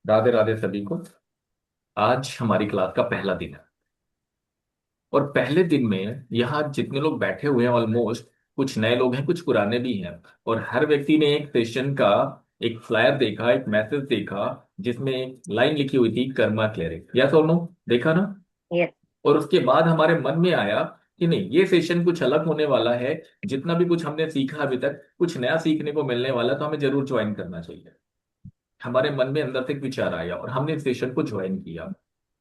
राधे राधे सभी को। आज हमारी क्लास का पहला दिन है। और पहले दिन में यहाँ जितने लोग बैठे हुए हैं ऑलमोस्ट, कुछ नए लोग हैं कुछ पुराने भी हैं। और हर व्यक्ति ने एक सेशन का एक फ्लायर देखा, एक मैसेज देखा, जिसमें एक लाइन लिखी हुई थी, कर्मा क्लियरिंग। या तो नो, देखा ना? Yes. और उसके बाद हमारे मन में आया कि नहीं, ये सेशन कुछ अलग होने वाला है। जितना भी कुछ हमने सीखा अभी तक, कुछ नया सीखने को मिलने वाला, तो हमें जरूर ज्वाइन करना चाहिए। हमारे मन में अंदर से एक विचार आया और हमने इस सेशन को ज्वाइन किया।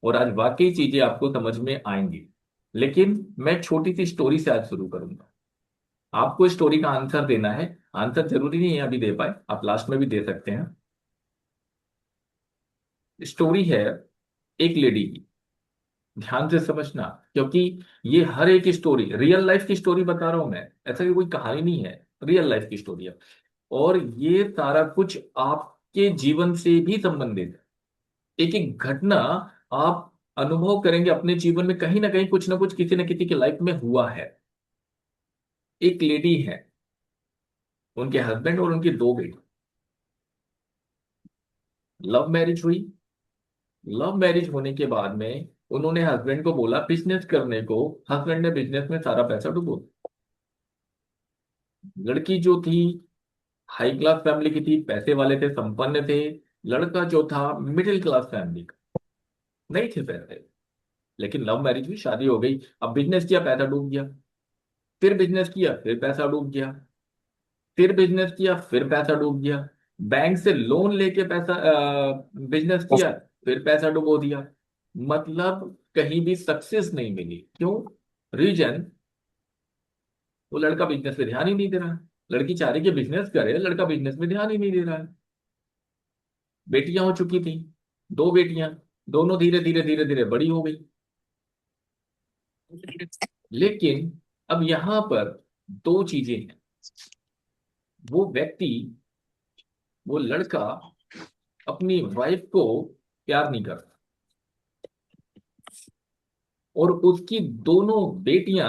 और आज वाकई चीजें आपको समझ में आएंगी। लेकिन मैं छोटी सी स्टोरी से आज शुरू करूंगा। आपको स्टोरी का आंसर देना है। आंसर जरूरी नहीं है अभी दे पाए, आप लास्ट में भी दे सकते हैं। स्टोरी है एक लेडी की। ध्यान से समझना, क्योंकि ये हर एक स्टोरी रियल लाइफ की स्टोरी बता रहा हूं मैं। ऐसा कि कोई कहानी नहीं है, रियल लाइफ की स्टोरी है। और ये सारा कुछ आपके जीवन से भी संबंधित है। एक एक घटना आप अनुभव करेंगे अपने जीवन में, कहीं ना कहीं कुछ ना कुछ किसी न किसी की लाइफ में हुआ है। एक लेडी है, उनके हस्बैंड और उनकी दो बेटी। लव मैरिज हुई। लव मैरिज होने के बाद में उन्होंने हस्बैंड को बोला बिजनेस करने को। हस्बैंड ने बिजनेस में सारा पैसा डुबो दिया। लड़की जो थी हाई क्लास फैमिली की थी, पैसे वाले थे, संपन्न थे। लड़का जो था मिडिल क्लास फैमिली का, नहीं थे पैसे। लेकिन लव मैरिज हुई, शादी हो गई। अब बिजनेस किया, पैसा डूब गया। फिर बिजनेस किया, फिर पैसा डूब गया। फिर बिजनेस किया, फिर पैसा डूब गया। बैंक से लोन लेके पैसा बिजनेस किया, फिर पैसा डुबो दिया। मतलब कहीं भी सक्सेस नहीं मिली। क्यों? रीजन, वो लड़का बिजनेस पे ध्यान ही नहीं दे रहा है। लड़की चाह रही कि बिजनेस करे, लड़का बिजनेस में ध्यान ही नहीं दे रहा है। बेटियां हो चुकी थी, दो बेटियां। दोनों धीरे धीरे धीरे धीरे बड़ी हो गई। लेकिन अब यहां पर दो चीजें हैं। वो व्यक्ति, वो लड़का अपनी वाइफ को प्यार नहीं करता। और उसकी दोनों बेटियां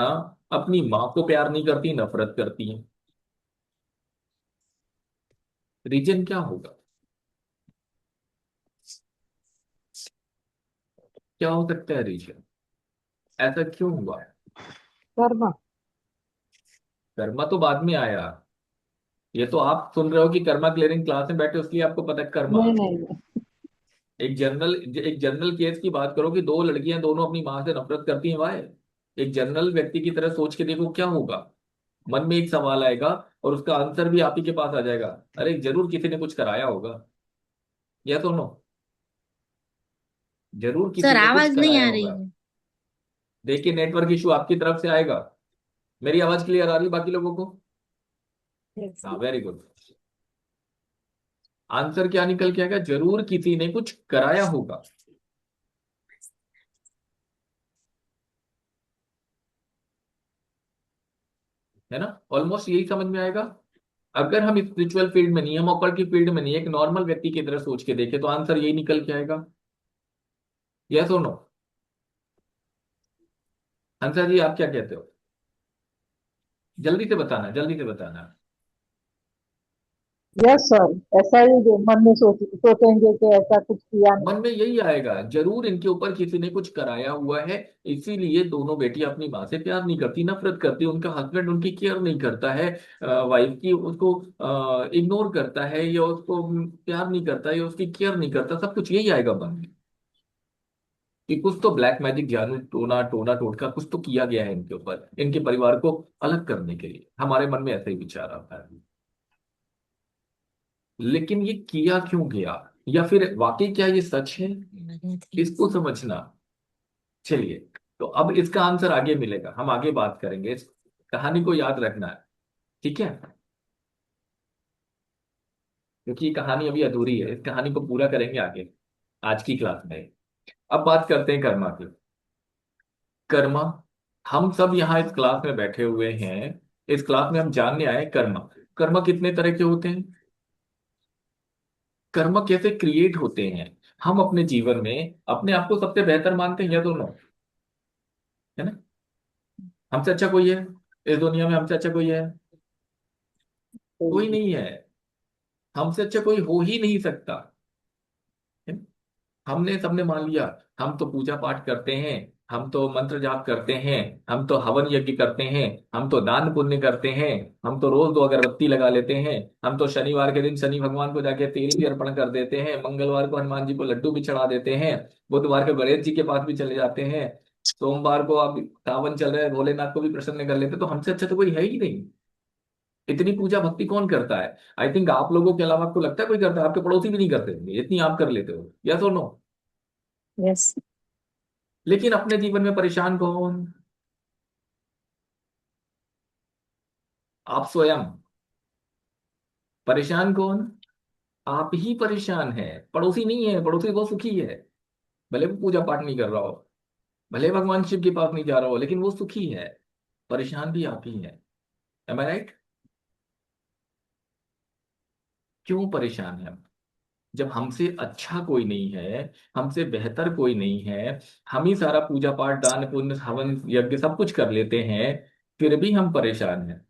अपनी माँ को प्यार नहीं करती, नफरत करती हैं। रीजन क्या होगा? क्या हो सकता है रीजन? ऐसा क्यों हुआ? कर्म। कर्मा तो बाद में आया। ये तो आप सुन रहे हो कि कर्मा क्लियरिंग क्लास में बैठे, उसलिए आपको पता है कर्मा। नहीं नहीं नहीं। एक जनरल केस की बात करो कि दो लड़कियां दोनों अपनी माँ से नफरत करती हैं, वाह। एक जनरल व्यक्ति की तरह सोच के देखो क्या होगा। मन में एक सवाल आएगा और उसका आंसर भी आप ही के पास आ जाएगा। अरे जरूर किसी ने कुछ कराया होगा। या तो नो, जरूर किसी सर ने कुछ आवाज नहीं कराया आ होगा। रही है। देखिए, नेटवर्क इशू आपकी तरफ से आएगा। मेरी आवाज क्लियर आ रही है बाकी लोगों को? Yes. हाँ, वेरी गुड। आंसर क्या निकल के आएगा? जरूर किसी ने कुछ कराया होगा। है ना? ऑलमोस्ट यही समझ में आएगा। अगर हम स्पिरिचुअल फील्ड में नहीं, हम ऑकल्ट की फील्ड में नहीं, एक नॉर्मल व्यक्ति की तरह सोच के देखें, तो आंसर यही निकल के आएगा। यस और नो? आंसर जी, आप क्या कहते हो? जल्दी से बताना, जल्दी से बताना। यस सर, ऐसा ही जो मन में सोचेंगे कि ऐसा कुछ किया नहीं। मन में यही आएगा, जरूर इनके ऊपर किसी ने कुछ कराया हुआ है। इसीलिए दोनों बेटियां अपनी माँ से प्यार नहीं करती, नफरत करती। उनका हस्बैंड उनकी केयर नहीं करता है, वाइफ की उसको इग्नोर करता है, या उसको प्यार नहीं करता है, या उसकी केयर नहीं करता। सब कुछ यही आएगा मन में कि कुछ तो ब्लैक मैजिक, जादू टोना टोना टोटका कुछ तो किया गया है इनके ऊपर, इनके परिवार को अलग करने के लिए। हमारे मन में ऐसा ही विचार आता है। लेकिन ये किया क्यों गया, या फिर वाकई क्या ये सच है, इसको समझना। चलिए, तो अब इसका आंसर आगे मिलेगा, हम आगे बात करेंगे। इस कहानी को याद रखना है, ठीक है? क्योंकि ये कहानी अभी अधूरी है, इस कहानी को पूरा करेंगे आगे, आज की क्लास में। अब बात करते हैं कर्मा की। कर्मा, हम सब यहाँ इस क्लास में बैठे हुए हैं। इस क्लास में हम जानने आए कर्मा। कर्मा कितने तरह के होते हैं? कर्म कैसे क्रिएट होते हैं? हम अपने जीवन में अपने आप को सबसे बेहतर मानते हैं, या दोनों? है ना? हमसे अच्छा कोई है इस दुनिया में? हमसे अच्छा कोई है? कोई नहीं है। हमसे अच्छा कोई हो ही नहीं सकता। है ना? हमने सबने मान लिया, हम तो पूजा पाठ करते हैं, हम तो मंत्र जाप करते हैं, हम तो हवन यज्ञ करते हैं, हम तो दान पुण्य करते हैं, हम तो रोज 2 अगरबत्ती लगा लेते हैं, हम तो शनिवार के दिन शनि भगवान को जाके तेल भी अर्पण कर देते हैं, मंगलवार को हनुमान जी को लड्डू भी चढ़ा देते हैं, बुधवार को गणेश जी के पास भी चले जाते हैं, सोमवार को अब सावन चल रहे हैं भोलेनाथ को भी प्रसन्न कर लेते हैं। तो हमसे अच्छा तो कोई है ही नहीं। इतनी पूजा भक्ति कौन करता है? आई थिंक आप लोगों के अलावा आपको लगता है कोई करता है? आपके पड़ोसी भी नहीं करते होंगे, इतनी आप कर लेते हो, यस और नो? यस। लेकिन अपने जीवन में परेशान कौन? आप स्वयं। परेशान कौन? आप ही परेशान है। पड़ोसी नहीं है, पड़ोसी बहुत सुखी है। भले वो पूजा पाठ नहीं कर रहा हो, भले भगवान शिव के पास नहीं जा रहा हो, लेकिन वो सुखी है। परेशान भी आप ही है। एम आई राइट? क्यों परेशान है हम? जब हमसे अच्छा कोई नहीं है, हमसे बेहतर कोई नहीं है, हम ही सारा पूजा पाठ दान पुण्य हवन यज्ञ सब कुछ कर लेते हैं, फिर भी हम परेशान हैं।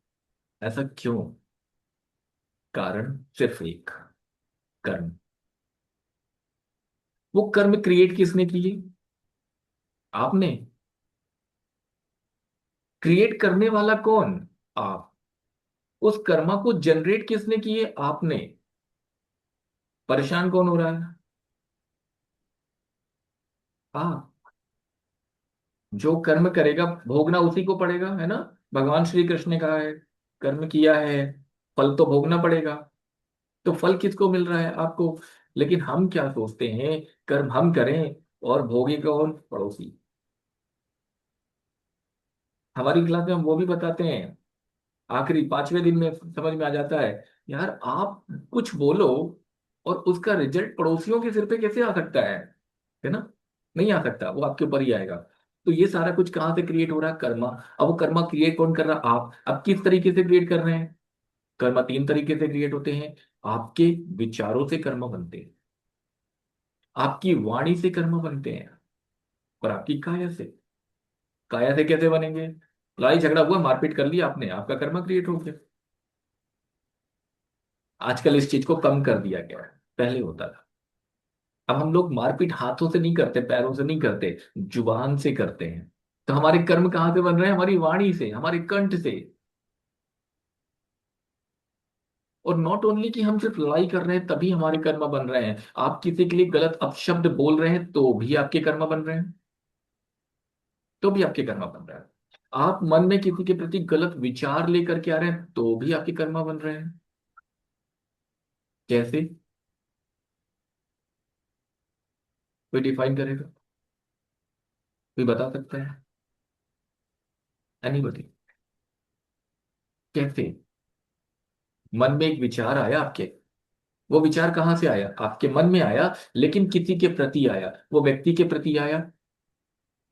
ऐसा क्यों? कारण सिर्फ एक, कर्म। वो कर्म क्रिएट किसने किए? आपने। क्रिएट करने वाला कौन? आप। उस कर्मा को जनरेट किसने किए? आपने। परेशान कौन हो रहा है? आप। जो कर्म करेगा भोगना उसी को पड़ेगा, है ना? भगवान श्री कृष्ण ने कहा है, कर्म किया है, फल तो भोगना पड़ेगा। तो फल किसको मिल रहा है? आपको। लेकिन हम क्या सोचते हैं, कर्म हम करें और भोगी कौन? पड़ोसी। हमारी क्लास में हम वो भी बताते हैं, आखिरी 5वें दिन में समझ में आ जाता है, यार आप कुछ बोलो और उसका रिजल्ट पड़ोसियों के सिर पे कैसे आ सकता है ना? नहीं आ सकता, वो आपके ऊपर ही आएगा। तो ये सारा कुछ कहाँ से क्रिएट हो रहा है? कर्मा। अब वो कर्मा क्रिएट कौन कर रहा? आप। अब किस तरीके से क्रिएट कर रहे हैं? कर्मा 3 तरीके से क्रिएट होते हैं। आपके विचारों से कर्म बनते हैं, आपकी वाणी से कर्म बनते हैं, और आपकी काया से। काया से कैसे बनेंगे? लड़ाई झगड़ा हुआ, मारपीट कर लिया आपने, आपका कर्मा क्रिएट हो गया। आजकल इस चीज को कम कर दिया गया है, पहले होता था। अब हम लोग मारपीट हाथों से नहीं करते, पैरों से नहीं करते, जुबान से करते हैं। तो हमारे कर्म कहाँ से बन रहे हैं? हमारी वाणी से, हमारे कंठ से। और नॉट ओनली कि हम सिर्फ लड़ाई कर रहे हैं तभी हमारे कर्म बन रहे हैं, आप किसी के लिए गलत अपशब्द बोल रहे हैं तो भी आपके कर्म बन रहे हैं। तो भी आपके कर्म बन रहे हैं। आप मन में किसी के प्रति गलत विचार लेकर के आ रहे हैं तो भी आपके कर्म बन रहे हैं। कैसे? कोई डिफाइन करेगा? कोई बता सकता है? एनीबॉडी? कैसे? मन में एक विचार आया आपके, वो विचार कहाँ से आया? आपके मन में आया, लेकिन किसी के प्रति आया, वो व्यक्ति के प्रति आया।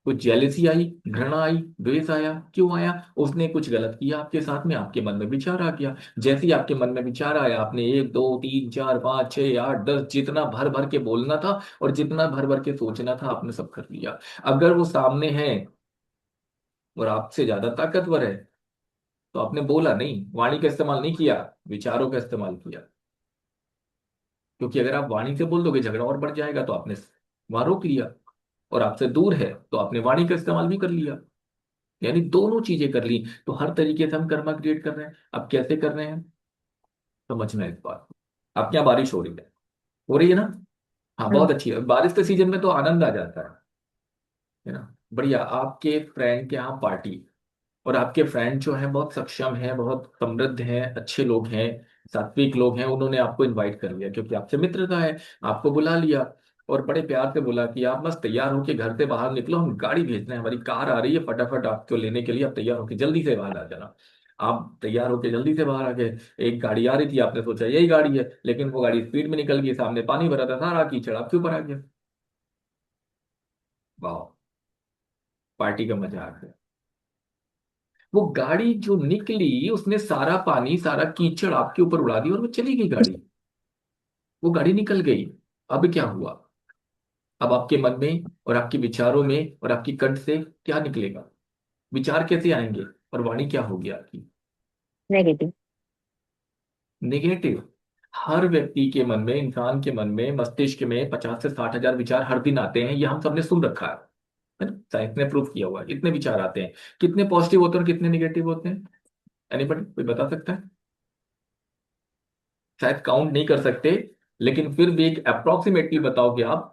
कुछ जेलेसी आई, घृणा आई, द्वेष आया, क्यों आया? उसने कुछ गलत किया आपके साथ में, आपके मन में विचार आ गया। जैसे ही आपके मन में विचार आया, आपने 1 2 3 4 5 6 8 10 जितना भर भर के बोलना था और जितना भर भर के सोचना था, आपने सब कर लिया। अगर वो सामने है और आपसे ज्यादा ताकतवर है, तो आपने बोला नहीं, वाणी का इस्तेमाल नहीं किया, विचारों का इस्तेमाल किया। क्योंकि अगर आप वाणी से बोल दोगे झगड़ा और बढ़ जाएगा, तो आपने वहां रोक लिया। और आपसे दूर है तो आपने वाणी का इस्तेमाल भी कर लिया, यानी दोनों चीजें कर ली। तो हर तरीके से हम कर्मा क्रिएट कर रहे हैं। अब कैसे कर रहे हैं, समझना है इस बात। आपके यहाँ बारिश हो रही है? हो रही है ना? हाँ, बहुत अच्छी है। बारिश के सीजन में तो आनंद आ जाता है ना? बढ़िया। आपके फ्रेंड के यहाँ पार्टी, और आपके फ्रेंड जो है बहुत सक्षम है, बहुत समृद्ध है, अच्छे लोग हैं, सात्विक लोग हैं, उन्होंने आपको इनवाइट कर लिया क्योंकि आपसे मित्रता है, आपको बुला लिया। और बड़े प्यार से बोला कि आप बस तैयार होके घर से बाहर निकलो, हम गाड़ी भेज रहे हैं, हमारी कार आ रही है फटाफट आपको लेने के लिए, आप तैयार होके जल्दी से बाहर आ जाना। आप तैयार होके जल्दी से बाहर आ गए। एक गाड़ी आ रही थी, आपने सोचा यही गाड़ी है, लेकिन वो गाड़ी स्पीड में निकल गई, सामने पानी भरा था, सारा कीचड़ आपके ऊपर आ गया। वाह! पार्टी का मजा आ गया। वो गाड़ी जो निकली, उसने सारा पानी सारा कीचड़ आपके ऊपर उड़ा दिया और वो चली गई गाड़ी। वो गाड़ी निकल गई। अब क्या हुआ? अब आपके मन में और आपके विचारों में और आपकी कंठ से क्या निकलेगा? विचार कैसे आएंगे? और वाणी क्या होगी आपकी? नेगेटिव। नेगेटिव। हर व्यक्ति के मन में, इंसान के मन में, मस्तिष्क में 50 से 60 हजार विचार हर दिन आते हैं, ये हम सबने सुन रखा है ना? साइंस ने प्रूव किया हुआ है, इतने विचार आते हैं। कितने पॉजिटिव होते हैं और कितने निगेटिव होते हैं? एनीबडी कोई बता सकता है? शायद काउंट नहीं कर सकते, लेकिन फिर भी एक अप्रोक्सीमेटली बताओगे आप,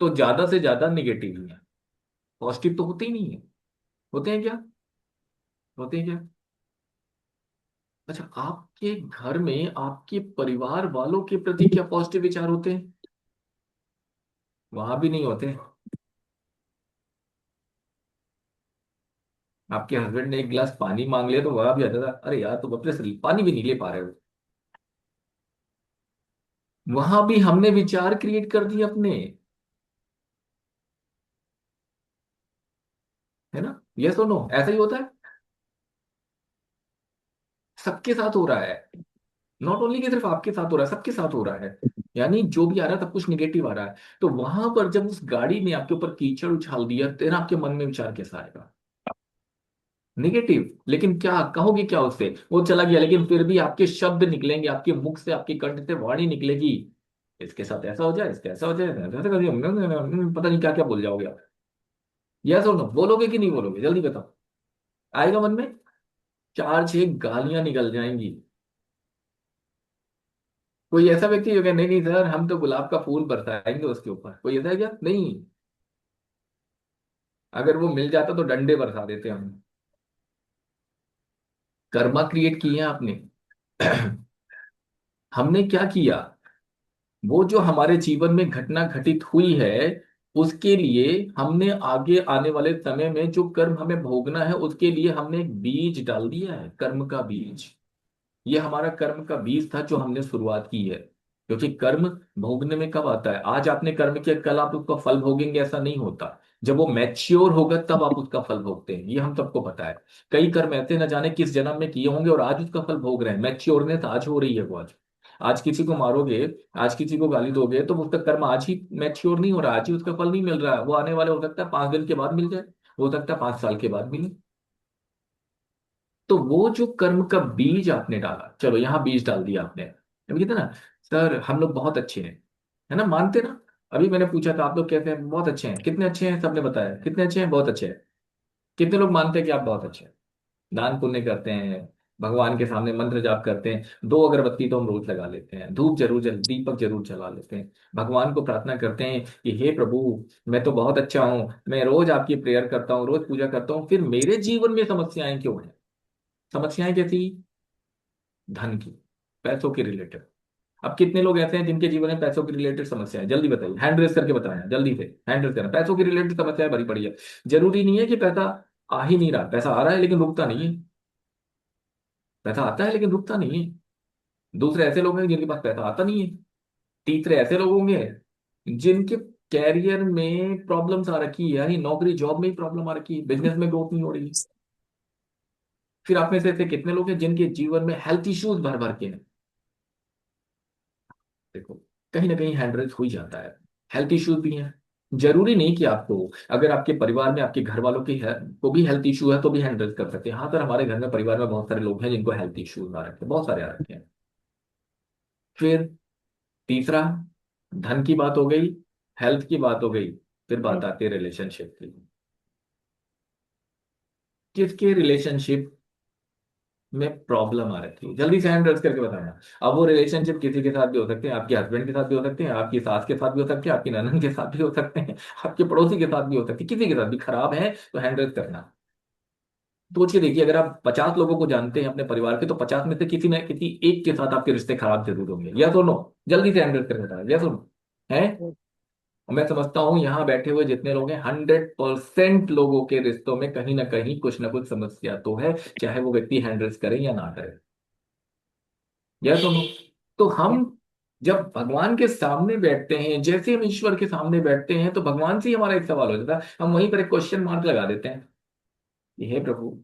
तो ज्यादा से ज्यादा निगेटिव ही है। पॉजिटिव तो होते ही नहीं है। होते हैं क्या? होते हैं क्या? अच्छा, आपके घर में आपके परिवार वालों के प्रति क्या पॉजिटिव विचार होते हैं? वहां भी नहीं होते। आपके हस्बैंड ने एक गिलास पानी मांग लिया तो वहां भी आता था, अरे यार तुम अपने से पानी भी नहीं ले पा रहे हो। वहां भी हमने विचार क्रिएट कर दिए अपने, है ना? ये सुनो, ऐसा ही होता है। सबके साथ हो रहा है। नॉट ओनली कि सिर्फ आपके साथ हो रहा है, सबके साथ हो रहा है। यानी जो भी आ रहा है सब कुछ निगेटिव आ रहा है। तो वहां पर जब उस गाड़ी ने आपके ऊपर कीचड़ उछाल दिया, तेरा आपके मन में विचार कैसा आएगा? निगेटिव। लेकिन क्या कहोगे, क्या उससे? वो चला गया, लेकिन फिर भी आपके शब्द निकलेंगे, आपके मुख से, आपके कंठ से वाणी निकलेगी, इसके साथ ऐसा हो जाए, इसके ऐसा हो जाए, ऐसा कर दिया, पता नहीं क्या क्या बोल जाओगे आप। यस और नो बोलोगे कि नहीं बोलोगे, जल्दी बताओ। आएगा मन में? 4 6 गालियां निकल जाएंगी। कोई ऐसा व्यक्ति होगा, नहीं नहीं सर हम तो गुलाब का फूल बरसाएंगे उसके ऊपर, कोई ऐसा है क्या? नहीं। अगर वो मिल जाता तो डंडे बरसा देते हम। कर्मा क्रिएट किए हैं आपने। हमने क्या किया? वो जो हमारे जीवन में घटना घटित हुई है, उसके लिए हमने आगे आने वाले समय में जो कर्म हमें भोगना है, उसके लिए हमने एक बीज डाल दिया है, कर्म का बीज। ये हमारा कर्म का बीज था जो हमने शुरुआत की है। क्योंकि कर्म भोगने में कब आता है? आज आपने कर्म किया, कल आप उसका फल भोगेंगे, ऐसा नहीं होता। जब वो मैच्योर होगा तब आप उसका फल भोगते हैं, ये हम सबको पता है। कई कर्म ऐसे न जाने किस जन्म में किए होंगे और आज उसका फल भोग रहे हैं, मैच्योरनेस आज हो रही है वो। आज आज किसी को मारोगे, आज किसी को गाली दोगे, तो उसका कर्म आज ही मैच्योर नहीं हो रहा, आज ही उसका फल नहीं मिल रहा है, वो आने वाले हो सकता है 5 दिन के बाद मिल जाए, हो सकता है 5 साल के बाद मिले। तो वो जो कर्म का बीज आपने डाला, चलो यहाँ बीज डाल दिया आपने, अभी कहते ना, सर हम लोग बहुत अच्छे हैं, है ना? मानते ना? अभी मैंने पूछा था आप लोग कैसे हैं, बहुत अच्छे हैं, कितने अच्छे हैं? सबने बताया कितने अच्छे हैं, बहुत अच्छे हैं। कितने लोग मानते हैं कि आप बहुत अच्छे हैं? दान पुण्य करते हैं, भगवान के सामने मंत्र जाप करते हैं, 2 अगरबत्ती तो हम रोज लगा लेते हैं, धूप जरूर दीपक जरूर जला लेते हैं, भगवान को प्रार्थना करते हैं कि हे प्रभु, मैं तो बहुत अच्छा हूँ, मैं रोज आपकी प्रेयर करता हूँ, रोज पूजा करता हूँ, फिर मेरे जीवन में समस्याएं क्यों हैं? समस्याएं कैसी? धन की, पैसों के रिलेटेड। अब कितने लोग ऐसे हैं जिनके जीवन में पैसों के रिलेटेड समस्या है? जल्दी बताइए, हैंड रेस करके बताया, जल्दी से हैंड रेस करना। पैसों की रिलेटेड समस्या बड़ी पड़ी है। जरूरी नहीं है कि पैसा आ ही नहीं रहा, पैसा आ रहा है लेकिन रुकता नहीं है। पैसा आता है लेकिन रुकता नहीं है। दूसरे ऐसे लोग हैं जिनके पास पैसा आता नहीं है। तीसरे ऐसे लोग होंगे जिनके कैरियर में प्रॉब्लम्स आ रखी है, यानी नौकरी जॉब में ही प्रॉब्लम आ रखी है, बिजनेस में ग्रोथ नहीं हो रही। फिर आप में से ऐसे कितने लोग हैं जिनके जीवन में हेल्थ इश्यूज भर भर के हैं? देखो, कहीं ना कहीं हैंडल हो ही जाता है। हेल्थ इश्यूज भी हैं। जरूरी नहीं कि आपको, अगर आपके परिवार में आपके घर वालों को भी हेल्थ इशू है तो भी हैंडल कर सकते हैं। हाँ सर हमारे घर में परिवार में बहुत सारे लोग हैं जिनको हेल्थ इश्यूज आ रखे हैं, बहुत सारे आ रखे हैं। फिर तीसरा, धन की बात हो गई, हेल्थ की बात हो गई, फिर बात आती है रिलेशनशिप की। किसके रिलेशनशिप में प्रॉब्लम आ रखी है? जल्दी से हैंड रख करके बताना। अब वो रिलेशनशिप किसी के साथ भी हो सकते हैं, आपके हस्बैंड के साथ भी हो सकते हैं, आपकी सास के साथ भी हो सकते हैं, आपकी ननद के साथ भी हो सकते हैं, आपके पड़ोसी के साथ भी हो सकते हैं, किसी के साथ भी खराब है तो हैंड रख करना। सोच के देखिए, अगर आप 50 लोगों को जानते हैं अपने परिवार के, तो 50 में से किसी न किसी एक के साथ आपके रिश्ते खराब जरूर होंगे, या तो नो। जल्दी से हैंड रख करके बताना, या सुनो है। और मैं समझता हूं यहाँ बैठे हुए जितने लोग हैं, 100% लोगों के रिश्तों में कहीं ना कुछ समस्या तो है, चाहे वो व्यक्ति हैंडल्स करे या ना करे। यस और नो? तो हम जब भगवान के सामने बैठते हैं, जैसे हम ईश्वर के सामने बैठते हैं, तो भगवान से ही हमारा एक सवाल हो जाता है, हम वहीं पर एक क्वेश्चन मार्क लगा देते हैं कि हे प्रभु,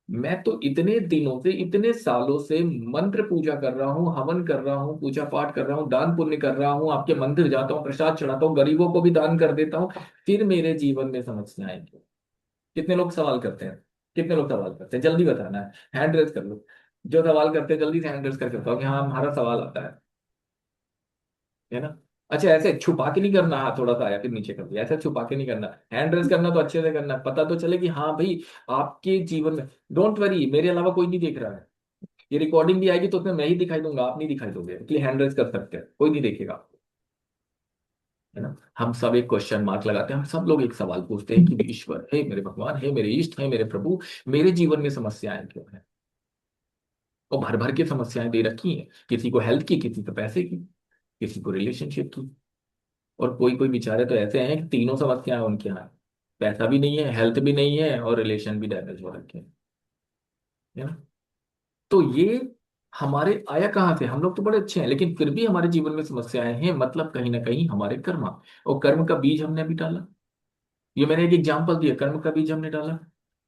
मैं तो इतने दिनों से, इतने सालों से मंत्र पूजा कर रहा हूँ, हवन कर रहा हूँ, पूजा पाठ कर रहा हूँ, दान पुण्य कर रहा हूँ, आपके मंदिर जाता हूँ, प्रसाद चढ़ाता हूँ, गरीबों को भी दान कर देता हूँ, फिर मेरे जीवन में समस्याएं क्यों? कितने लोग सवाल करते हैं? कितने लोग सवाल करते हैं? जल्दी बताना है, हैंड रेज कर लो। जो सवाल करते हैं जल्दी से हैंड रेस करके बताओ कि हाँ हमारा सवाल आता है ना। अच्छा ऐसे छुपा के नहीं करना, हाँ थोड़ा सा आया फिर नीचे कर दिया, ऐसे छुपा के नहीं करना। हैंड रेस करना तो अच्छे से करना, पता तो चले कि हाँ भाई आपके जीवन में, डोंट वरी मेरे अलावा कोई नहीं देख रहा है। ये रिकॉर्डिंग भी आएगी तो उसमें मैं ही दिखाई दूंगा, आप नहीं दिखाई दोगे, इसलिए हैंड रेस कर सकते हैं, कोई नहीं देखेगा। है ना। हम सब एक क्वेश्चन मार्क लगाते हैं, हम सब लोग एक सवाल पूछते हैं कि ईश्वर हे मेरे भगवान, हे मेरे इष्ट, हे मेरे प्रभु, मेरे जीवन में समस्याएं क्यों है। और भर भर के समस्याएं दे रखी हैं, किसी को हेल्थ की, किसी को पैसे की, किसी को रिलेशनशिप की। और कोई कोई बेचारे तो ऐसे हैं कि तीनों समस्याएं उनके यहाँ हैं। पैसा भी नहीं है, हेल्थ भी नहीं है, और रिलेशन भी डैमेज हो रखे हैं। है ना। तो ये हमारे आया कहाँ से, हम लोग तो बड़े अच्छे हैं लेकिन फिर भी हमारे जीवन में समस्याएं हैं, मतलब कहीं ना कहीं हमारे कर्म, और कर्म का बीज हमने अभी डाला। ये मैंने एक एग्जांपल दिया, कर्म का बीज हमने डाला।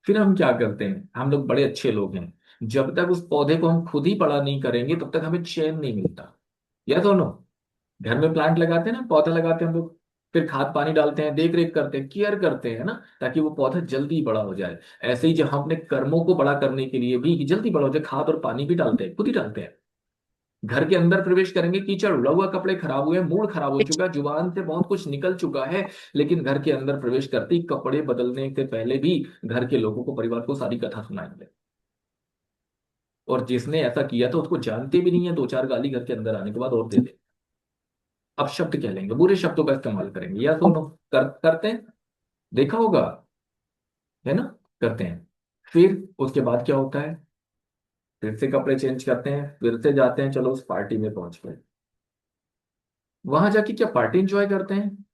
फिर हम क्या करते हैं, हम लोग बड़े अच्छे लोग हैं, जब तक उस पौधे को हम खुद ही बड़ा नहीं करेंगे तब तक हमें चैन नहीं मिलता। या दोनों, घर में प्लांट लगाते हैं ना, पौधा लगाते हैं हम लोग, फिर खाद पानी डालते हैं, देख रेख करते हैं, केयर करते हैं ना, ताकि वो पौधा जल्दी बड़ा हो जाए। ऐसे ही जब हम अपने कर्मों को बड़ा करने के लिए भी कि जल्दी बड़ा हो जाए, खाद और पानी भी डालते हैं, खुद ही डालते हैं। घर के अंदर प्रवेश करेंगे, कीचड़ उड़ा हुआ, कपड़े खराब हुए, मूड खराब हो चुका, जुबान से बहुत कुछ निकल चुका है, लेकिन घर के अंदर प्रवेश करते ही कपड़े बदलने से पहले भी घर के लोगों को, परिवार को सारी कथा सुनाएंगे। और जिसने ऐसा किया था उसको जानते भी नहीं है, दो चार गाली घर के अंदर आने के बाद और दे दे, अब शब्द कह लेंगे, बुरे शब्दों का इस्तेमाल करेंगे। या सुनो, करते हैं, देखा होगा, है ना, करते हैं। फिर उसके बाद क्या होता है, फिर से कपड़े चेंज करते हैं, फिर से जाते हैं, चलो उस पार्टी में पहुंच गए। वहां जाके क्या पार्टी एंजॉय करते हैं,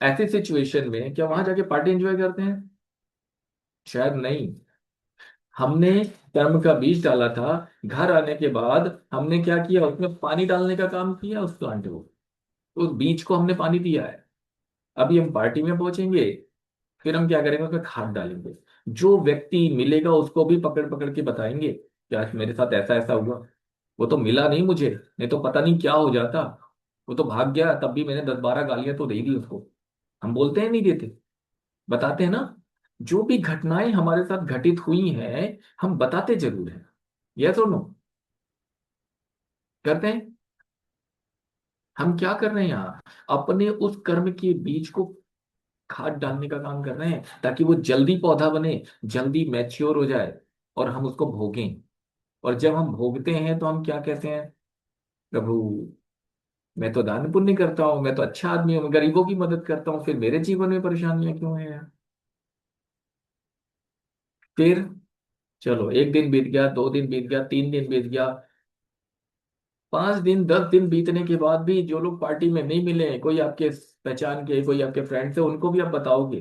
ऐसी सिचुएशन में क्या वहां जाके पार्टी एंजॉय करते हैं, शायद नहीं। हमने कर्म का बीज डाला था, घर आने के बाद हमने क्या किया, उसमें पानी डालने का काम किया, उस प्लांट को, उस बीज को हमने पानी दिया है। अभी हम पार्टी में पहुंचेंगे, फिर हम क्या करेंगे, उसमें खाद डालेंगे। जो व्यक्ति मिलेगा उसको भी पकड़ पकड़ के बताएंगे कि आज मेरे साथ ऐसा ऐसा हुआ। वो तो मिला नहीं मुझे, नहीं तो पता नहीं क्या हो जाता। वो तो भाग गया, तब भी मैंने 10 12 गालियां तो दे दी उसको। हम बोलते हैं नहीं देते, बताते हैं ना। जो भी घटनाएं हमारे साथ घटित हुई हैं हम बताते जरूर हैं। यस और नो, करते हैं। हम क्या कर रहे हैं यहाँ, अपने उस कर्म के बीज को खाद डालने का काम कर रहे हैं, ताकि वो जल्दी पौधा बने, जल्दी मैच्योर हो जाए, और हम उसको भोगें। और जब हम भोगते हैं तो हम क्या कहते हैं, प्रभु मैं तो दान पुण्य करता हूँ, मैं तो अच्छा आदमी हूँ, गरीबों की मदद करता हूँ, फिर मेरे जीवन में परेशानियां क्यों हैं यार। फिर चलो, एक दिन बीत गया, 2 दिन बीत गया, 3 दिन बीत गया, 5 दिन 10 दिन बीतने के बाद भी जो लोग पार्टी में नहीं मिले, कोई आपके पहचान के, कोई आपके फ्रेंड से, उनको भी आप बताओगे,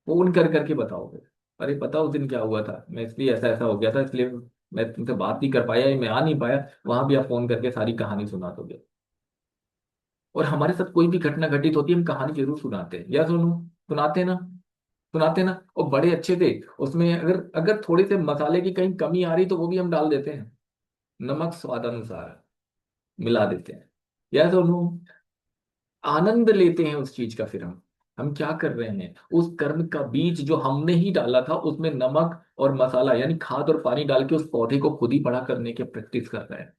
फोन कर करके बताओगे, अरे पता उस दिन क्या हुआ था, मैं इसलिए ऐसा ऐसा हो गया था, इसलिए मैं तुमसे बात नहीं कर पाया, मैं आ नहीं पाया। वहां भी आप फोन करके सारी कहानी सुना दोगे। और हमारे साथ कोई भी घटना घटित होती है हम कहानी जरूर सुनाते हैं, या सुनो, सुनाते हैं ना, सुनाते हैं ना। और बड़े अच्छे थे, उसमें अगर अगर थोड़े से मसाले की कहीं कमी आ रही तो वो भी हम डाल देते हैं, नमक स्वाद अनुसार मिला देते हैं। या सुनो, आनंद लेते हैं उस चीज का। फिर हम क्या कर रहे हैं, उस कर्म का बीज जो हमने ही डाला था उसमें नमक और मसाला यानी खाद और पानी डाल के उस पौधे को खुद ही बड़ा करने की प्रैक्टिस कर रहे हैं।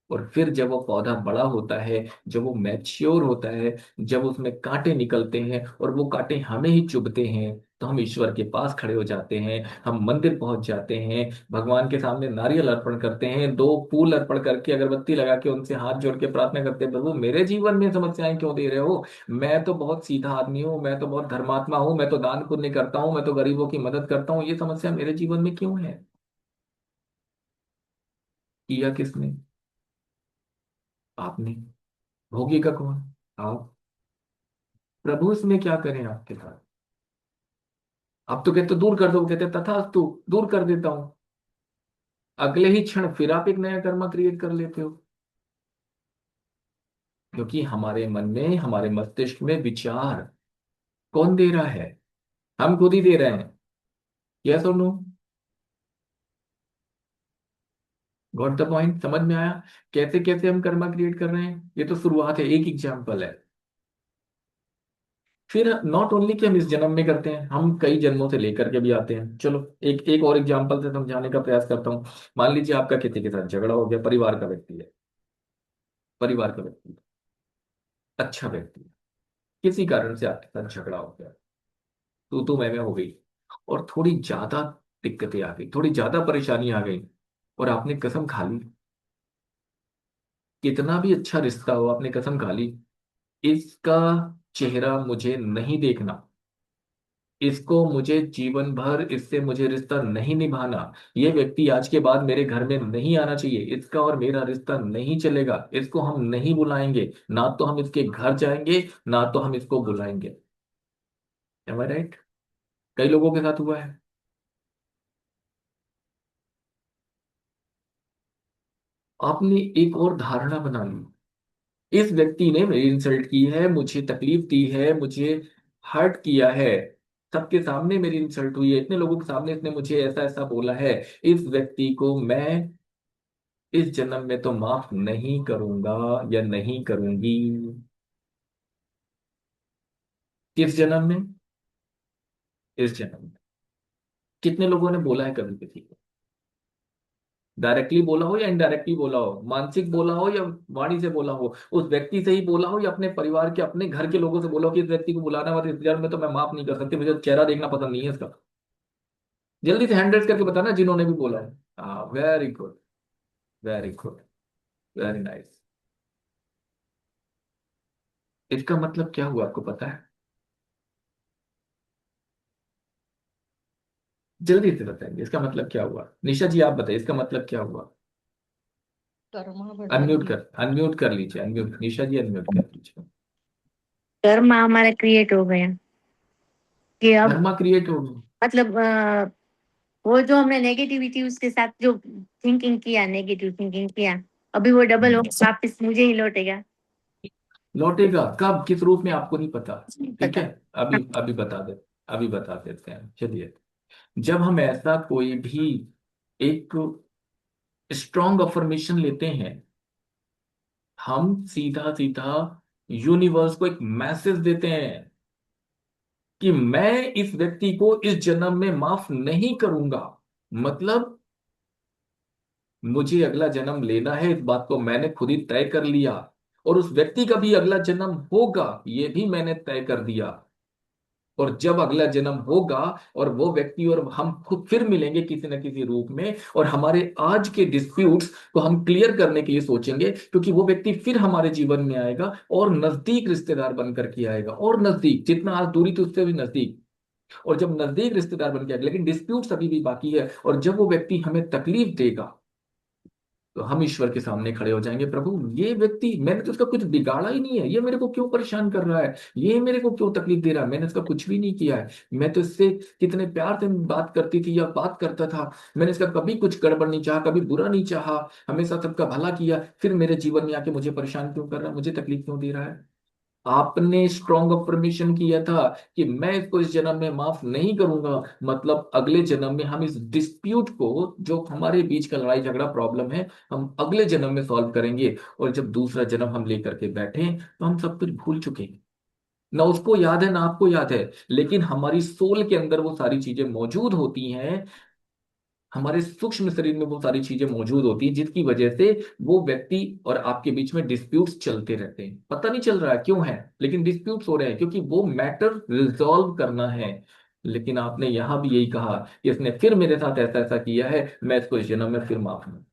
और फिर जब वो पौधा बड़ा होता है, जब वो मैच्योर होता है, जब उसमें कांटे निकलते हैं और वो कांटे हमें ही चुभते हैं, तो हम ईश्वर के पास खड़े हो जाते हैं, हम मंदिर पहुंच जाते हैं, भगवान के सामने नारियल अर्पण करते हैं, 2 फूल अर्पण करके, अगरबत्ती लगा के उनसे हाथ जोड़ के प्रार्थना करते हैं, प्रभु मेरे जीवन में समस्याएं क्यों दे रहे हो, मैं तो बहुत सीधा आदमी हूँ, मैं तो बहुत धर्मात्मा हूँ, मैं तो दान पुण्य करता हूँ, मैं तो गरीबों की मदद करता हूँ, ये समस्या मेरे जीवन में क्यों है। किया किसने, आपने। भोगेगा कौन, आप। प्रभु इसमें क्या करें आपके साथ। आप तो कहते हो दूर कर दो, वो कहते हैं तथास्तु, दूर कर देता हूं। अगले ही क्षण फिर आप एक नया कर्मा क्रिएट कर लेते हो। क्योंकि हमारे मन में, हमारे मस्तिष्क में विचार कौन दे रहा है, हम खुद ही दे रहे हैं। यस और नो, गॉट द पॉइंट, समझ में आया। कैसे कैसे हम कर्मा क्रिएट कर रहे हैं, ये तो शुरुआत है, एक एग्जाम्पल है। फिर नॉट ओनली कि हम इस जन्म में करते हैं, हम कई जन्मों से लेकर के भी आते हैं। चलो एक एक और एग्जांपल से समझाने का प्रयास करता हूँ। मान लीजिए आपका किसी के साथ झगड़ा हो गया, परिवार का व्यक्ति है, परिवार का व्यक्ति है, अच्छा व्यक्ति है, किसी कारण से आपके साथ झगड़ा हो गया, तू मैं हो गई, और थोड़ी ज्यादा दिक्कतें आ गई, थोड़ी ज्यादा परेशानी आ गई, और आपने कसम खा ली, कितना भी अच्छा रिश्ता हो आपने कसम खा ली, इसका चेहरा मुझे नहीं देखना, इसको मुझे जीवन भर इससे मुझे रिश्ता नहीं निभाना, ये व्यक्ति आज के बाद मेरे घर में नहीं आना चाहिए, इसका और मेरा रिश्ता नहीं चलेगा, इसको हम नहीं बुलाएंगे, ना तो हम इसके घर जाएंगे, ना तो हम इसको बुलाएंगे। एम आई राइट? कई लोगों के साथ हुआ है। आपने एक और धारणा बना ली, इस व्यक्ति ने मेरी इंसल्ट की है, मुझे तकलीफ दी है, मुझे हर्ट किया है, सबके सामने मेरी इंसल्ट हुई है, इतने लोगों के सामने इसने मुझे ऐसा ऐसा बोला है, इस व्यक्ति को मैं इस जन्म में तो माफ नहीं करूंगा या नहीं करूंगी। किस जन्म में? इस जन्म में। कितने लोगों ने बोला है कभी किसी को? डायरेक्टली बोला हो या इनडायरेक्टली बोला हो, मानसिक बोला हो या वाणी से बोला हो, उस व्यक्ति से ही बोला हो या अपने परिवार के अपने घर के लोगों से बोला हो कि इस व्यक्ति को बुलाना मत, इस जन्म में तो मैं माफ नहीं कर सकती, मुझे चेहरा देखना पसंद नहीं है इसका। जल्दी से हैंड रेज करके बताना जिन्होंने भी बोला है। हाँ, very good, very good, very nice. इसका मतलब क्या हुआ आपको पता है? जल्दी से बताएंगे इसका मतलब क्या हुआ, निशा जी आप बताइए इसका मतलब क्या हुआ। कर्मा अनम्यूट बढ़ेंगे। कर, अनम्यूट कर लीजिए, अनम्यूट निशा जी अनम्यूट कर लीजिए। कर्म हमारे क्रिएट हो गए हैं कि अब कर्मा क्रिएट होगी। मतलब वो जो हमने नेगेटिविटी उसके साथ जो थिंकिंग किया, नेगेटिव थिंकिंग किया, अभी वो डबल हो वापस मुझे ही लौटेगा। लौटेगा कब, किस रूप में, आपको नहीं पता। नहीं ठीक है, पता। अभी अभी बता दे, अभी बता देते हैं, चलिए। जब हम ऐसा कोई भी एक स्ट्रॉन्ग अफर्मेशन लेते हैं, हम सीधा सीधा यूनिवर्स को एक मैसेज देते हैं कि मैं इस व्यक्ति को इस जन्म में माफ नहीं करूंगा। मतलब मुझे अगला जन्म लेना है, इस बात को मैंने खुद ही तय कर लिया, और उस व्यक्ति का भी अगला जन्म होगा, ये भी मैंने तय कर दिया। और जब अगला जन्म होगा और वो व्यक्ति और हम खुद फिर मिलेंगे किसी न किसी रूप में, और हमारे आज के डिस्प्यूट्स को हम क्लियर करने के लिए सोचेंगे, क्योंकि वो व्यक्ति फिर हमारे जीवन में आएगा और नजदीक रिश्तेदार बनकर के आएगा, और नजदीक, जितना आज दूरी थी उससे भी नजदीक। और जब नजदीक रिश्तेदार बन के आएगा, लेकिन डिस्प्यूट अभी भी बाकी है, और जब वो व्यक्ति हमें तकलीफ देगा, तो हम ईश्वर के सामने खड़े हो जाएंगे, प्रभु ये व्यक्ति, मैंने तो उसका कुछ बिगाड़ा ही नहीं है, ये मेरे को क्यों परेशान कर रहा है, ये मेरे को क्यों तकलीफ दे रहा है, मैंने इसका कुछ भी नहीं किया है, मैं तो इससे कितने प्यार से बात करती थी या बात करता था, मैंने इसका कभी कुछ गड़बड़ नहीं चाहा, कभी बुरा नहीं चाहा, हमेशा सबका भला किया, फिर मेरे जीवन में आके मुझे परेशान क्यों कर रहा है, मुझे तकलीफ क्यों दे रहा है। आपने स्ट्रॉन्ग अफर्मेशन किया था कि मैं इसको इस जन्म में माफ नहीं करूंगा, मतलब अगले जन्म में हम इस डिस्प्यूट को, जो हमारे बीच का लड़ाई झगड़ा प्रॉब्लम है, हम अगले जन्म में सॉल्व करेंगे। और जब दूसरा जन्म हम लेकर के बैठे तो हम सब कुछ भूल चुके हैं, ना उसको याद है ना आपको याद है, लेकिन हमारी सोल के अंदर वो सारी चीजें मौजूद होती हैं, हमारे सूक्ष्म शरीर में वो सारी चीजें मौजूद होती हैं, जिसकी वजह से वो व्यक्ति और आपके बीच में डिस्प्यूट्स चलते रहते हैं, पता नहीं चल रहा है क्यों है, लेकिन डिस्प्यूट्स हो रहे हैं क्योंकि वो मैटर रिजॉल्व करना है। लेकिन आपने यहां भी यही कहा कि इसने फिर मेरे साथ ऐसा ऐसा किया है, मैं इसको इस जन्म में फिर माफ नहीं।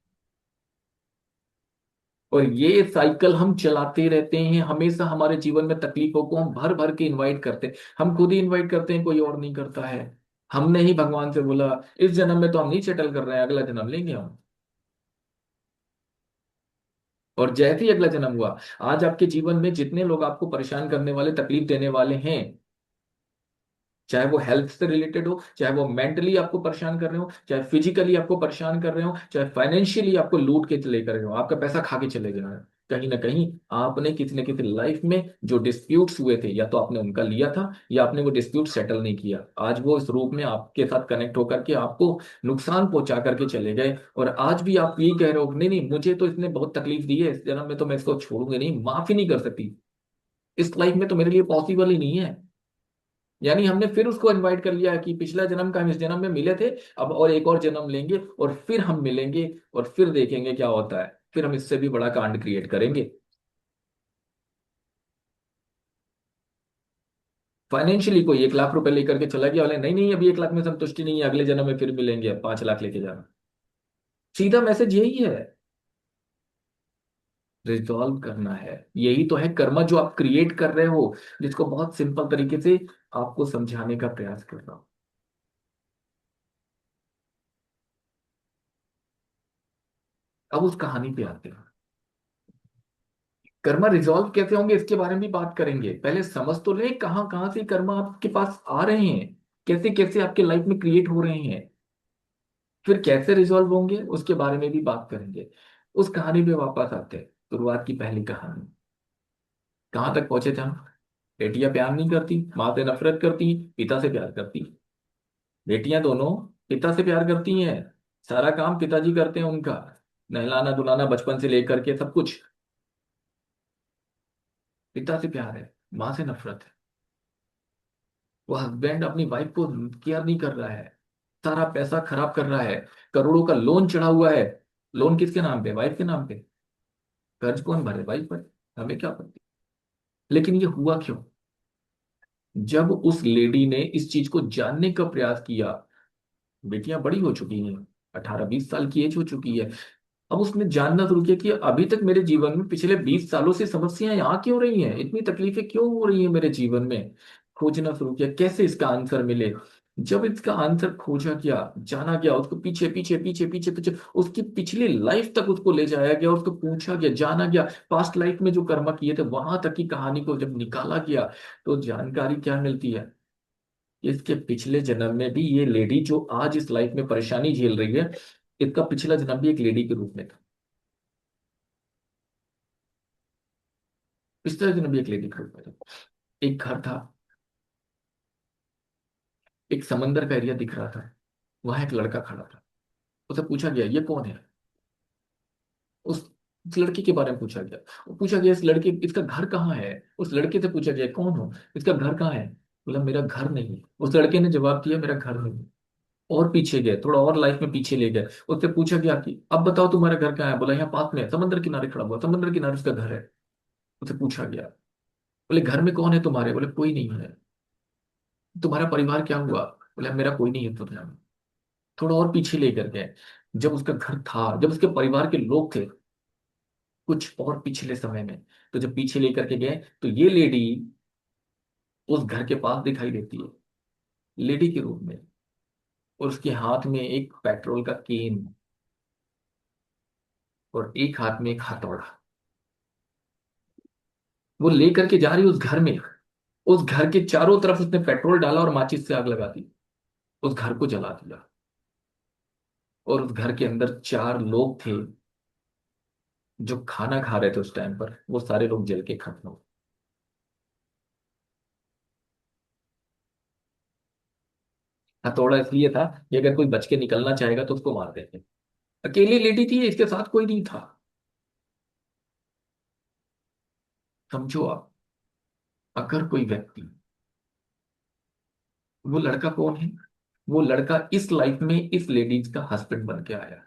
और ये साइकिल हम चलाते रहते हैं, हमेशा हमारे जीवन में तकलीफों को हम भर भर के इनवाइट करते हैं, हम खुद ही इनवाइट करते हैं, कोई और नहीं करता है। हमने ही भगवान से बोला इस जन्म में तो हम नहीं सेटल कर रहे हैं, अगला जन्म लेंगे हम। और जैसे ही अगला जन्म हुआ, आज आपके जीवन में जितने लोग आपको परेशान करने वाले, तकलीफ देने वाले हैं, चाहे वो हेल्थ से रिलेटेड हो, चाहे वो मेंटली आपको परेशान कर रहे हो, चाहे फिजिकली आपको परेशान कर रहे हो, चाहे फाइनेंशियली आपको लूट के चले कर रहे हो, आपका पैसा खा के चले गए हैं, कहीं ना कहीं आपने किसी न किसी लाइफ में जो डिस्प्यूट्स हुए थे, या तो आपने उनका लिया था या आपने वो डिस्प्यूट सेटल नहीं किया, आज वो इस रूप में आपके साथ कनेक्ट होकर के आपको नुकसान पहुंचा करके चले गए, और आज भी आप यही कह रहे हो नहीं नहीं मुझे तो इसने बहुत तकलीफ दी है, इस जन्म में तो मैं इसको छोड़ूंगी नहीं, माफ ही नहीं कर सकती, इस लाइफ में तो मेरे लिए पॉसिबल ही नहीं है। यानी हमने फिर उसको इनवाइट कर लिया कि पिछला जन्म का हम इस जन्म में मिले थे, अब और एक और जन्म लेंगे और फिर हम मिलेंगे और फिर देखेंगे क्या होता है, फिर हम इससे भी बड़ा कांड क्रिएट करेंगे। फाइनेंशियली कोई 1 लाख रुपए लेकर के चला गया, बोले नहीं नहीं अभी 1 लाख में संतुष्टि नहीं है, अगले जन्म में फिर मिलेंगे, 5 लाख लेके जाना। सीधा मैसेज यही है। रिजॉल्व करना है, यही तो है कर्मा जो आप क्रिएट कर रहे हो, जिसको बहुत सिंपल तरीके से आपको समझाने का प्रयास कर रहा हूं। अब उस कहानी पे आते हैं। कर्मा रिजॉल्व कैसे होंगे इसके बारे में भी बात करेंगे, पहले समझ तो ले कहाँ कहाँ से कर्मा आपके पास आ रहे हैं, कैसे कैसे आपके लाइफ में क्रिएट हो रहे हैं, फिर कैसे रिजॉल्व होंगे उसके बारे में भी बात करेंगे। उस कहानी पे वापस आते हैं, शुरुआत की पहली कहानी। कहाँ तक पहुंचे थे हम? बेटियां प्यार नहीं करती, माँ से नफरत करती, पिता से प्यार करती। बेटियां दोनों पिता से प्यार करती हैं, सारा काम पिताजी करते हैं उनका, नहलाना धुलाना बचपन से लेकर के सब कुछ। पिता से प्यार है, माँ से नफरत है। वो हस्बैंड अपनी वाइफ को केयर नहीं कर रहा है, सारा पैसा खराब कर रहा है, करोड़ों का लोन चढ़ा हुआ है। लोन किसके नाम पे? वाइफ के नाम पे। कर्ज कौन भरे? वाइफ पर। हमें क्या पता। लेकिन ये हुआ क्यों? जब उस लेडी ने इस चीज को जानने का प्रयास किया, बेटियां बड़ी हो चुकी हैं, 18-20 साल की एज हो चुकी है, अब उसने जानना शुरू किया कि अभी तक मेरे जीवन में पिछले 20 सालों से समस्याएं यहाँ क्यों रही हैं, इतनी तकलीफें क्यों हो रही हैं मेरे जीवन में। खोजना शुरू किया कैसे इसका आंसर मिले। जब इसका आंसर खोजा गया, जाना गया, उसको पीछे पीछे पीछे पीछे पीछे उसकी पिछली लाइफ तक उसको ले जाया गया, उसको पूछा गया, जाना गया, पास्ट लाइफ में जो कर्म किए थे वहां तक की कहानी को जब निकाला गया, तो जानकारी क्या मिलती है? इसके पिछले जन्म में भी ये लेडी जो आज इस लाइफ में परेशानी झेल रही है, इसका पिछला जन्म भी एक लेडी के रूप में था। पिछले जन्म भी एक लेडी के रूप में था। एक घर था, एक समंदर का एरिया दिख रहा था, वहां एक लड़का खड़ा था। उसे पूछा गया ये कौन है? उस उस लड़के के बारे में पूछा गया। वो पूछा गया इस लड़के, इसका घर कहाँ है? उस लड़के से पूछा गया कौन हो, इसका घर कहाँ है? बोला मेरा घर नहीं है। उस लड़के ने जवाब दिया मेरा घर नहीं है। और पीछे गए, थोड़ा और लाइफ में पीछे ले गए, उससे पूछा गया कि अब बताओ तुम्हारा घर कहाँ है? बोला यहाँ पास में है, समंदर किनारे खड़ा हुआ, समंदर किनारे उसका घर है। उसे पूछा गया, बोले घर में कौन है तुम्हारे? बोले कोई नहीं है। तुम्हारा परिवार क्या हुआ? बोले मेरा कोई नहीं है दुनिया में। थोड़ा और पीछे लेकर गए, जब उसका घर था, जब उसके परिवार के लोग थे, कुछ और पिछले समय में, तो जब पीछे लेकर के गए तो ये लेडी उस घर के पास दिखाई देती है, लेडी के रूप में, और उसके हाथ में एक पेट्रोल का केन और एक हाथ में एक हथौड़ा। वो लेकर के जा रही उस घर में, उस घर के चारों तरफ उसने पेट्रोल डाला और माचिस से आग लगा दी, उस घर को जला दिया। और उस घर के अंदर 4 लोग थे जो खाना खा रहे थे उस टाइम पर, वो सारे लोग जल के खत्म हो। हथौड़ा इसलिए था कि अगर कोई बच के निकलना चाहेगा तो उसको मार देंगे। अकेली लेडी थी, इसके साथ कोई नहीं था। समझो आप, अगर कोई व्यक्ति, वो लड़का कौन है? वो लड़का इस लाइफ में इस लेडीज का हस्बैंड बन के आया।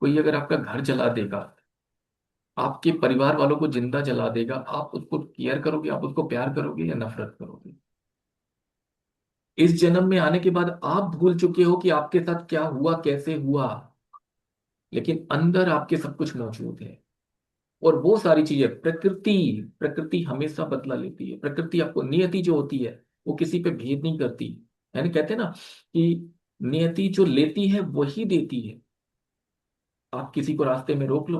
कोई अगर आपका घर जला देगा, आपके परिवार वालों को जिंदा जला देगा, आप उसको केयर करोगे, आप उसको प्यार करोगे या नफरत करोगे? इस जन्म में आने के बाद आप भूल चुके हो कि आपके साथ क्या हुआ, कैसे हुआ, लेकिन अंदर आपके सब कुछ मौजूद है। और वो सारी चीजें प्रकृति, प्रकृति हमेशा बदला लेती है। प्रकृति आपको, नियति जो होती है वो किसी पे भेद नहीं करती। यानी कहते हैं ना कि नियति जो लेती है वही देती है। आप किसी को रास्ते में रोक लो,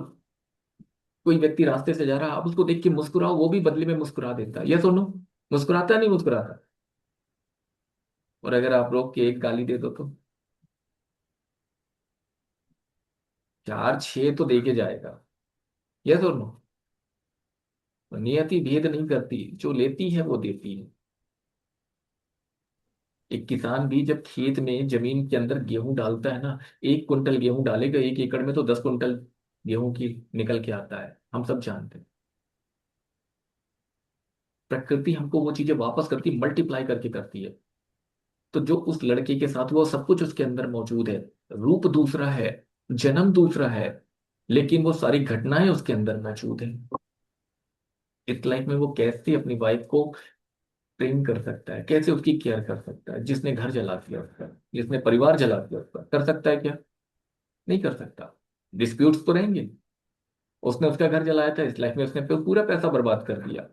कोई व्यक्ति रास्ते से जा रहा है, आप उसको देख के मुस्कुराओ, वो भी बदले में मुस्कुरा देता है, ये सुनो, मुस्कुराता है नहीं मुस्कुराता? और अगर आप रोक के एक गाली दे दो तो 4-6 तो दे के जाएगा, ये सुनो। नियति भेद नहीं करती, जो लेती है वो देती है। एक किसान भी जब खेत में जमीन के अंदर गेहूं डालता है ना, 1 कुंटल गेहूं डालेगा 1 एकड़ में तो 10 कुंटल गेहूं की निकल के आता है, हम सब जानते हैं। प्रकृति हमको वो चीजें वापस करती, मल्टीप्लाई करके करती है। तो जो उस लड़के के साथ वो सब कुछ उसके अंदर मौजूद है, रूप दूसरा है, जन्म दूसरा है, लेकिन वो सारी घटनाएं उसके अंदर मौजूद है। इस लाइफ में वो कैसे अपनी वाइफ को प्रेम कर सकता है, कैसे उसकी केयर कर सकता है, जिसने घर जला दिया उसका, जिसने परिवार जला दिया उसका, कर सकता है क्या? नहीं कर सकता। डिस्प्यूट्स तो रहेंगे। उसने उसका घर जलाया था, इस लाइफ में उसने पूरा पैसा बर्बाद कर दिया।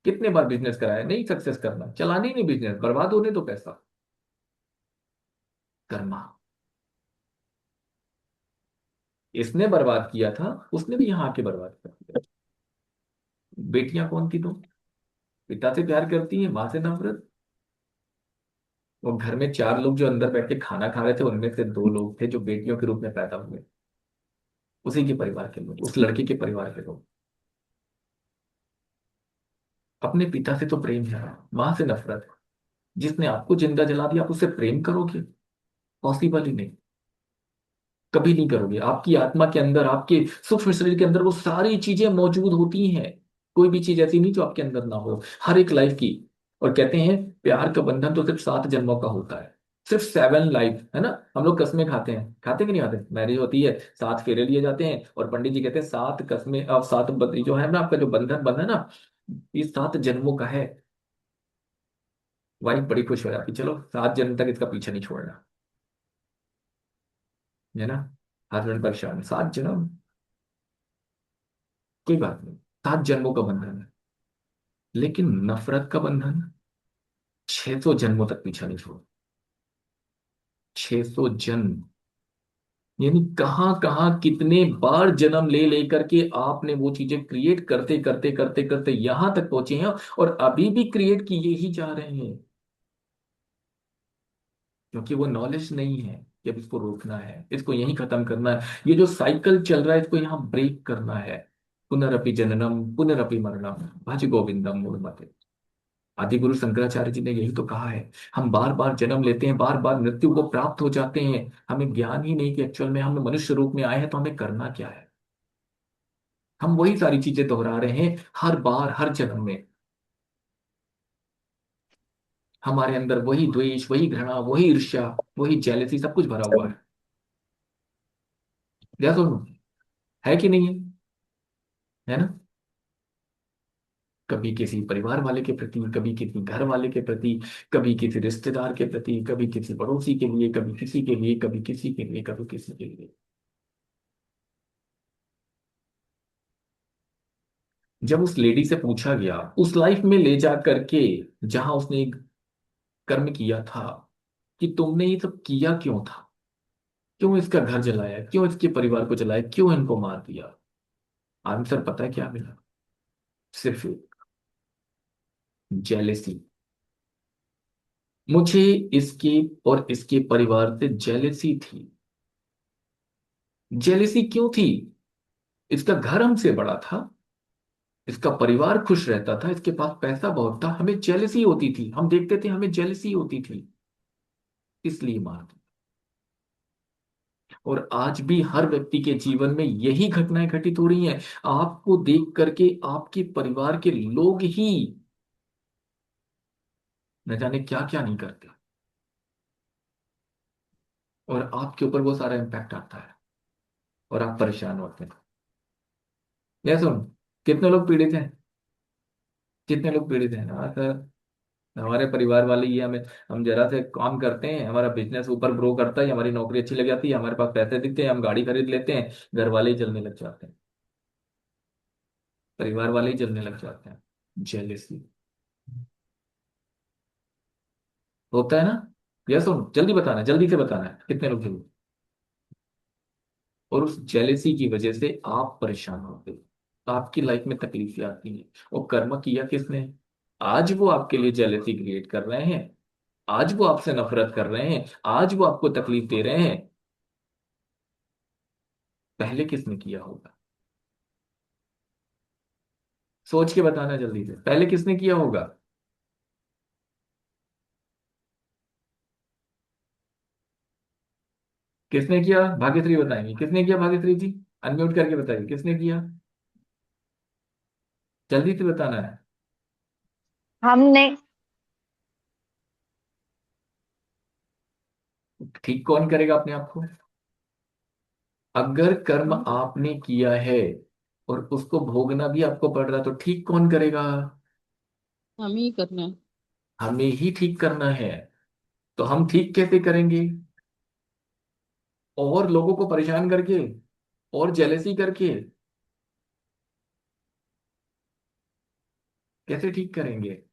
कितने बार बिजनेस कराया, नहीं सक्सेस करना, चलाने ही नहीं बिजनेस, बर्बाद होने दो पैसा। कर्मा। इसने बर्बाद किया था, उसने भी यहाँ आके बर्बाद कर दिया। बेटियां कौन थी तो? पिता से प्यार करती हैं, माँ से नफरत। वो घर में चार लोग जो अंदर बैठ के खाना खा रहे थे, उनमें से दो लोग थे जो बेटियों के रूप में पैदा हुए। उसी के परिवार के लोग, उस लड़के के परिवार के लोग। अपने पिता से तो प्रेम है, माँ से नफरत है। जिसने आपको जिंदा जला दिया, आप उससे प्रेम करोगे? पॉसिबल ही नहीं। कभी नहीं करोगे। आपकी आत्मा के अंदर, आपके सूक्ष्म शरीर के अंदर वो सारी चीजें मौजूद होती हैं। कोई भी चीज ऐसी नहीं जो आपके अंदर ना हो, हर एक लाइफ की। और कहते हैं प्यार का बंधन तो सिर्फ 7 जन्मों का होता है। सिर्फ 7 लाइफ, है ना? हम लोग कस्में खाते हैं, खाते कि नहीं खाते? मैरिज होती है, 7 फेरे लिए जाते हैं, और पंडित जी कहते हैं 7 कस्में, अब जो है ना आपका जो बंधन बंधन ना, ये 7 जन्मों का है। वाइफ बड़ी खुश हो जाती, चलो 7 जन्म तक इसका पीछा नहीं छोड़ना, है ना? हस्बैंड परेशान, 7 जन्म, कोई बात नहीं, 7 जन्मों का बंधन है। लेकिन नफरत का बंधन 600 जन्मों तक पीछा नहीं छोड़। 600 जन्म, यानी कहाँ कहाँ कितने बार जन्म ले लेकर के आपने वो चीजें क्रिएट करते करते करते करते यहां तक पहुंचे हैं, और अभी भी क्रिएट किए ही जा रहे हैं। क्योंकि वो नॉलेज नहीं है कि अब इसको रोकना है, इसको यहीं खत्म करना है। ये जो साइकिल चल रहा है, इसको यहाँ ब्रेक करना है। पुनरपि जननम पुनरपि मरणम भज गोविंदम मूढ़मते। आदि गुरु शंकराचार्य जी ने यही तो कहा है। हम बार बार जन्म लेते हैं, बार बार मृत्यु को प्राप्त हो जाते हैं, हमें ज्ञान ही नहीं कि एक्चुअल में हम मनुष्य रूप में आए हैं तो हमें करना क्या है। हम वही सारी चीजें दोहरा रहे हैं हर बार, हर जन्म में। हमारे अंदर वही द्वेष, वही घृणा, वही ईर्ष्या, वही जेलसी, सब कुछ भरा हुआ है। जैसा है कि नहीं है? है ना? कभी किसी परिवार वाले के प्रति, कभी किसी घर वाले के प्रति, कभी किसी रिश्तेदार के प्रति, कभी किसी पड़ोसी के लिए, कभी किसी के लिए, कभी किसी के लिए, कभी किसी के लिए। जब उस लेडी से पूछा गया, उस लाइफ में ले जा करके जहां उसने एक कर्म किया था, कि तुमने ये सब किया क्यों था, क्यों इसका घर जलाया, क्यों इसके परिवार को जलाया, क्यों इनको मार दिया? आंसर पता है क्या मिला? सिर्फ जेलेसी। मुझे इसके और इसके परिवार से जेलेसी थी। जेलेसी क्यों थी? इसका घर हमसे बड़ा था, इसका परिवार खुश रहता था, इसके पास पैसा बहुत था, हमें जेलसी होती थी, हम देखते थे हमें जेलसी होती थी, इसलिए मार दी। और आज भी हर व्यक्ति के जीवन में यही घटनाएं घटित हो रही हैं। आपको देख करके आपके परिवार के लोग ही न जाने क्या क्या नहीं करते, और आपके ऊपर वो सारा इम्पैक्ट आता है, और आप परेशान होते हैं। ये सुन, कितने लोग पीड़ित हैं? कितने लोग पीड़ित हैं? हाँ सर, हमारे परिवार वाले ही हमें, हम जरा से काम करते हैं, हमारा बिजनेस ऊपर ग्रो करता है, हमारी नौकरी अच्छी लग जाती है, हमारे पास पैसे दिखते हैं, हम गाड़ी खरीद लेते हैं, घर वाले ही जलने लग जाते हैं, परिवार वाले ही जलने लग जाते हैं। जेलेसी होता है ना? यह सुन, जल्दी बताना, जल्दी से बताना है कितने लोग जल्दी। और उस जेलेसी की वजह से आप परेशान होते हो, आपकी लाइफ में तकलीफें आती हैं। और कर्म किया किसने? आज वो आपके लिए जेलेसी क्रिएट कर रहे हैं, आज वो आपसे नफरत कर रहे हैं, आज वो आपको तकलीफ दे रहे हैं। पहले किसने किया होगा? सोच के बताना जल्दी से, पहले किसने किया होगा? किसने किया? भाग्यश्री बताएंगे किसने किया, भाग्यश्री जी अनम्यूट करके बताइए किसने किया, जल्दी से बताना है। हमने ठीक कौन करेगा अपने आप को? अगर कर्म हम आपने किया है और उसको भोगना भी आपको पड़ रहा, तो ठीक कौन करेगा? हम ही करना है। हमें ही ठीक करना है। तो हम ठीक कैसे करेंगे? और लोगों को परेशान करके, और जेलेसी करके? कैसे ठीक करेंगे?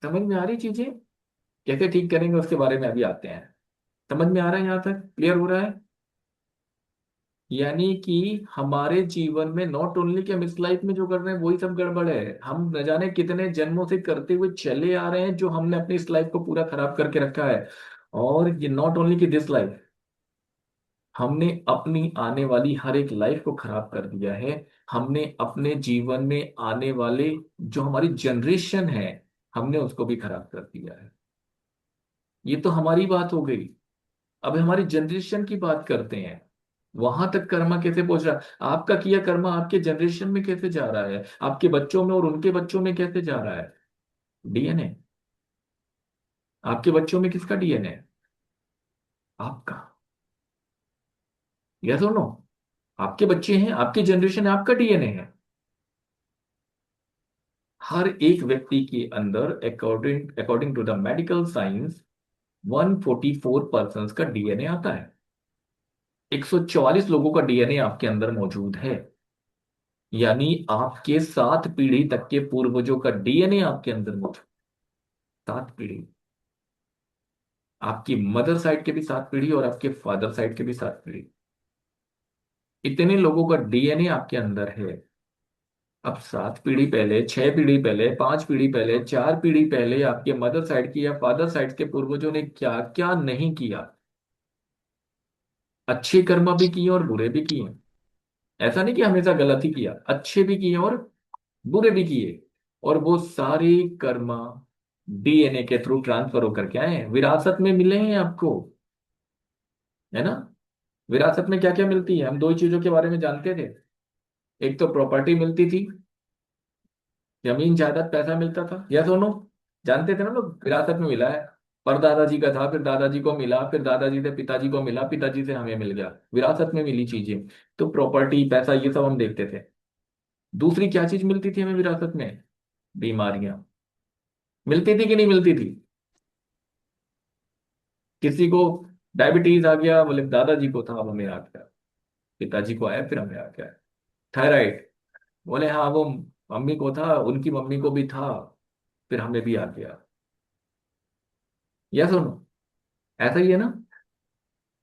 समझ में आ रही चीजें? कैसे ठीक करेंगे उसके बारे में अभी आते हैं। समझ में आ रहा है? यहाँ तक क्लियर हो रहा है? यानी कि हमारे जीवन में नॉट ओनली कि हम इस लाइफ में जो कर रहे हैं वही सब गड़बड़ है, हम न जाने कितने जन्मों से करते हुए चले आ रहे हैं, जो हमने अपनी इस लाइफ को पूरा खराब करके रखा है। और ये नॉट ओनली कि दिस लाइफ, हमने अपनी आने वाली हर एक लाइफ को खराब कर दिया है। हमने अपने जीवन में आने वाले जो हमारी जनरेशन है, हमने उसको भी खराब कर दिया है। ये तो हमारी बात हो गई। अब हमारी जनरेशन की बात करते हैं। वहां तक कर्मा कैसे पहुंच रहा है? आपका किया कर्मा आपके जनरेशन में कैसे जा रहा है, आपके बच्चों में और उनके बच्चों में कैसे जा रहा है? डीएनए। आपके बच्चों में किसका डीएनए है? आपका। यस और नो? आपके बच्चे हैं, आपकी जनरेशन है, आपका डीएनए है। हर एक व्यक्ति के अंदर according according to the medical science 144 person का डीएनए आता है। 144 लोगों का डीएनए आपके अंदर मौजूद है। यानी आपके 7 पीढ़ी तक के पूर्वजों का डीएनए आपके अंदर मौजूद। 7 पीढ़ी। आपकी मदर साइड के भी 7 पीढ़ी और आपके फादर साइड के भी 7 पीढ़ी। इतने लोगों का डीएनए आपके अंदर है। अब 7 पीढ़ी पहले, 6 पीढ़ी पहले, 5 पीढ़ी पहले, 4 पीढ़ी पहले आपके मदर साइड की या फादर साइड के पूर्वजों ने क्या क्या नहीं किया। अच्छे कर्म भी किए और बुरे भी किए। ऐसा नहीं कि हमेशा गलत ही किया, अच्छे भी किए और बुरे भी किए। और वो सारे कर्म डीएनए के थ्रू ट्रांसफर होकर के आए हैं, विरासत में मिले हैं आपको। है ना? विरासत में क्या क्या मिलती है? हम दो ही चीजों के बारे में जानते थे। एक तो प्रॉपर्टी मिलती थी, जमीन जायदाद पैसा मिलता था। या दोनों जानते थे ना लोग, विरासत में मिला है। परदादा जी का था, फिर दादाजी को मिला, फिर दादाजी से पिताजी को मिला, पिताजी से हमें मिल गया। विरासत में मिली चीजें। तो प्रॉपर्टी पैसा ये सब हम देखते थे। दूसरी क्या चीज मिलती थी हमें विरासत में? बीमारियां। मिलती थी कि नहीं मिलती थी? किसी को डायबिटीज आ गया, बोले दादाजी को था, अब हमें आ गया। पिताजी को आया, फिर हमें आ गया। थायराइड, बोले हाँ वो मम्मी को था, उनकी मम्मी को भी था, फिर हमें भी आ गया। यस सुनो, ऐसा ही है ना?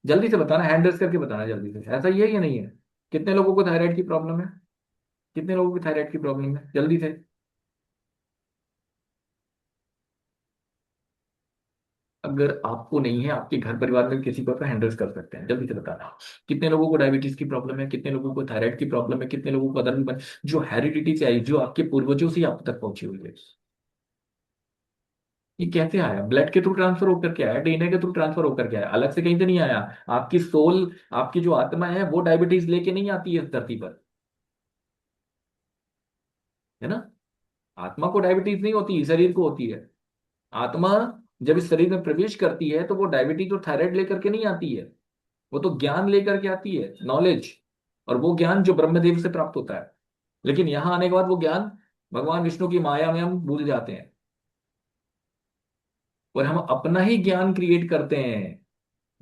जल्दी से बताना, हैंड रेस करके बताना जल्दी से, ऐसा ही है या नहीं है? कितने लोगों को थायराइड की प्रॉब्लम है? कितने लोगों की थायराइड की प्रॉब्लम है, जल्दी से? अगर आपको नहीं है, आपके घर परिवार में किसी को, तो हैंड रेस कर सकते हैं, जल्दी से बताना। कितने लोगों को डायबिटीज की प्रॉब्लम है, कितने लोगों को थायराइड की प्रॉब्लम है, कितने लोगों को अदर भी जो हेरिडिटी से आई, जो आपके पूर्वजों से ही आप तक पहुंची हुई है। ये कैसे आया? ब्लड के थ्रू ट्रांसफर होकर के आया, डीएनए के थ्रू ट्रांसफर होकर के आया, अलग से कहीं से नहीं आया। आपकी सोल, आपकी जो आत्मा है, वो डायबिटीज लेके नहीं आती है इस धरती पर। है ना? आत्मा को डायबिटीज नहीं होती, शरीर को होती है। आत्मा जब इस शरीर में प्रवेश करती है, तो वो डायबिटीज और थायराइड लेकर के नहीं आती है। वो तो ज्ञान लेकर के आती है, नॉलेज। और वो ज्ञान जो ब्रह्मदेव से प्राप्त होता है। लेकिन यहां आने के बाद वो ज्ञान भगवान विष्णु की माया में हम भूल जाते हैं। और हम अपना ही ज्ञान क्रिएट करते हैं,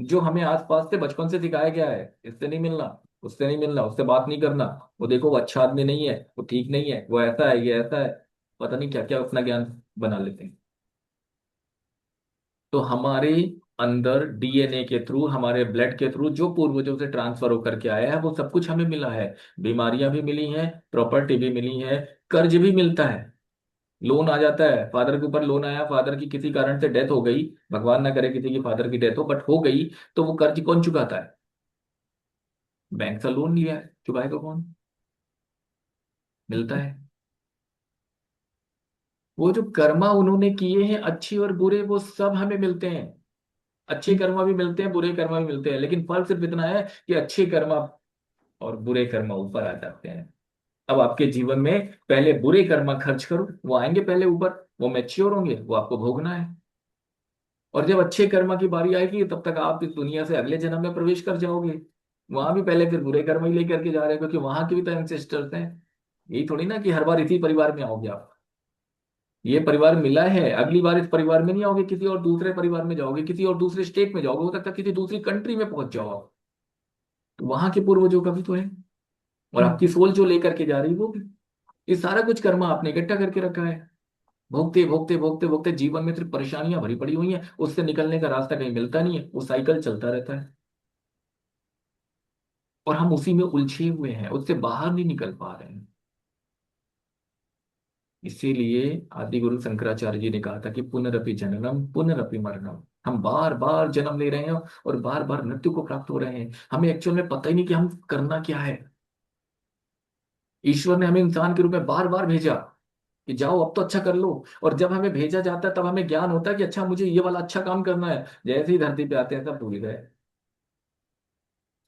जो हमें आसपास से बचपन से सिखाया गया है। इससे नहीं मिलना, उससे नहीं मिलना, उससे बात नहीं करना, वो देखो वो अच्छा आदमी नहीं है, वो ठीक नहीं है, वो ऐसा है, ये ऐसा है। पता नहीं क्या क्या अपना ज्ञान बना लेते हैं। तो हमारे अंदर डीएनए के थ्रू, हमारे ब्लड के थ्रू जो पूर्वजों से ट्रांसफर होकर के आया है, वो सब कुछ हमें मिला है। बीमारियां भी मिली हैं, प्रॉपर्टी भी मिली है, कर्ज भी मिलता है। लोन आ जाता है, फादर के ऊपर लोन आया, फादर की किसी कारण से डेथ हो गई, भगवान ना करे किसी की फादर की डेथ हो, बट हो गई, तो वो कर्ज कौन चुकाता है? बैंक से लोन लिया है, चुकाएगा कौन? मिलता है। वो जो कर्मा उन्होंने किए हैं अच्छे और बुरे, वो सब हमें मिलते हैं। अच्छे कर्मा भी मिलते हैं, बुरे कर्मा भी मिलते हैं, लेकिन फर्क सिर्फ इतना है कि अच्छे कर्मा और बुरे कर्मा ऊपर आ जाते हैं। अब आपके जीवन में पहले बुरे कर्म खर्च करो, वो आएंगे पहले ऊपर, वो मैच्योर होंगे, वो आपको भोगना है। और जब अच्छे कर्म की बारी आएगी तब तक आप इस दुनिया से अगले जन्म में प्रवेश कर जाओगे। वहां भी पहले फिर बुरे कर्म ही लेकर के जा रहे हैं, क्योंकि वहां के भी तो एंसेस्टर्स हैं। यही थोड़ी ना कि हर बार इसी परिवार में आओगे आप। ये परिवार मिला है, अगली बार इस परिवार में नहीं आओगे, किसी और दूसरे परिवार में जाओगे, किसी और दूसरे स्टेट में जाओगे, हो सकता है किसी दूसरी कंट्री में पहुंच जाओ आप। तो वहां के पूर्वजों का भी तो है। और आपकी सोल जो लेकर के जा रही है वो भी। ये सारा कुछ कर्म आपने इकट्ठा करके रखा है। भोगते भोगते भोगते भोगते जीवन में सिर्फ परेशानियां भरी पड़ी हुई हैं, उससे निकलने का रास्ता कहीं मिलता नहीं है, वो साइकिल चलता रहता है। और हम उसी में उलझे हुए हैं, उससे बाहर नहीं निकल पा रहे हैं। इसीलिए आदि गुरु शंकराचार्य जी ने कहा था कि पुनरपि जननम पुनरपि मरणम। हम बार बार जन्म ले रहे हैं और बार बार मृत्यु को प्राप्त हो रहे हैं। हमें एक्चुअल में पता ही नहीं कि हम करना क्या है। ईश्वर ने हमें इंसान के रूप में बार बार भेजा कि जाओ अब तो अच्छा कर लो। और जब हमें भेजा जाता है तब हमें ज्ञान होता है कि अच्छा मुझे ये वाला अच्छा काम करना है। जैसे ही धरती पे आते हैं सब भूल गए।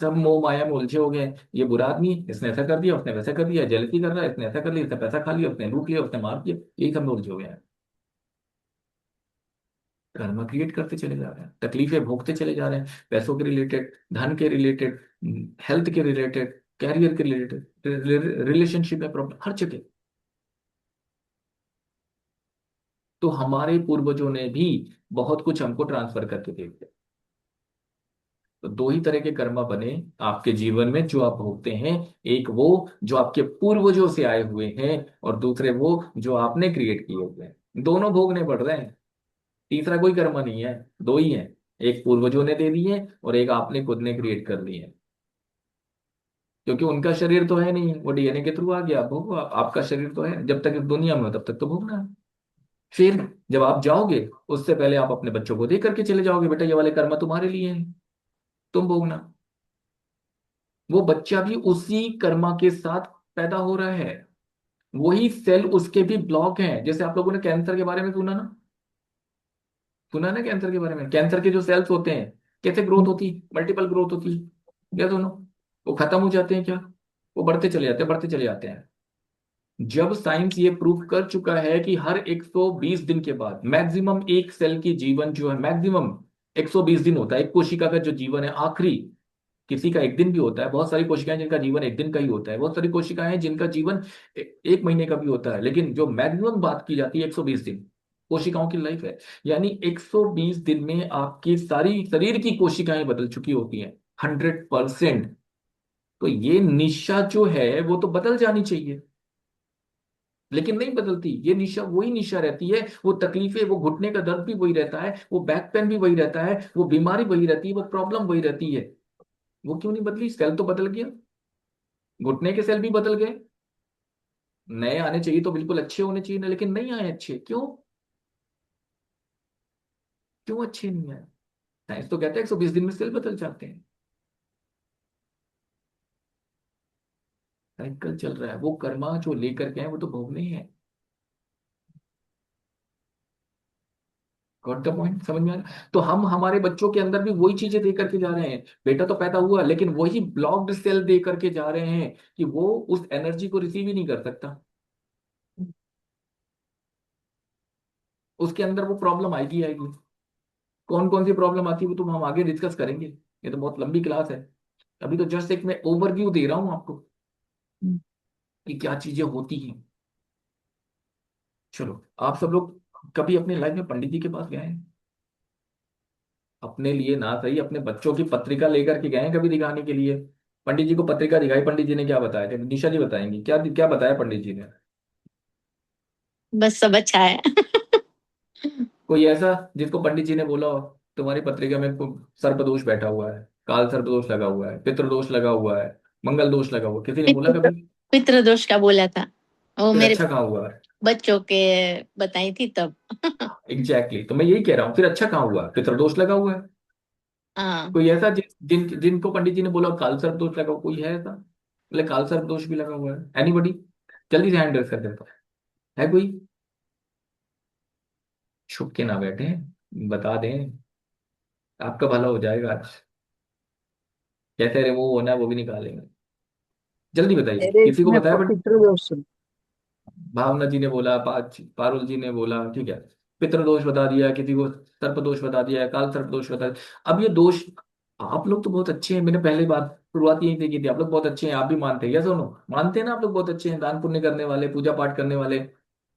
सब मोह माया में उलझे हो गए हैं। ये बुरा आदमी, इसने ऐसा कर दिया, उसने वैसा कर दिया, जेलसी कर रहा है, इसने ऐसा कर लिया, इसने पैसा खा लिया, उसने लूट लिया, उसने मार दिया, यही सब में उलझे हो गए हैं। कर्म क्रिएट करते चले जा रहे हैं, तकलीफें भोगते चले जा रहे हैं, पैसों के रिलेटेड, धन के रिलेटेड, हेल्थ के रिलेटेड, कैरियर के रिलेटेड, रिलेशनशिप में प्रॉब्लम हर जगह। तो हमारे पूर्वजों ने भी बहुत कुछ हमको ट्रांसफर करके दे दिया। तो दो ही तरह के कर्म बने आपके जीवन में जो आप भोगते हैं। एक वो जो आपके पूर्वजों से आए हुए हैं, और दूसरे वो जो आपने क्रिएट किए हुए हैं। दोनों भोगने पड़ रहे हैं। तीसरा कोई कर्म नहीं है, दो ही है। एक पूर्वजों ने दे दिए और एक आपने खुद ने क्रिएट कर लिए। क्योंकि उनका शरीर तो है नहीं, वो डीएनए के थ्रू आ गया, भोगो आपका शरीर तो है, जब तक इस दुनिया में हो तब तक तो भोगना है। फिर जब आप जाओगे उससे पहले आप अपने बच्चों को दे करके चले जाओगे, बेटा ये वाले कर्म तुम्हारे लिए हैं, तुम भोगना। वो बच्चा भी उसी कर्मा के साथ पैदा हो रहा है। वही सेल उसके भी ब्लॉक हैं। जैसे आप लोगों ने कैंसर के बारे में सुना ना, सुना ना कैंसर के बारे में, कैंसर के जो सेल्स होते हैं कैसे ग्रोथ होती, मल्टीपल ग्रोथ होती, क्या दोनों, वो खत्म हो जाते हैं क्या, वो बढ़ते चले जाते हैं, बढ़ते चले जाते हैं। जब साइंस ये प्रूव कर चुका है कि हर 120 दिन के बाद मैक्सिमम एक सेल की जीवन जो है मैक्सिमम 120 दिन होता है, एक कोशिका का जो जीवन है आखिरी, किसी का एक दिन भी होता है, बहुत सारी कोशिकाएं जिनका जीवन एक दिन का ही होता है, बहुत सारी कोशिकाएं हैं जिनका जीवन एक महीने का भी होता है, लेकिन जो मैक्सिमम बात की जाती है 120 दिन कोशिकाओं की लाइफ है। यानी 120 दिन में आपकी सारी शरीर की कोशिकाएं बदल चुकी होती हैं 100%। तो ये निशा जो है वो तो बदल जानी चाहिए, लेकिन नहीं बदलती। ये निशा वही निशा रहती है, वो तकलीफें, वो घुटने का दर्द भी वही रहता है, वो बैक पेन भी वही रहता है, वो बीमारी वही रहती है, वो प्रॉब्लम वही रहती है। वो क्यों नहीं बदली? सेल तो बदल गया, घुटने के सेल भी बदल गए। नए आने चाहिए तो बिल्कुल अच्छे होने चाहिए ना, लेकिन नहीं आए अच्छे, क्यों? क्यों अच्छे नहीं आए? साइंस तो कहता है 120 दिन में सेल बदल जाते हैं। साइकिल चल रहा है, वो कर्मा जो लेकर के आए वो तो भोगने ही है। Got the point? समझ में आ रहा है? तो हम हमारे बच्चों के अंदर भी वही चीजें दे करके जा रहे हैं। बेटा तो पैदा हुआ लेकिन वही ब्लॉक्ड सेल दे करके जा रहे हैं कि वो उस एनर्जी को रिसीव ही नहीं कर सकता। उसके अंदर वो प्रॉब्लम आएगी आएगी। कौन कौन सी प्रॉब्लम आती है वो तो हम आगे डिस्कस करेंगे, ये तो बहुत लंबी क्लास है। अभी तो जस्ट एक मैं ओवरव्यू दे रहा हूँ आपको कि क्या चीजें होती हैं। चलो, आप सब लोग कभी अपनी लाइफ में पंडित जी के पास गए हैं? अपने लिए ना सही, अपने बच्चों की पत्रिका लेकर के गए हैं कभी दिखाने के लिए? पंडित जी को पत्रिका दिखाई, पंडित जी ने क्या बताया? निशा जी बताएंगी क्या क्या बताया पंडित जी ने? बस सब अच्छा है। कोई ऐसा जिसको पंडित जी ने बोला हो तुम्हारी पत्रिका में सर्पदोष बैठा हुआ है, काल सर्पदोष लगा हुआ है, पितृदोष लगा हुआ है, मंगल दोष लगा हुआ है, किसी ने बोला पितृ कभी? पितृ दोष का बोला था, वो फिर मेरे अच्छा कहाँ हुआ? बच्चों के बताई थी तब। तो मैं यही कह रहा हूँ, फिर अच्छा कहाँ हुआ? पितृदोष लगा हुआ है। हाँ। कोई ऐसा जिनको पंडित जी ने बोला काल सर्पदोष लगा हुआ, कोई है ऐसा? बोले काल सर्पदोष भी लगा हुआ है, एनीबडी? जल्दी से हैंड रेस कर देता है कोई? छुप के ना बैठे, बता दें, आपका भला हो जाएगा आज। कैसे रिमूव होना है वो भी निकालेंगे। जल्दी बताइए, मेरे किसी को इसमें बताया बट। पितृदोष। भावना जी ने बोला, पारुल जी ने बोला, ठीक है। पितृदोष बता दिया किसी को, सर्प दोष बता दिया, काल सर्प दोष बता दिया। अब ये दोष, आप लोग तो बहुत अच्छे हैं, मैंने पहले बात शुरुआत यही से की थी, आप लोग बहुत अच्छे हैं, आप भी मानते हैं या सुनो, मानते हैं ना, आप लोग बहुत अच्छे हैं, दान पुण्य करने वाले, पूजा पाठ करने वाले।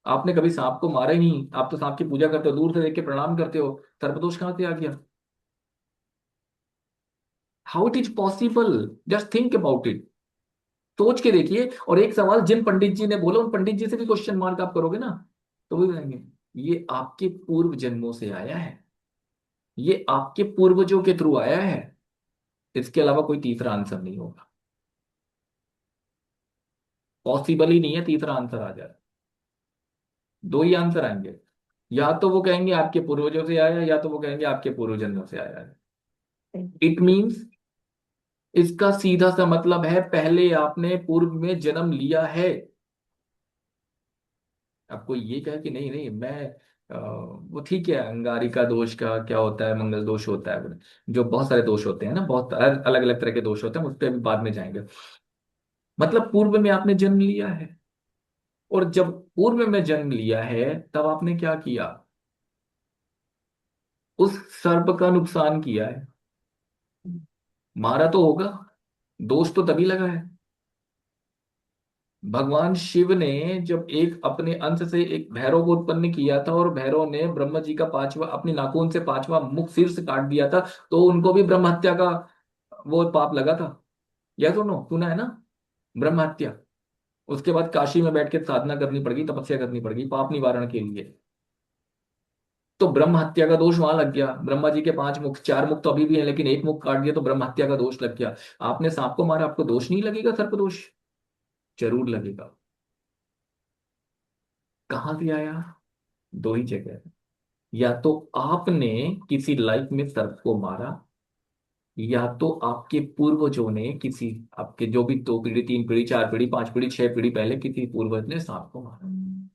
आपने कभी सांप को मारा ही नहीं, आप तो सांप की पूजा करते हो, दूर से देख के प्रणाम करते हो, सर्पदोष कहाँ से आ गया? How it is possible? Just think about it, सोच के देखिए। और एक सवाल जिन पंडित जी ने बोला, उन पंडित जी से भी क्वेश्चन मार्क आप करोगे ना, तो वो कहेंगे ये आपके पूर्व जन्मों से आया है, ये आपके पूर्वजों के थ्रू आया है, इसके अलावा कोई तीसरा आंसर नहीं होगा। पॉसिबल ही नहीं है तीसरा आंसर आ जाए। दो ही आंसर आएंगे, या तो वो कहेंगे आपके पूर्वजों से आया है, या तो वो कहेंगे आपके पूर्व जन्मों से आया है। इट मीन्स, इसका सीधा सा मतलब है पहले आपने पूर्व में जन्म लिया है। अब कोई ये कहे कि नहीं नहीं मैं वो ठीक है, अंगारिका दोष का क्या होता है, मंगल दोष होता है, जो बहुत सारे दोष होते हैं ना, बहुत अलग अलग तरह के दोष होते हैं, उस पर भी बाद में जाएंगे। मतलब पूर्व में आपने जन्म लिया है, और जब पूर्व में जन्म लिया है तब आपने क्या किया? उस सर्प का नुकसान किया है, मारा तो होगा, दोष तो तभी लगा है। भगवान शिव ने जब एक अपने अंश से एक भैरव को उत्पन्न किया था, और भैरव ने ब्रह्मा जी का पांचवा, अपनी नाखून से पांचवा मुख शीर्ष काट दिया था, तो उनको भी ब्रह्म हत्या का वो पाप लगा था। या सुनो, सुना है ना, ब्रह्म हत्या। उसके बाद काशी में बैठ के साधना करनी पड़गी, तपस्या करनी पड़गी पाप निवारण के लिए। तो ब्रह्म हत्या का दोष वहां लग गया। ब्रह्मा जी के पांच मुख, चार मुख तो अभी भी है, लेकिन एक मुख काट दिया तो ब्रह्म हत्या का दोष लग गया। आपने सांप को मारा, आपको दोष नहीं लगेगा? सर्प दोष जरूर लगेगा। कहां से आया? दो ही जगह है। या तो आपने किसी लाइफ में सर्प को मारा, या तो आपके पूर्वजों ने किसी, आपके जो भी दो पीढ़ी, तीन पीढ़ी, चार पीढ़ी, पांच पीढ़ी, छह पीढ़ी पहले किसी पूर्वज ने सांप को मारा।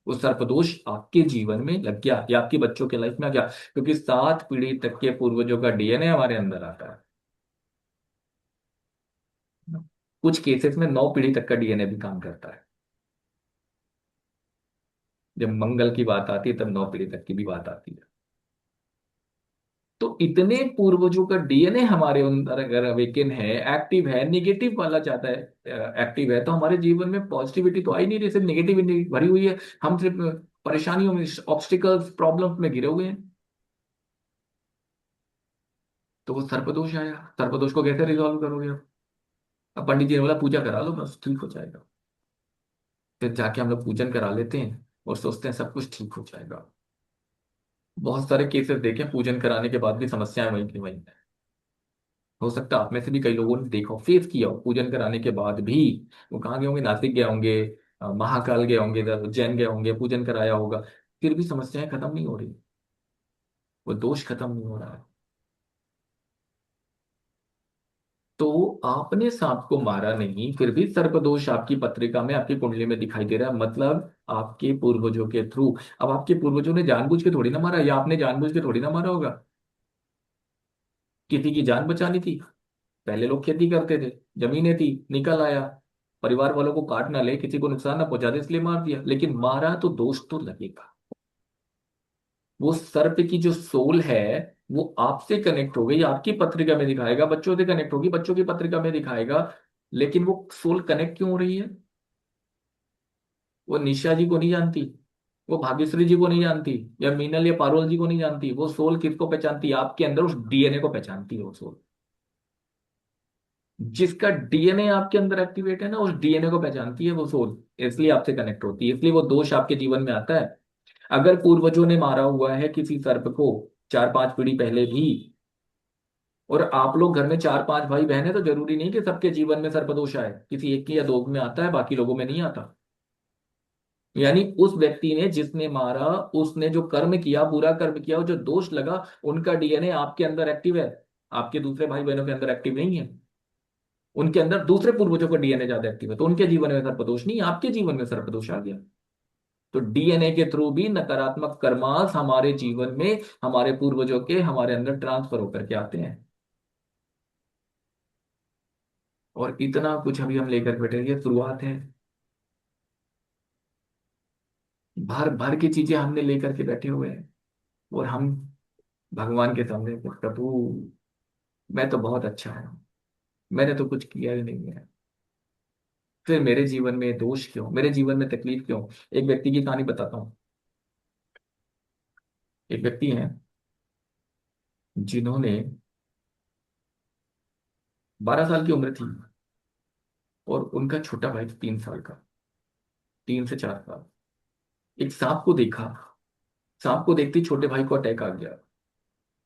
वो सर्पदोष आपके जीवन में लग गया, या आपके बच्चों के लाइफ में आ गया, क्योंकि सात पीढ़ी तक के पूर्वजों का डीएनए हमारे अंदर आता है। कुछ केसेस में नौ पीढ़ी तक का डीएनए भी काम करता है। जब मंगल की बात आती है तब नौ पीढ़ी तक की भी बात आती है। तो इतने पूर्वजों का डीएनए हमारे अंदर अगर अवेकन है, एक्टिव है, निगेटिव वाला ज्यादा है, एक्टिव है, तो हमारे जीवन में पॉजिटिविटी तो आई नहीं रही, सिर्फ निगेटिविटी भरी हुई है। हम सिर्फ परेशानियों में, ऑब्स्टिकल्स, प्रॉब्लम्स में घिरे हुए हैं। तो वो सर्पदोष आया, सर्पदोष को कैसे रिजॉल्व करोगे आप? अब पंडित जी ने बोला पूजा करा लो, बस ठीक हो जाएगा। फिर जाके हम लोग पूजन करा लेते हैं और सोचते हैं सब कुछ ठीक हो जाएगा। बहुत सारे केसेस देखे, पूजन कराने के बाद भी समस्याएं वहीं की वहीं। हो सकता है आप में से भी कई लोगों ने देखा हो, फेस किया हो, पूजन कराने के बाद भी वो कहाँ गए होंगे, नासिक गए होंगे, महाकाल गए होंगे, इधर उज्जैन गए होंगे, पूजन कराया होगा, फिर भी समस्याएं खत्म नहीं हो रही, वो दोष खत्म नहीं हो रहा है। तो आपने सांप को मारा नहीं, फिर भी सर्पदोष आपकी पत्रिका में, आपकी कुंडली में दिखाई दे रहा है, मतलब आपके पूर्वजों के थ्रू। अब आपके पूर्वजों ने जानबूझ के थोड़ी ना मारा, या आपने जानबूझ के थोड़ी ना मारा होगा। किसी की जान बचानी थी, पहले लोग खेती करते थे, जमीनें थी, निकल आया, परिवार वालों को काट ना ले, किसी को नुकसान ना पहुंचा दे, इसलिए मार दिया, लेकिन मारा तो दोष तो लगेगा। वो सर्प की जो सोल है, वो आपसे कनेक्ट हो गई, आपकी पत्रिका में दिखाएगा, बच्चों से कनेक्ट होगी, बच्चों की पत्रिका में दिखाएगा। लेकिन वो सोल कनेक्ट क्यों हो रही है? वो निशा जी को नहीं जानती, वो भाग्यश्री जी को नहीं जानती, या मीनल या पारुल जी को नहीं जानती। वो सोल किसको पहचानती है? आपके अंदर उस डीएनए को पहचानती है वो सोल। जिसका डीएनए आपके अंदर एक्टिवेट है ना, उस डीएनए को पहचानती है वो सोल, इसलिए आपसे कनेक्ट होती है, इसलिए वो दोष आपके जीवन में आता है। अगर पूर्वजों ने मारा हुआ है किसी सर्प को चार पांच पीढ़ी पहले भी, और आप लोग घर में चार पांच भाई बहन है, तो जरूरी नहीं कि सबके जीवन में सर्पदोष आए, किसी एक की या दो में आता है, बाकी लोगों में नहीं आता। यानी उस व्यक्ति ने, जिसने मारा, उसने जो कर्म किया, बुरा कर्म किया, वो जो दोष लगा, उनका डीएनए आपके अंदर एक्टिव है, आपके दूसरे भाई बहनों के अंदर एक्टिव नहीं है। उनके अंदर दूसरे पूर्वजों का डीएनए ज्यादा एक्टिव है, तो उनके जीवन में सर्पदोष नहीं, आपके जीवन में सर्पदोष आ गया। तो डीएनए के थ्रू भी नकारात्मक कर्मास हमारे जीवन में, हमारे पूर्वजों के हमारे अंदर ट्रांसफर होकर के आते हैं। और इतना कुछ अभी हम लेकर बैठे, ये शुरुआत है। भर भर की चीजें हमने लेकर के बैठे हुए हैं, और हम भगवान के सामने कि प्रभु मैं तो बहुत अच्छा हूँ, मैंने तो कुछ किया ही नहीं है, फिर मेरे जीवन में दोष क्यों, मेरे जीवन में तकलीफ क्यों। एक व्यक्ति की कहानी बताता हूँ। एक व्यक्ति हैं जिन्होंने 12 साल की उम्र थी, और उनका छोटा भाई 3 साल का, 3 से 4 साल। एक सांप को देखा, सांप को देखते ही छोटे भाई को अटैक आ गया,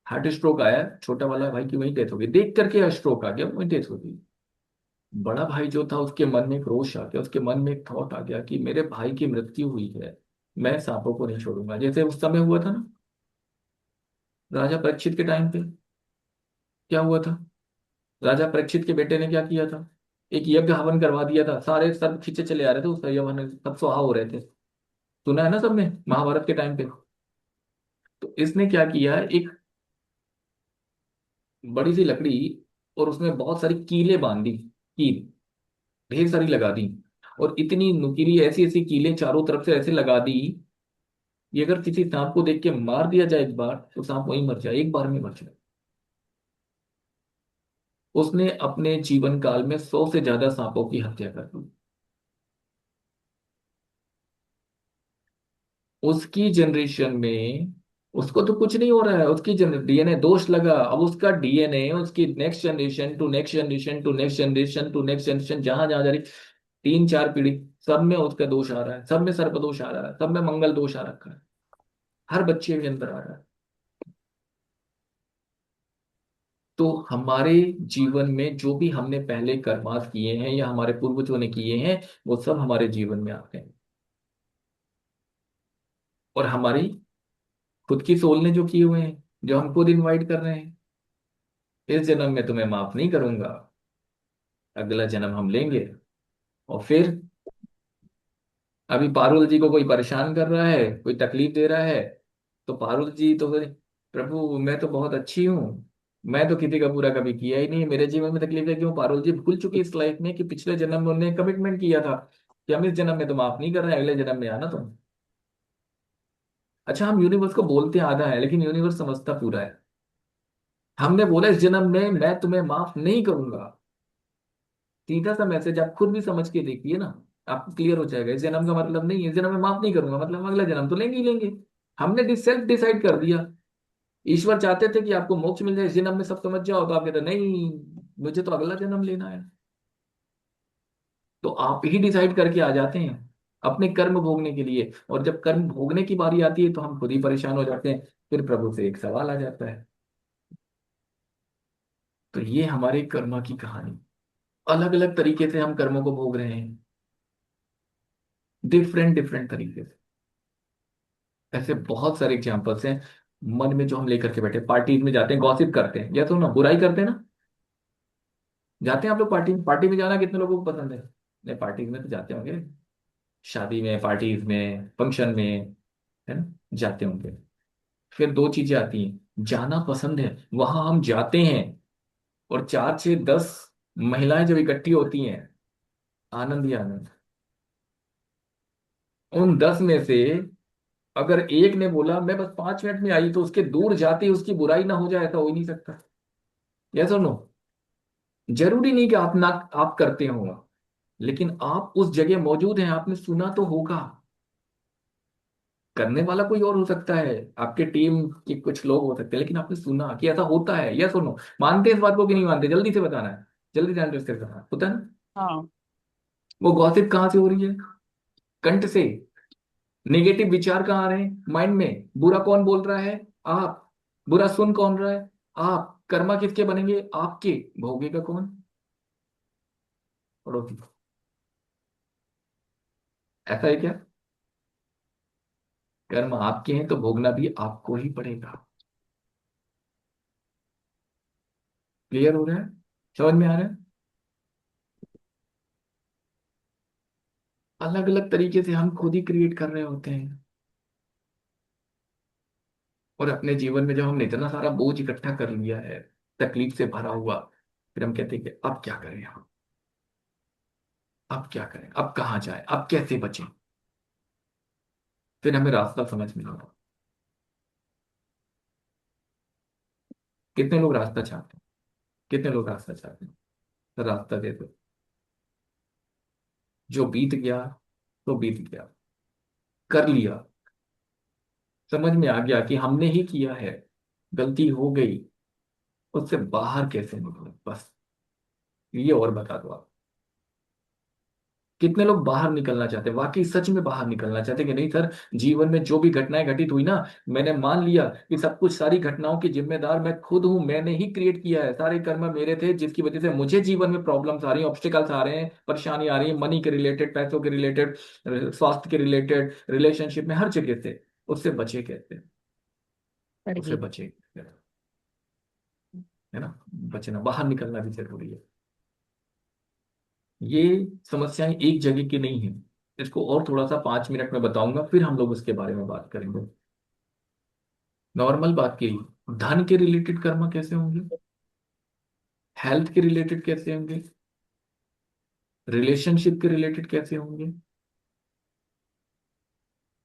हार्ट स्ट्रोक आया, छोटा वाला भाई की वहीं डेथ हो गई, देख करके स्ट्रोक आ गया, वहीं डेथ हो गई। बड़ा भाई जो था उसके मन में एक रोष आ गया, उसके मन में एक थॉट आ गया कि मेरे भाई की मृत्यु हुई है, मैं सांपों को नहीं छोड़ूंगा। जैसे उस समय हुआ था ना, राजा परीक्षित के टाइम पे क्या हुआ था। राजा परीक्षित के बेटे ने क्या किया था, एक यज्ञ हवन करवा दिया था, सारे सब खींचे चले आ रहे थे उस यज्ञ, सब सुहा हो रहे थे। सुना है ना सबने, महाभारत के टाइम पे। तो इसने क्या किया, एक बड़ी सी लकड़ी, और उसमें बहुत सारी कीलें बांध दी, कील ढेर सारी लगा दी, और इतनी नुकीली ऐसी ऐसी कीलें चारों तरफ से ऐसे लगा दी, ये अगर किसी सांप को देख के मार दिया जाए एक बार, तो सांप वहीं मर जाए, एक बार में मर जाए। उसने अपने जीवन काल में 100 से ज्यादा सांपों की हत्या कर दी। उसकी जनरेशन में उसको तो कुछ नहीं हो रहा है, उसकी डीएनए दोष लगा, अब उसका डीएनए उसकी next generation to next generation to next generation to next generation, जहां जहां जा रही 3 4 पीढ़ी, सब में उसका दोष आ रहा है, सब में सर्प दोष आ रहा है, सब में मंगल दोष आ रखा है, हर बच्चे के अंदर आ रहा है। तो हमारे जीवन में जो भी हमने पहले कर्मास किए हैं या हमारे पूर्वजों ने किए हैं, वो सब हमारे जीवन में आते हैं। और हमारी खुद की सोल ने जो किए हुए हैं, जो हम खुद इनवाइट कर रहे हैं, इस जन्म में तुम्हें माफ नहीं करूंगा, अगला जन्म हम लेंगे। और फिर अभी पारुल जी को कोई परेशान कर रहा है, कोई तकलीफ दे रहा है, तो पारुल जी तो बोले, प्रभु मैं तो बहुत अच्छी हूँ, मैं तो किसी का बुरा कभी किया ही नहीं, मेरे जीवन में तकलीफ है क्यों। पारुल जी भूल चुकी इस लाइफ में कि पिछले जन्म में उन्होंने कमिटमेंट किया था कि हम इस जन्म में तो माफ नहीं कर रहे हैं, अगले जन्म में आना तुम। अच्छा, हम यूनिवर्स को बोलते आधा है, लेकिन यूनिवर्स समझता पूरा है। हमने बोला इस जन्म में मैं तुम्हें माफ नहीं करूंगा, सीधा सा मैसेज आप खुद भी समझ के देखिए ना, आपको क्लियर हो जाएगा। इस जन्म का मतलब नहीं है इस जन्म में माफ नहीं करूंगा, मतलब अगला जन्म तो लेंगे ही लेंगे। हमने सेल्फ डिसाइड कर दिया। ईश्वर चाहते थे कि आपको मोक्ष मिल जाए इस जन्म में, सब समझ जाओ, तो आप कहते नहीं, मुझे तो अगला जन्म लेना है। तो आप ही डिसाइड करके आ जाते हैं अपने कर्म भोगने के लिए, और जब कर्म भोगने की बारी आती है तो हम खुद ही परेशान हो जाते हैं। फिर प्रभु से एक सवाल आ जाता है। तो ये हमारे कर्म की कहानी, अलग अलग तरीके से हम कर्मों को भोग रहे हैं, डिफरेंट डिफरेंट तरीके से। ऐसे बहुत सारे एग्जांपल्स हैं मन में जो हम लेकर के बैठे, पार्टीज में जाते हैं, गॉसिप करते हैं, या तो ना बुराई करते हैं ना। जाते हैं आप लोग पार्टी में, पार्टी में जाना कितने लोगों को पसंद है। नहीं, पार्टीज में तो जाते होंगे, शादी में, पार्टीज में, फंक्शन में, है ना, जाते होंगे। फिर दो चीजें आती हैं, जाना पसंद है, वहां हम जाते हैं, और 4 6 10 महिलाएं जब इकट्ठी होती हैं, आनंद ही आनंद। उन 10 में से अगर एक ने बोला मैं बस 5 मिनट में आई, तो उसके दूर जाते ही उसकी बुराई ना हो जाए, ऐसा हो ही नहीं सकता। यस और नो। जरूरी नहीं कि आप ना आप करते हो, लेकिन आप उस जगह मौजूद हैं, आपने सुना तो होगा। करने वाला कोई और हो सकता है, आपके टीम के कुछ लोग हो सकते हैं, लेकिन आपने सुना कि ऐसा होता है। यस और नो। मानते हैं इस बात को कि नहीं मानते, जल्दी से बताना है, जल्दी से आंसर से बताना होता है ना। हाँ। वो गॉसिप कहाँ से हो रही है, कंठ से। नेगेटिव विचार कहाँ आ रहे हैं, माइंड में। बुरा कौन बोल रहा है, आप। बुरा सुन कौन रहा है, आप। कर्मा किसके बनेंगे, आपके। भोगेगा कौन, पड़ोसी। ऐसा है क्या, कर्म आपके हैं तो भोगना भी आपको ही पड़ेगा। क्लियर हो रहा है, समझ में आ रहा है। अलग अलग तरीके से हम खुद ही क्रिएट कर रहे होते हैं, और अपने जीवन में जब हमने इतना सारा बोझ इकट्ठा कर लिया है, तकलीफ से भरा हुआ, फिर हम कहते हैं कि अब क्या करें हम। अब क्या करें, अब कहाँ जाए, अब कैसे बचें? फिर हमें रास्ता समझ में नहीं आता। कितने लोग रास्ता चाहते हैं? कितने लोग रास्ता चाहते हैं? तो रास्ता दे दो। जो बीत गया तो बीत गया, कर लिया, समझ में आ गया कि हमने ही किया है, गलती हो गई, उससे बाहर कैसे निकले, बस ये और बता दो आप। कितने लोग बाहर निकलना चाहते हैं, वाकई सच में बाहर निकलना चाहते हैं कि नहीं सर, जीवन में जो भी घटनाएं घटित हुई ना, मैंने मान लिया कि सब कुछ, सारी घटनाओं की जिम्मेदार मैं खुद हूं, मैंने ही क्रिएट किया है, सारे कर्म मेरे थे जिसकी वजह से मुझे जीवन में प्रॉब्लम्स आ रही हैं, ऑब्स्टिकल्स आ रहे हैं, परेशानी आ रही है, मनी के रिलेटेड, पैसों के रिलेटेड, स्वास्थ्य के रिलेटेड, रिलेशनशिप में, हर जगह से। उससे बचे कैसे? पड़ उससे गई। बचे कैसे? है ना? बचना, बाहर निकलना भी जरूरी है। ये समस्याएं एक जगह की नहीं है। इसको और थोड़ा सा 5 मिनट में बताऊंगा, फिर हम लोग उसके बारे में बात करेंगे। नॉर्मल बात की, धन के रिलेटेड कर्म कैसे होंगे, हेल्थ के रिलेटेड कैसे होंगे, रिलेशनशिप के रिलेटेड कैसे होंगे?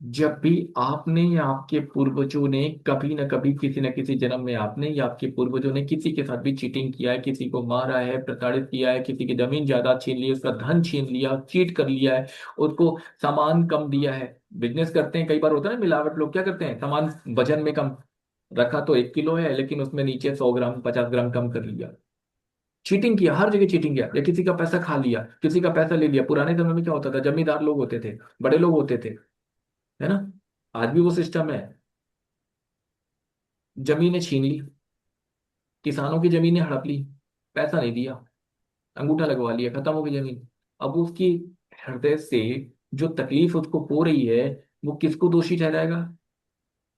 जब भी आपने या आपके पूर्वजों ने कभी ना कभी, किसी न किसी जन्म में, आपने या आपके पूर्वजों ने किसी के साथ भी चीटिंग किया है, किसी को मारा है, प्रताड़ित किया है, किसी की जमीन जायदाद छीन ली, उसका धन छीन लिया, चीट कर लिया है, उसको सामान कम दिया है। बिजनेस करते हैं, कई बार होता है ना, मिलावट, लोग क्या करते हैं, सामान वजन में कम रखा तो 1 किलो है, लेकिन उसमें नीचे 100 ग्राम, 50 ग्राम कम कर लिया। चीटिंग किया, हर जगह चीटिंग किया, या किसी का पैसा खा लिया, किसी का पैसा ले लिया। पुराने समय में क्या होता था, जमींदार लोग होते थे, बड़े लोग होते थे, है ना? आज भी वो सिस्टम है। जमीनें छीन ली, किसानों की जमीनें हड़प ली, पैसा नहीं दिया, अंगूठा लगवा लिया, खत्म हो गई जमीन। अब उसकी हृदय से जो तकलीफ उसको हो रही है, वो किसको दोषी ठहराएगा?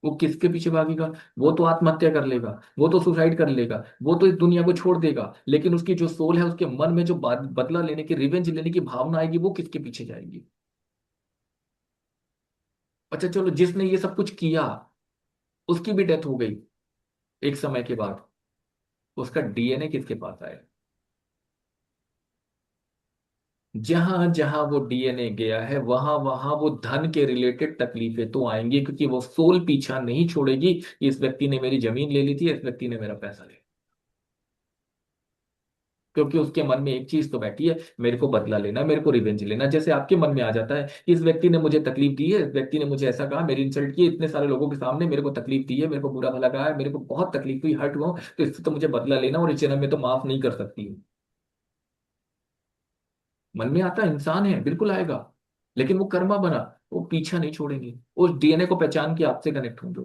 वो किसके पीछे भागेगा? वो तो आत्महत्या कर लेगा, वो तो सुसाइड कर लेगा, वो तो इस दुनिया को छोड़ देगा, लेकिन उसकी जो सोल है, उसके मन में जो बदला लेने की, रिवेंज लेने की भावना आएगी, वो किसके पीछे जाएगी? अच्छा चलो, जिसने ये सब कुछ किया, उसकी भी डेथ हो गई एक समय के बाद, उसका डीएनए किसके पास आया? जहां जहां वो डीएनए गया है, वहां वहां वो धन के रिलेटेड तकलीफें तो आएंगी, क्योंकि वो सोल पीछा नहीं छोड़ेगी कि इस व्यक्ति ने मेरी जमीन ले ली थी, इस व्यक्ति ने मेरा पैसा ले लिया। क्योंकि उसके मन में एक चीज तो बैठी है, मेरे को बदला लेना, मेरे को रिवेंज लेना। जैसे आपके मन में आ जाता है कि इस व्यक्ति ने मुझे तकलीफ दी है, इस व्यक्ति ने मुझे ऐसा कहा, मेरी इंसल्ट की, इतने सारे लोगों के सामने मेरे को तकलीफ दी है, मेरे को बुरा भला कहा है, मेरे को बहुत तकलीफ हुई, हर्ट हुआ, तो इससे तो मुझे बदला लेना, और इस जन्म में तो माफ नहीं कर सकती हूँ। मन में आता है, इंसान है, बिल्कुल आएगा। लेकिन वो कर्मा बना, वो पीछा नहीं छोड़ेंगे, उस डीएनए को पहचान के आपसे कनेक्ट होंगे।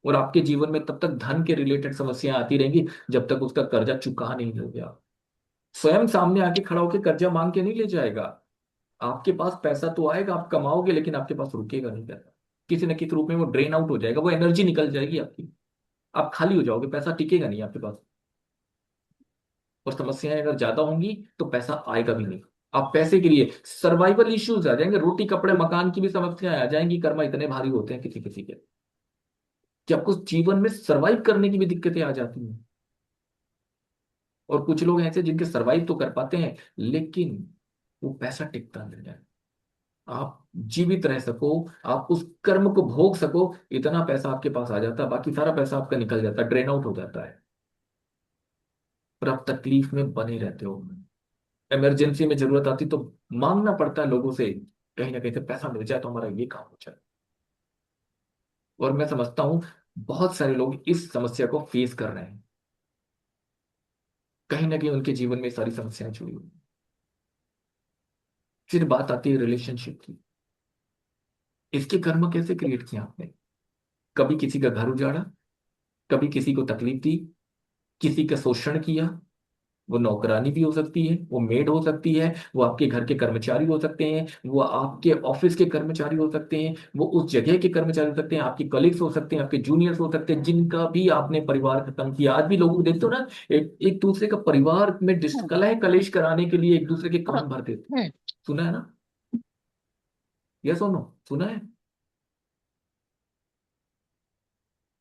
और आपके जीवन में तब तक धन के रिलेटेड समस्याएं आती रहेंगी, जब तक उसका कर्जा चुका नहीं हो गया। स्वयं सामने आके खड़ा होकर कर्जा मांग के नहीं ले जाएगा। आपके पास पैसा तो आएगा, आप कमाओगे, लेकिन आपके पास रुकेगा नहीं पैसा। किसी न किसी रूप में वो ड्रेन आउट हो जाएगा, वो एनर्जी निकल जाएगी आपकी, आप खाली हो जाओगे, पैसा टिकेगा नहीं आपके पास। और समस्याएं अगर ज्यादा होंगी तो पैसा आएगा भी नहीं। आप पैसे के लिए सर्वाइवल इश्यूज आ जाएंगे, रोटी कपड़े मकान की भी समस्याएं आ जाएंगी। कर्मा इतने भारी होते हैं किसी किसी के, कि आपको जीवन में सर्वाइव करने की भी दिक्कतें आ जाती हैं। और कुछ लोग ऐसे जिनके सर्वाइव तो कर पाते हैं, लेकिन वो पैसा टिकता नहीं है। आप जीवित रह सको, आप उस कर्म को भोग सको, इतना पैसा आपके पास आ जाता है, बाकी सारा पैसा आपका निकल जाता है, ड्रेन आउट हो जाता है। पर आप तकलीफ में बने रहते हो। इमरजेंसी में जरूरत आती तो मांगना पड़ता है लोगों से, कहीं ना कहीं से पैसा मिल जाए तो हमारा ये काम हो जाए। और मैं समझता हूं, बहुत सारे लोग इस समस्या को फेस कर रहे हैं, कहीं ना कहीं उनके जीवन में सारी समस्याएं जुड़ी हुई हैं। फिर बात आती है रिलेशनशिप की। इसके कर्म कैसे क्रिएट किया आपने? कभी किसी का घर उजाड़ा, कभी किसी को तकलीफ दी, किसी का शोषण किया। वो नौकरानी भी हो सकती है, वो मेड हो सकती है, वो आपके घर के कर्मचारी हो सकते हैं, वो आपके ऑफिस के कर्मचारी हो सकते हैं, वो उस जगह के कर्मचारी हो सकते हैं, आपके कलीग्स हो सकते हैं, आपके जूनियर्स हो सकते हैं, जिनका भी आपने परिवार खत्म किया। आज भी लोग देखते हो ना, एक एक दूसरे का परिवार में कलह कलेश कराने के लिए एक दूसरे के कान भर देते। हम्म। सुना है ना? यस और नो? सुना है?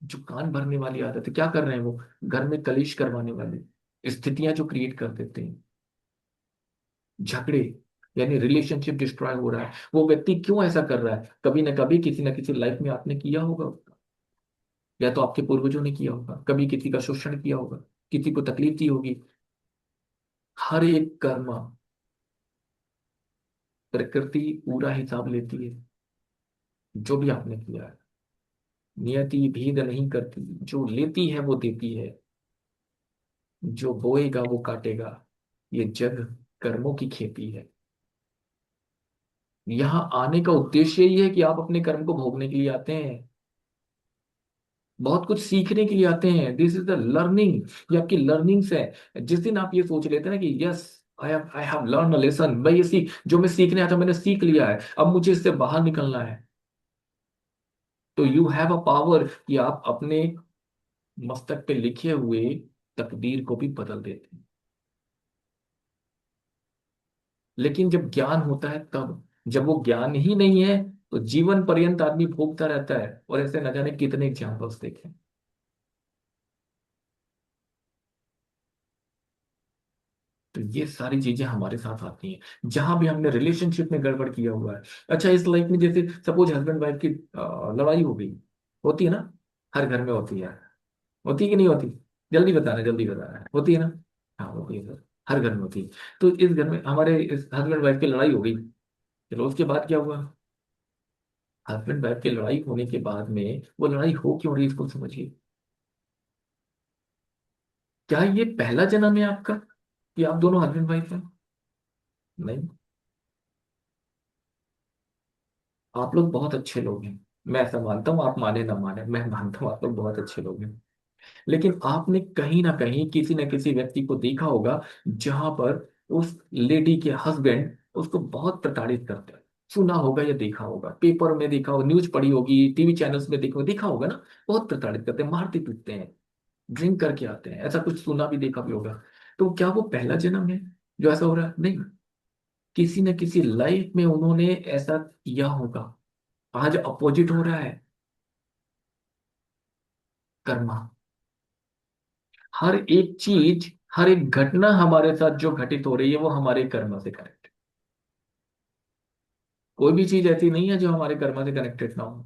जो कान भरने वाली आदत है, क्या कर रहे हैं वो? घर में कलेश करवाने वाली स्थितियां जो क्रिएट कर देते हैं, झगड़े, यानी रिलेशनशिप डिस्ट्रॉय हो रहा है। वो व्यक्ति क्यों ऐसा कर रहा है? कभी ना कभी किसी ना किसी लाइफ में आपने किया होगा उसका, या तो आपके पूर्वजों ने किया होगा, कभी किसी का शोषण किया होगा, किसी को तकलीफ दी होगी। हर एक कर्म प्रकृति पूरा हिसाब लेती है, जो भी आपने किया है। नियति भेद नहीं करती, जो लेती है वो देती है, जो बोएगा वो काटेगा। ये जग कर्मों की खेती है। यहाँ आने का उद्देश्य यही है कि आप अपने कर्म को भोगने के लिए आते हैं, बहुत कुछ सीखने के लिए आते हैं। दिस इज द लर्निंग, ये आपकी लर्निंग्स है। जिस दिन आप ये सोच लेते हैं ना कि yes, I have learn a lesson, मैं ये सीख, जो मैं सीखने आया था मैंने सीख लिया है, अब मुझे इससे बाहर निकलना है, तो यू हैव अ पावर कि आप अपने मस्तक पे लिखे हुए तकदीर को भी बदल देते हैं। लेकिन जब ज्ञान होता है तब, जब वो ज्ञान ही नहीं है तो जीवन पर्यंत आदमी भोगता रहता है, और ऐसे न जाने कितने एग्जाम्पल्स देखे। तो ये सारी चीजें हमारे साथ आती हैं जहां भी हमने रिलेशनशिप में गड़बड़ किया हुआ है। अच्छा, इस लाइफ में जैसे सपोज हस्बैंड वाइफ की लड़ाई हो गई, होती है ना, हर घर में होती है, होती है कि नहीं होती? जल्दी बताना, जल्दी बताना, होती है ना? हाँ होती है सर, हर घर में होती है। तो इस घर में हमारे इस हस्बैंड वाइफ की लड़ाई हो गई, चलो उसके बाद क्या हुआ? हस्बैंड वाइफ की लड़ाई होने के बाद में वो लड़ाई हो क्यों रही, इसको समझिए। क्या ये पहला जन्म है आपका कि आप दोनों हस्बैंड वाइफ हैं? नहीं, आप लोग बहुत अच्छे लोग हैं, मैं ऐसा मानता हूँ, आप माने ना माने, मैं मानता हूँ आप लोग बहुत अच्छे लोग हैं। लेकिन आपने कहीं ना कहीं किसी न किसी व्यक्ति को देखा होगा जहां पर उस लेडी के हस्बैंड उसको बहुत प्रताड़ित करते हैं। सुना होगा या देखा होगा, पेपर में देखा होगा, न्यूज पढ़ी होगी, टीवी चैनल्स में देखा होगा ना। बहुत प्रताड़ित करते हैं, मारते पीटते हैं, ड्रिंक करके आते हैं, ऐसा कुछ सुना भी देखा भी होगा। तो क्या वो पहला जन्म है जो ऐसा हो रहा है? नहीं, किसी न किसी लाइफ में उन्होंने ऐसा किया होगा, आज अपोजिट हो रहा है। कर्मा, हर एक चीज, हर एक घटना हमारे साथ जो घटित हो रही है वो हमारे कर्म से कनेक्ट। कोई भी चीज ऐसी नहीं है जो हमारे कर्म से कनेक्टेड ना हो,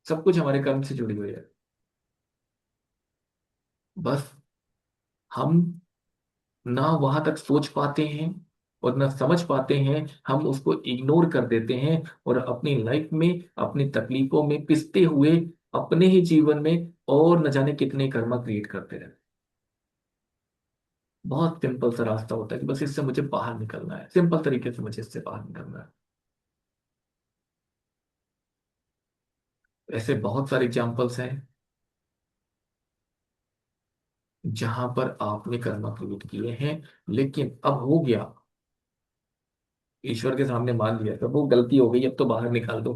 सब कुछ हमारे कर्म से जुड़ी हुई है। बस हम ना वहां तक सोच पाते हैं और ना समझ पाते हैं, हम उसको इग्नोर कर देते हैं, और अपनी लाइफ में अपनी तकलीफों में पिसते हुए अपने ही जीवन में और न जाने कितने कर्म क्रिएट करते रहते हैं। बहुत सिंपल सा रास्ता होता है कि बस इससे मुझे बाहर निकलना है, सिंपल तरीके से मुझे इससे बाहर निकलना है। ऐसे बहुत सारे एग्जाम्पल्स हैं जहां पर आपने कर्म क्रिएट किए हैं, लेकिन अब हो गया, ईश्वर के सामने मान लिया, तो वो गलती हो गई, अब तो बाहर निकाल दो।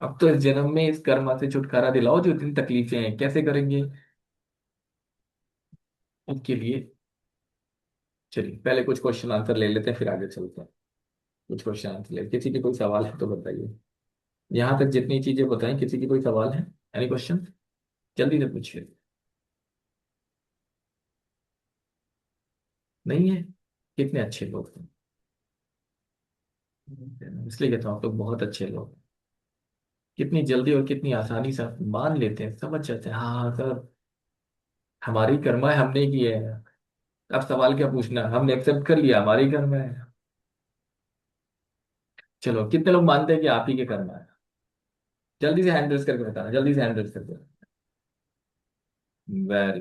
अब तो इस जन्म में इस कर्म से छुटकारा दिलाओ, जो इतनी तकलीफें हैं कैसे करेंगे उनके लिए। चलिए पहले कुछ क्वेश्चन आंसर ले लेते हैं, फिर आगे चलते हैं। कुछ क्वेश्चन आंसर ले, किसी की कोई सवाल है तो बताइए। यहाँ तक जितनी चीजें बताएं, किसी की कोई सवाल है? Any question? जल्दी से पूछिए। नहीं है? कितने अच्छे लोग हैं, इसलिए कहता हूँ आप लोग बहुत अच्छे लोग हैं। कितनी जल्दी और कितनी आसानी से आप मान लेते हैं, समझ जाते हैं, हाँ हाँ सर, हमारी कर्मा है, हमने किए हैं। अब सवाल क्या पूछना, हमने एक्सेप्ट कर लिया, हमारी कर्मा है। चलो, कितने लोग मानते हैं कि आप ही के कर्मा है? जल्दी से हैंड रेस करके बताना, जल्दी से हैंड रेस करके। वेरी,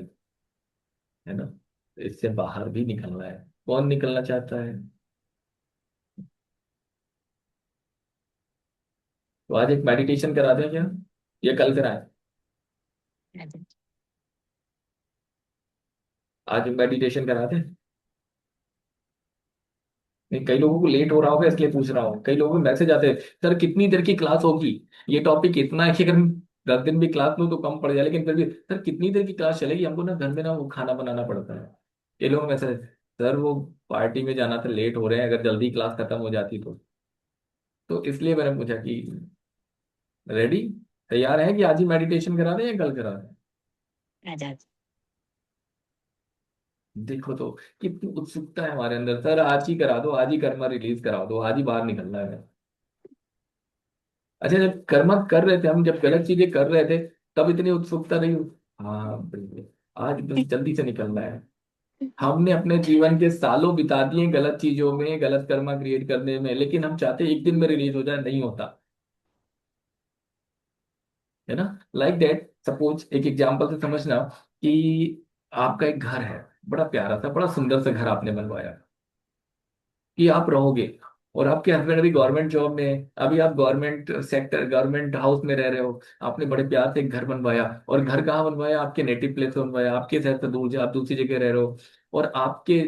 है ना? इससे बाहर भी निकलना है, कौन निकलना चाहता है? तो आज एक मेडिटेशन करा दें क्या, ये कल कराएं? आज मेडिटेशन करा दें? नहीं, कई लोगों को लेट हो रहा होगा इसलिए पूछ रहा हूँ, कई लोगों को मैसेज आते हैं, सर कितनी देर की क्लास होगी? ये टॉपिक इतना है कि अगर हम 10 दिन भी क्लास लो तो कम पड़ जाए, लेकिन फिर भी सर कितनी देर की क्लास चलेगी, हमको ना घर में ना वो खाना बनाना पड़ता है। ये लोग मैसेज, सर वो पार्टी में जाना था, लेट हो रहे हैं, अगर जल्दी क्लास खत्म हो जाती तो इसलिए मैंने पूछा कि रेडी, तैयार है कि आज ही मेडिटेशन करा दें या कल करा दें? अच्छा। देखो तो कितनी उत्सुकता है हमारे अंदर, सर आज ही करा दो, आज ही कर्मा रिलीज करा दो, आज ही बाहर निकलना है। अच्छा, जब कर्मा कर रहे थे हम, जब गलत चीजें कर रहे थे, तब इतनी उत्सुकता नहीं हुई? हाँ बिल्कुल, आज बस जल्दी से निकलना है। हमने अपने जीवन के सालों बिता दिए गलत चीजों में, गलत कर्मा क्रिएट करने में, लेकिन हम चाहते एक दिन में रिलीज हो जाए, नहीं होता है ना। लाइक दैट, सपोज एक एग्जांपल से समझना कि आपका एक घर है, बड़ा प्यारा सा, बड़ा सुंदर सा घर आपने बनवाया कि आप रहोगे, और आपके हस्बैंड अभी गवर्नमेंट जॉब में है, अभी आप गवर्नमेंट सेक्टर, गवर्नमेंट हाउस में रह रहे हो। आपने बड़े प्यार से एक घर बनवाया, और घर कहाँ बनवाया? आपके नेटिव प्लेस से बनवाया, आपके शहर से दूर, आप दूसरी जगह रह रहे हो, और आपके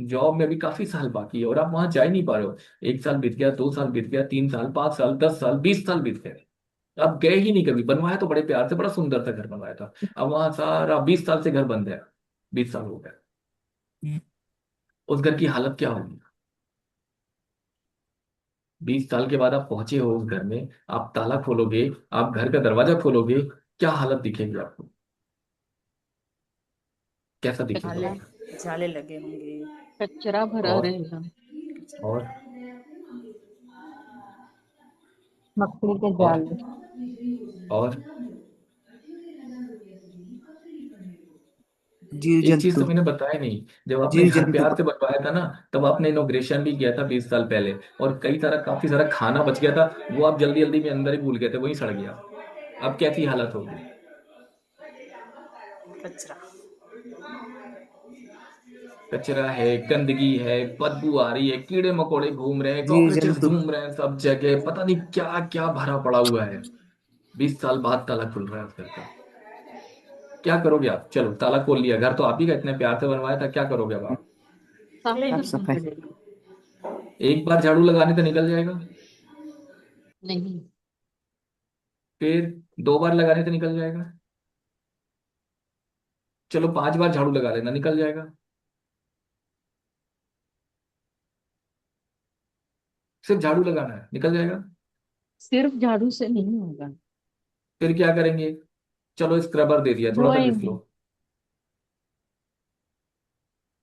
जॉब में अभी काफी साल बाकी है, और आप वहां जा ही नहीं पा रहे हो। 1 साल बीत गया, 2 साल बीत गया, 3 साल, 5 साल, 10 साल, 20 साल बीत गए, आप गए ही नहीं कभी। बनवाया तो बड़े प्यार से, बड़ा सुंदर सा घर बनवाया था, अब वहां सारा 20 साल से घर बंद है, 20 साल हो गए, उस घर की हालत क्या होगी? 20 साल के बाद आप पहुंचे हो उस घर में, आप ताला खोलोगे, आप घर का दरवाजा खोलोगे, क्या हालत दिखेगी आपको? कैसा दिखेगा वो जाले घर? जाले लगे होंगे। कचरा भरा और रहेगा। और मकड़ी के और जाल में। और जीव एक चीज तो जंतु। मैंने बताया नहीं, जब आपने जीव घर जंतु प्यार से बनवाया था ना, तब आपने इनॉग्रेशन भी किया था 20 साल पहले, और कई सारा, काफी सारा खाना बच गया था, वो आप जल्दी जल्दी में अंदर ही भूल गए थे, वही सड़ गया। अब कैसी हालत होगी? कचरा। कचरा है, गंदगी है, बदबू आ रही है, कीड़े मकोड़े घूम रहे हैं, जीव कॉकरोचेस जंतु। घूम रहे हैं सब जगह, पता नहीं क्या क्या भरा पड़ा हुआ है। 20 साल बाद ताला खुल रहा है उस घर का, क्या करोगे आप? चलो ताला खोल लिया, घर तो आप ही का इतने प्यार से बनवाया था, क्या करोगे अब आप? साफ ले साफ करना सफाई। पड़ेगा। एक बार झाड़ू लगाने से निकल जाएगा, नहीं। फिर 2 बार लगाने से निकल जाएगा, चलो 5 बार झाड़ू लगा लेना, निकल जाएगा। सिर्फ झाड़ू लगाना है, निकल जाएगा। सिर्फ झाड़ू से नहीं होगा। फिर क्या करेंगे? चलो स्क्रबर दे दिया, थोड़ा सा घिस लो,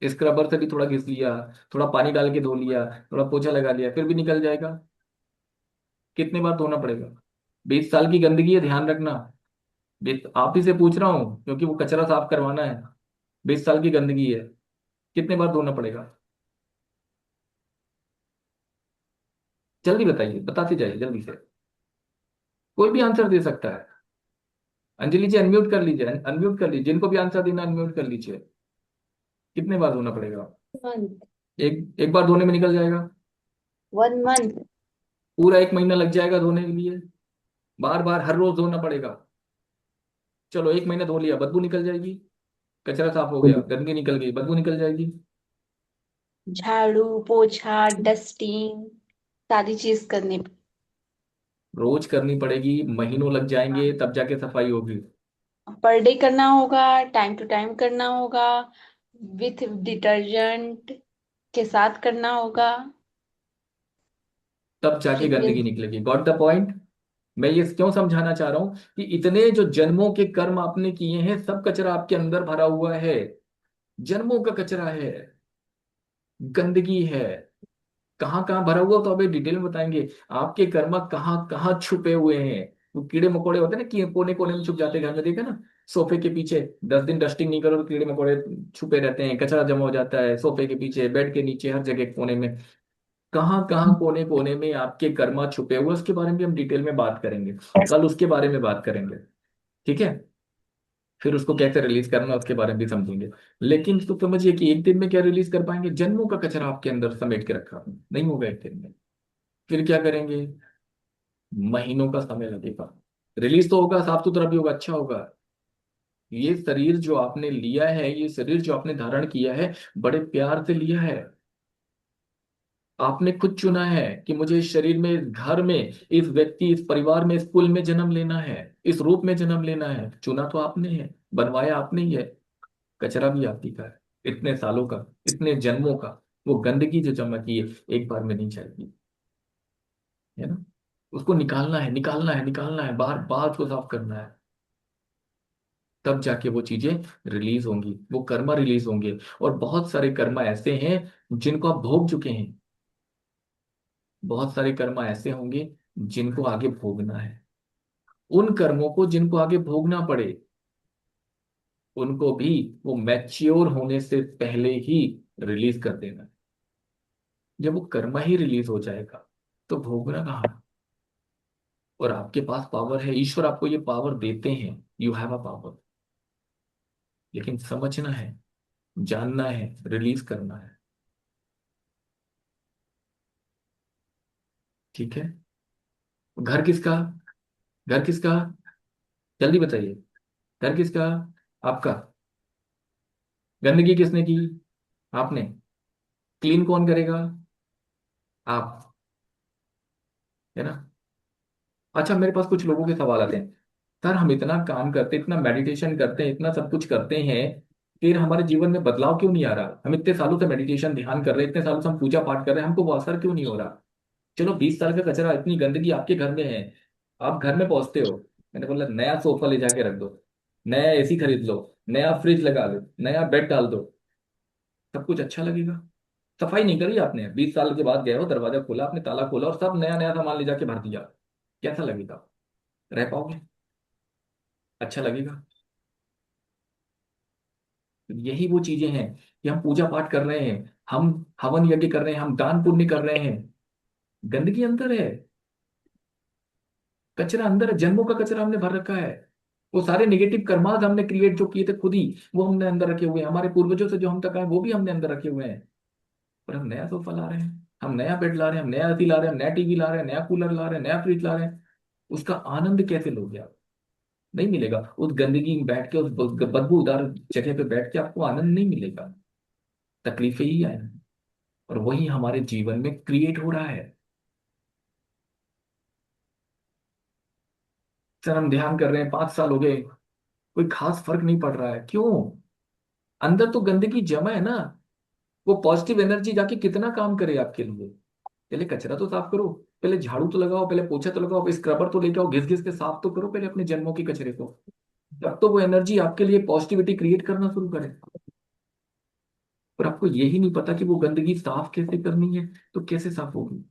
धोएंगे। स्क्रबर से भी थोड़ा घिस लिया, थोड़ा पानी डाल के धो लिया, थोड़ा पोछा लगा लिया, फिर भी निकल जाएगा। कितने बार धोना पड़ेगा? 20 साल की गंदगी है, ध्यान रखना। आप ही से पूछ रहा हूँ क्योंकि वो कचरा साफ करवाना है। 20 साल की गंदगी है, कितने बार धोना पड़ेगा? जल्दी बताइए, बताते जाइए जल्दी से, कोई भी आंसर दे सकता है। अंजलि जी अनम्यूट कर लीजिए, अनम्यूट कर लीजिए, जिनको भी आंसर देना अनम्यूट कर लीजिए। कितने बार धोना पड़ेगा? मंथ। एक एक बार धोने में निकल जाएगा? 1 मंथ। पूरा 1 महीना लग जाएगा धोने के लिए? बार बार हर रोज धोना पड़ेगा? चलो 1 महीना धो लिया, बदबू निकल जाएगी, कचरा साफ हो गया, गंदगी निकल गई, बदबू निकल जाएगी। झाड़ू पोछा डस्टिंग सारी चीज करनी। रोज करनी पड़ेगी, महीनों लग जाएंगे, तब जाके सफाई होगी। पर डे करना होगा, टाइम टू टाइम करना होगा, विथ डिटर्जेंट के साथ करना होगा। तब जाके क्लीनिंग। गंदगी निकलेगी। Got the point? मैं ये क्यों समझाना चाह रहा हूं कि इतने जो जन्मों के कर्म आपने किए हैं, सब कचरा आपके अंदर भरा हुआ है, जन्मों का कचरा है, गंदगी है। कहाँ कहाँ भरा हुआ तो अभी डिटेल में बताएंगे। आपके कर्म कहाँ कहाँ छुपे हुए हैं। वो कीड़े मकोड़े होते हैं ना, कि कोने कोने में छुप जाते हैं घर में, देखे ना, सोफे के पीछे 10 दिन डस्टिंग नहीं करो तो कीड़े मकोड़े छुपे रहते हैं, कचरा जमा हो जाता है सोफे के पीछे, बेड के नीचे, हर जगह कोने में। कहाँ कहाँ कोने कोने में आपके कर्मा छुपे हुए, उसके बारे में भी हम डिटेल में बात करेंगे, कल उसके बारे में बात करेंगे। ठीक है? फिर उसको कैसे रिलीज करना है, उसके बारे में भी समझेंगे। लेकिन तो समझिए कि एक दिन में क्या रिलीज कर पाएंगे? जन्मों का कचरा आपके अंदर समेट के रखा आपने, नहीं होगा एक दिन में। फिर क्या करेंगे? महीनों का समय लगेगा। रिलीज तो होगा, साफ सुथरा भी होगा, अच्छा होगा। ये शरीर जो आपने लिया है, ये शरीर जो आपने धारण किया है, बड़े प्यार से लिया है। आपने खुद चुना है कि मुझे इस शरीर में, इस घर में, इस व्यक्ति, इस परिवार में, इस कुल में जन्म लेना है, इस रूप में जन्म लेना है। चुना तो आपने है, बनवाया आपने ही है। कचरा भी आप ही का है, इतने सालों का, इतने जन्मों का। वो गंदगी जो जमा की है, एक बार में नहीं जाएगी, है ना। उसको निकालना है, निकालना है, निकालना है, बार बार उसको साफ करना है। तब जाके वो चीजें रिलीज होंगी, वो कर्मा रिलीज होंगे। और बहुत सारे कर्मा ऐसे हैं जिनको आप भोग चुके हैं, बहुत सारे कर्मा ऐसे होंगे जिनको आगे भोगना है। उन कर्मों को जिनको आगे भोगना पड़े, उनको भी वो मैच्योर होने से पहले ही रिलीज कर देना है। जब वो कर्मा ही रिलीज हो जाएगा तो भोगना कहाँ। और आपके पास पावर है, ईश्वर आपको ये पावर देते हैं, यू हैव अ पावर। लेकिन समझना है, जानना है, रिलीज करना है। ठीक है। घर किसका? घर किसका? जल्दी बताइए। घर किसका? आपका। गंदगी किसने की? आपने। क्लीन कौन करेगा? आप। है ना? अच्छा, मेरे पास कुछ लोगों के सवाल आते हैं। सर, हम इतना काम करते, इतना मेडिटेशन करते हैं, इतना सब कुछ करते हैं, फिर हमारे जीवन में बदलाव क्यों नहीं आ रहा? हम इतने सालों से मेडिटेशन ध्यान कर रहे हैं, इतने सालों से हम पूजा पाठ कर रहे हैं, हमको वो असर क्यों नहीं हो रहा? चलो, 20 साल का कचरा, इतनी गंदगी आपके घर में है, आप घर में पहुंचते हो, मैंने बोला नया सोफा ले जाके रख दो, नया एसी खरीद लो, नया फ्रिज लगा लो, नया बेड डाल दो, सब कुछ अच्छा लगेगा। सफाई नहीं करी आपने, 20 साल के बाद गए हो, दरवाजा खोला आपने, ताला खोला और सब नया नया सामान ले जाके भर दिया, कैसा लगेगा? रह पाओगे? अच्छा लगेगा? यही वो चीजें हैं कि हम पूजा पाठ कर रहे हैं, हम हवन यज्ञ कर रहे हैं, हम दान पुण्य कर रहे हैं, गंदगी अंदर है, कचरा अंदर है, जन्मों का कचरा हमने भर रखा है। वो सारे नेगेटिव कर्मास हमने क्रिएट जो किए थे खुद ही, वो हमने अंदर रखे हुए हैं, हमारे पूर्वजों से जो हम तक आए वो भी हमने अंदर रखे हुए हैं। पर हम नया सोफा ला रहे हैं, हम नया बेड ला रहे हैं, हम नया एसी ला रहे हैं, हम नया टीवी ला रहे हैं, नया कूलर ला रहे हैं, नया फ्रिज ला रहे हैं। उसका आनंद कैसे लोगे आप? नहीं मिलेगा। उस गंदगी में बैठ के, उस बदबूदार जगह पे बैठ के आपको आनंद नहीं मिलेगा, तकलीफें ही आएंगी। और वही हमारे जीवन में क्रिएट हो रहा है। सर, हम ध्यान कर रहे हैं, 5 साल हो गए, कोई खास फर्क नहीं पड़ रहा है, क्यों? अंदर तो गंदगी जमा है ना। वो पॉजिटिव एनर्जी जाके कितना काम करे आपके लिए? पहले कचरा तो साफ करो, पहले झाड़ू तो लगाओ, पहले पोछा तो लगाओ, स्क्रबर तो लेके आओ, घिस घिस के साफ तो करो पहले अपने जन्मों के कचरे को। तब तो वो एनर्जी आपके लिए पॉजिटिविटी क्रिएट करना शुरू करे। पर आपको यही नहीं पता कि वो गंदगी साफ कैसे करनी है, तो कैसे साफ होगी?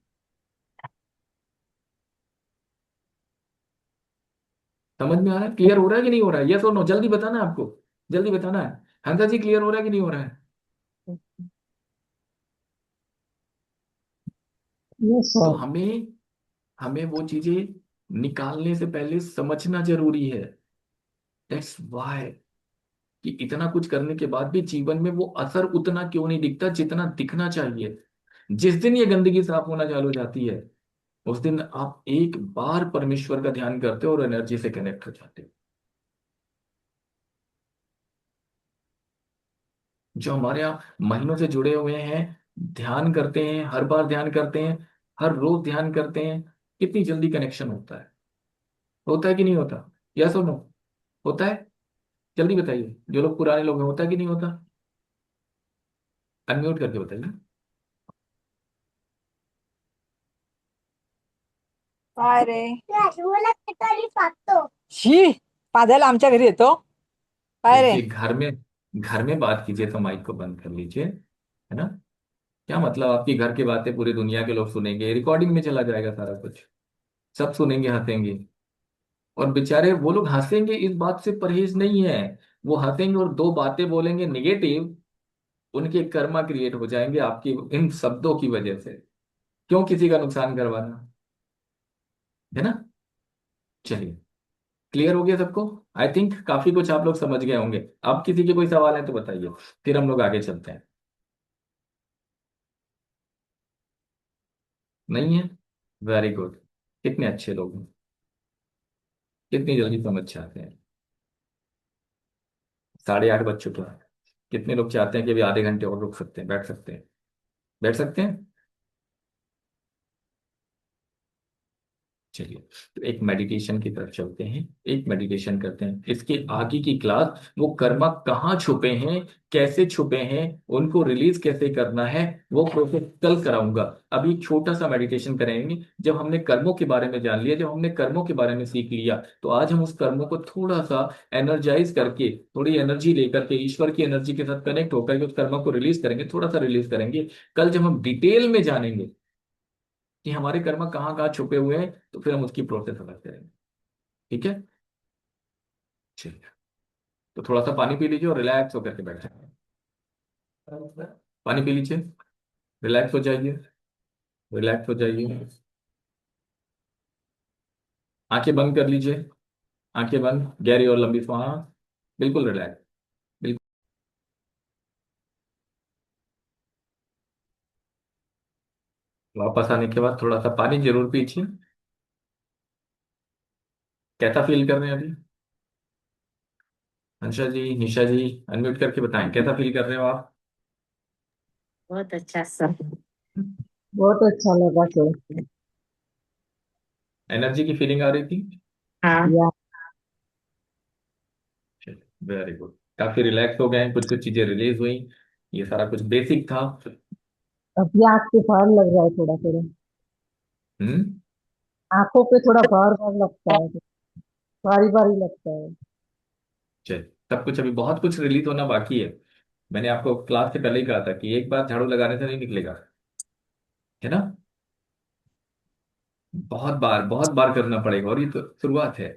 समझ में आ रहा है? क्लियर हो रहा है कि नहीं हो रहा है? यस और नो, जल्दी बताना है आपको, जल्दी बताना है। हंसा जी, क्लियर हो रहा है कि नहीं हो रहा है? यस तो सर। हमें हमें वो चीजें निकालने से पहले समझना जरूरी है। दैट्स वाई कि इतना कुछ करने के बाद भी जीवन में वो असर उतना क्यों नहीं दिखता जितना दिखना चाहिए। जिस दिन ये गंदगी साफ होना चालू हो जाती है, उस दिन आप एक बार परमेश्वर का ध्यान करते हो और एनर्जी से कनेक्ट हो जाते हो। जो हमारे यहाँ महीनों से जुड़े हुए हैं, ध्यान करते हैं, हर बार ध्यान करते हैं, हर रोज ध्यान करते हैं, कितनी जल्दी कनेक्शन होता है कि नहीं होता? यस और नो? होता है? जल्दी बताइए, जो लोग पुराने लोग हैं, होता है कि नहीं होता? अनम्यूट करके बताइए। काय रे शी पादल आमच्या घरी येतो काय रे. देखिए, घर में बात कीजिए तो माइक को बंद कर लीजिए, है ना? क्या मतलब, आपकी घर की बातें पूरी दुनिया के लोग सुनेंगे, रिकॉर्डिंग में चला जाएगा सारा कुछ, सब सुनेंगे, हंसेंगे। और बेचारे वो लोग हंसेंगे, इस बात से परहेज नहीं है। वो हंसेंगे और दो बातें बोलेंगे निगेटिव, उनके कर्मा क्रिएट हो जाएंगे आपकी इन शब्दों की वजह से। क्यों किसी का नुकसान करवाना? है ना? चलिए, क्लियर हो गया सबको? आई थिंक काफी कुछ आप लोग समझ गए होंगे। अब किसी के कोई सवाल है तो बताइए, फिर हम लोग आगे चलते हैं। नहीं है? Very good. कितने अच्छे लोग हैं, कितनी जल्दी समझ जाते हैं। 8:30 बज चुके हैं। कितने लोग चाहते हैं कि अभी आधे घंटे और रुक सकते हैं, बैठ सकते हैं? बैठ सकते हैं? चलिए, तो एक मेडिटेशन की तरफ चलते हैं, एक मेडिटेशन करते हैं। इसके आगे की क्लास वो कर्मा कहाँ छुपे हैं, कैसे छुपे हैं, उनको रिलीज कैसे करना है, वो प्रोसेस कल कराऊंगा। अभी एक छोटा सा मेडिटेशन करेंगे। जब हमने कर्मों के बारे में जान लिया, जब हमने कर्मों के बारे में सीख लिया, तो आज हम उस कर्मों को थोड़ा सा एनर्जाइज करके, थोड़ी एनर्जी लेकर के, ईश्वर की एनर्जी के साथ कनेक्ट होकर के उस कर्म को रिलीज करेंगे, थोड़ा सा रिलीज करेंगे। कल जब हम डिटेल में जानेंगे कि हमारे कर्म कहाँ कहाँ छुपे हुए हैं, तो फिर हम उसकी प्रोसेस अलग करेंगे। ठीक है, चलिए। तो थोड़ा सा पानी पी लीजिए और रिलैक्स होकर के बैठ जाइए। पानी पी लीजिए, रिलैक्स हो जाइए, रिलैक्स हो जाइए। आंखें बंद कर लीजिए, आंखें बंद, गहरी और लंबी सांस, बिल्कुल रिलैक्स, बिल्कुल। वापस आने के बाद थोड़ा सा पानी जरूर पीजिए। कैसा फील कर रहे हैं अभी? हंसा जी, निशा जी, अनम्यूट करके बताएं कैसा फील कर रहे हो आप? बहुत अच्छा सर। बहुत अच्छा लगा सर। एनर्जी की फीलिंग आ रही थी? हाँ। या वेरी गुड। काफी रिलैक्स हो गए हैं, कुछ कुछ चीजें रिलीज हुई। ये सारा कुछ बेसिक था। अभी आँख पे भार लग रहा है थोड़ा थोड़ा। हम्म। आंखों पे थोड़ा भार भार लगता है, भारी भारी लगता है। चल, सब कुछ अभी बहुत कुछ रिलीज होना बाकी है। मैंने आपको क्लास से पहले ही कहा था कि एक बार झाड़ू लगाने से नहीं निकलेगा, है ना? बहुत बार करना पड़ेगा, और ये तो शुरुआत है।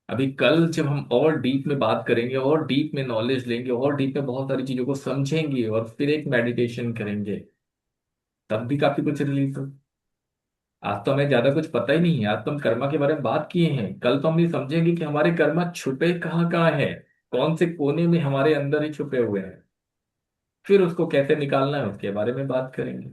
अभी कल जब हम और डीप में बात करेंगे, और डीप में नॉलेज लेंगे, और डीप में बहुत सारी चीजों को समझेंगे, और फिर एक मेडिटेशन करेंगे, तब भी काफी कुछ रिलीज हो। आज तो हमें ज्यादा कुछ पता ही नहीं है, आज तो हम कर्मा के बारे में बात किए हैं। कल तो हम ये समझेंगे कि हमारे कर्मा छुपे कहाँ कहाँ है, कौन से कोने में हमारे अंदर ही छुपे हुए हैं, फिर उसको कैसे निकालना है उसके बारे में बात करेंगे।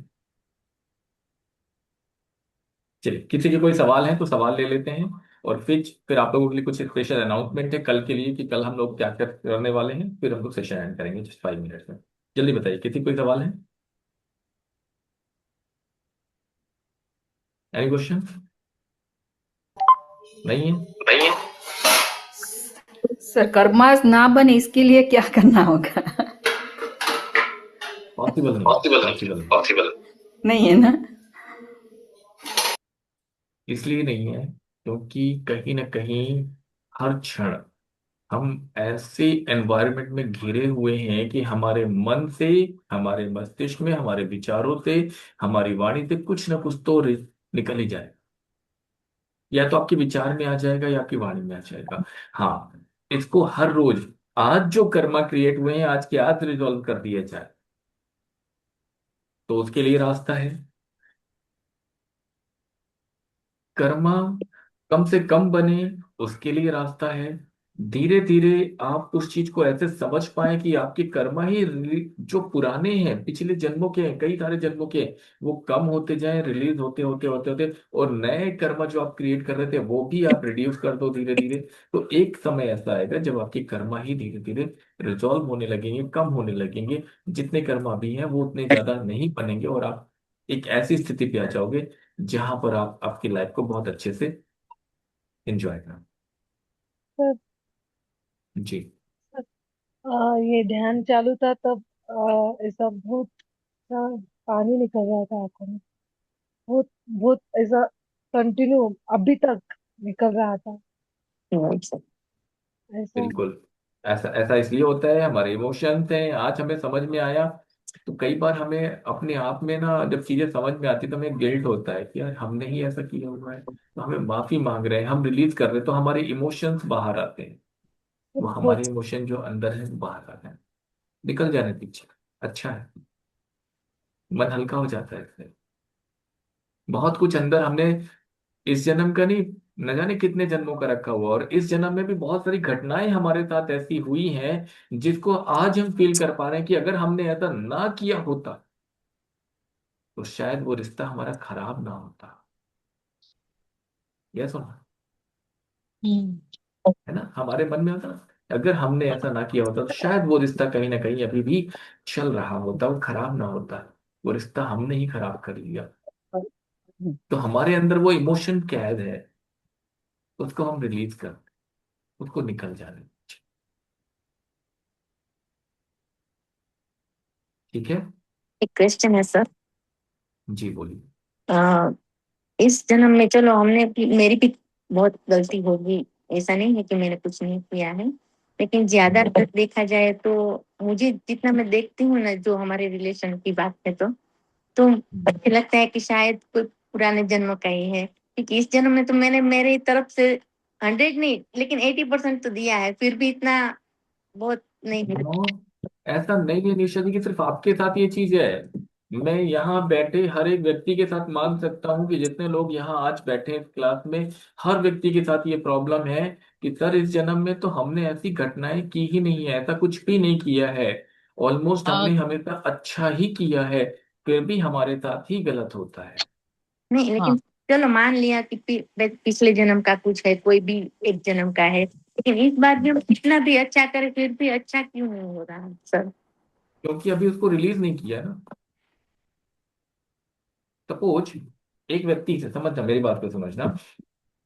चलिए, किसी के कोई सवाल है तो सवाल ले लेते हैं, और फिर आप लोगों के लिए कुछ स्पेशल अनाउंसमेंट है कल के लिए, कि कल हम लोग क्या क्या करने वाले हैं, फिर हम लोग सेशन एंड करेंगे जस्ट 5 मिनट्स में। जल्दी बताइए, किसी कोई सवाल है? Any question? नहीं है? नहीं। सर कर्मा ना बने इसके लिए क्या करना होगा? पॉसिबल नहीं है, पॉसिबल नहीं, पॉसिबल नहीं। पॉसिबल नहीं है ना? इसलिए नहीं है क्योंकि कहीं ना कहीं हर क्षण हम ऐसे एनवायरनमेंट में घिरे हुए हैं कि हमारे मन से, हमारे मस्तिष्क में, हमारे विचारों से, हमारी वाणी से कुछ ना कुछ तो निकल ही जाए। या तो आपके विचार में आ जाएगा या आपकी वाणी में आ जाएगा। हाँ, इसको हर रोज, आज जो कर्मा क्रिएट हुए हैं, आज के आज रिजॉल्व कर दिया जाए, तो उसके लिए रास्ता है। कर्मा कम से कम बने, उसके लिए रास्ता है। धीरे धीरे आप उस चीज को ऐसे समझ पाए कि आपके कर्मा ही जो पुराने हैं, पिछले जन्मों के हैं, कई सारे जन्मों के हैं, वो कम होते जाएं, रिलीज होते होते होते होते, और नए कर्मा जो आप क्रिएट कर रहे थे वो भी आप रिड्यूस कर दो धीरे धीरे। तो एक समय ऐसा आएगा जब आपके कर्मा ही धीरे धीरे रिजॉल्व होने लगेंगे, कम होने लगेंगे। जितने कर्मा अभी हैं वो उतने ज्यादा नहीं बनेंगे, और आप एक ऐसी स्थिति पे आ जाओगे जहां पर आप आपकी लाइफ को बहुत अच्छे से एंजॉय करें। सर, जी। ये ध्यान चालू था तब ऐसा बहुत सा पानी निकल रहा था आंखों में। बहुत बहुत ऐसा कंटिन्यू अभी तक निकल रहा था ऐसा। बिल्कुल, ऐसा ऐसा इसलिए होता है, हमारे इमोशंस हैं। आज हमें समझ में आया, तो कई बार हमें अपने आप में ना, जब चीजें समझ में आती तो हमें गिल्ट होता है कि यार हमने ही ऐसा किया हुआ है, तो हमें माफी मांग रहे हैं, हम रिलीज कर रहे हैं, तो हमारे इमोशंस बाहर आते हैं। वो बहुत हमारे इमोशन जो अंदर है वो बाहर आते हैं, निकल जाने दीजिए। अच्छा है, मन हल्का हो जाता है इससे। बहुत कुछ अंदर हमने इस जन्म का नहीं, न जाने कितने जन्मों का रखा हुआ, और इस जन्म में भी बहुत सारी घटनाएं हमारे साथ ऐसी हुई हैं जिसको आज हम फील कर पा रहे हैं कि अगर हमने ऐसा ना किया होता तो शायद वो रिश्ता हमारा खराब ना होता। यह सुना हम्म। है ना, हमारे मन में होता ना, अगर हमने ऐसा ना किया होता तो शायद वो रिश्ता कहीं ना कहीं अभी भी चल रहा होता, वो खराब ना होता। वो रिश्ता हमने ही खराब कर लिया। तो हमारे अंदर वो इमोशन कैद है, उसको हम रिलीज कर, उसको निकल जाने। ठीक है। एक क्वेश्चन है सर। जी बोलिए। अ, इस जन्म में चलो मेरी भी बहुत गलती होगी, ऐसा नहीं है कि मैंने कुछ नहीं किया है, लेकिन ज्यादा अगर देखा जाए तो मुझे जितना मैं देखती हूँ ना, जो हमारे रिलेशन की बात है तो मुझे लगता है कि शायद कोई पुराने जन्म का ही है, क्योंकि इस जन्म में तो मैंने मेरी तरफ से 100 नहीं लेकिन 80% तो दिया है, फिर भी इतना बहुत नहीं मिला। नो, ऐसा नहीं है निशा जी कि सिर्फ आपके साथ ये चीज है। मैं यहाँ बैठे हर एक व्यक्ति के साथ मान सकता हूँ कि जितने लोग यहाँ आज बैठे हैं इस क्लास में, हर व्यक्ति के साथ ये प्रॉब्लम है कि सर इस जन्म में तो हमने ऐसी घटनाएं की ही नहीं है, ऐसा कुछ भी नहीं किया है। ऑलमोस्ट आ, हमने हमेशा अच्छा ही किया है, फिर भी हमारे साथ ही गलत होता है। नहीं लेकिन हाँ चलो मान लिया कि पिछले जन्म का कुछ है, कोई भी एक जन्म का है, लेकिन इस बार भी हम कितना भी अच्छा करें फिर भी अच्छा क्यों नहीं हो रहा है सर? क्योंकि अभी उसको रिलीज नहीं किया ना। सपोज एक व्यक्ति से, समझना मेरी बात को समझना,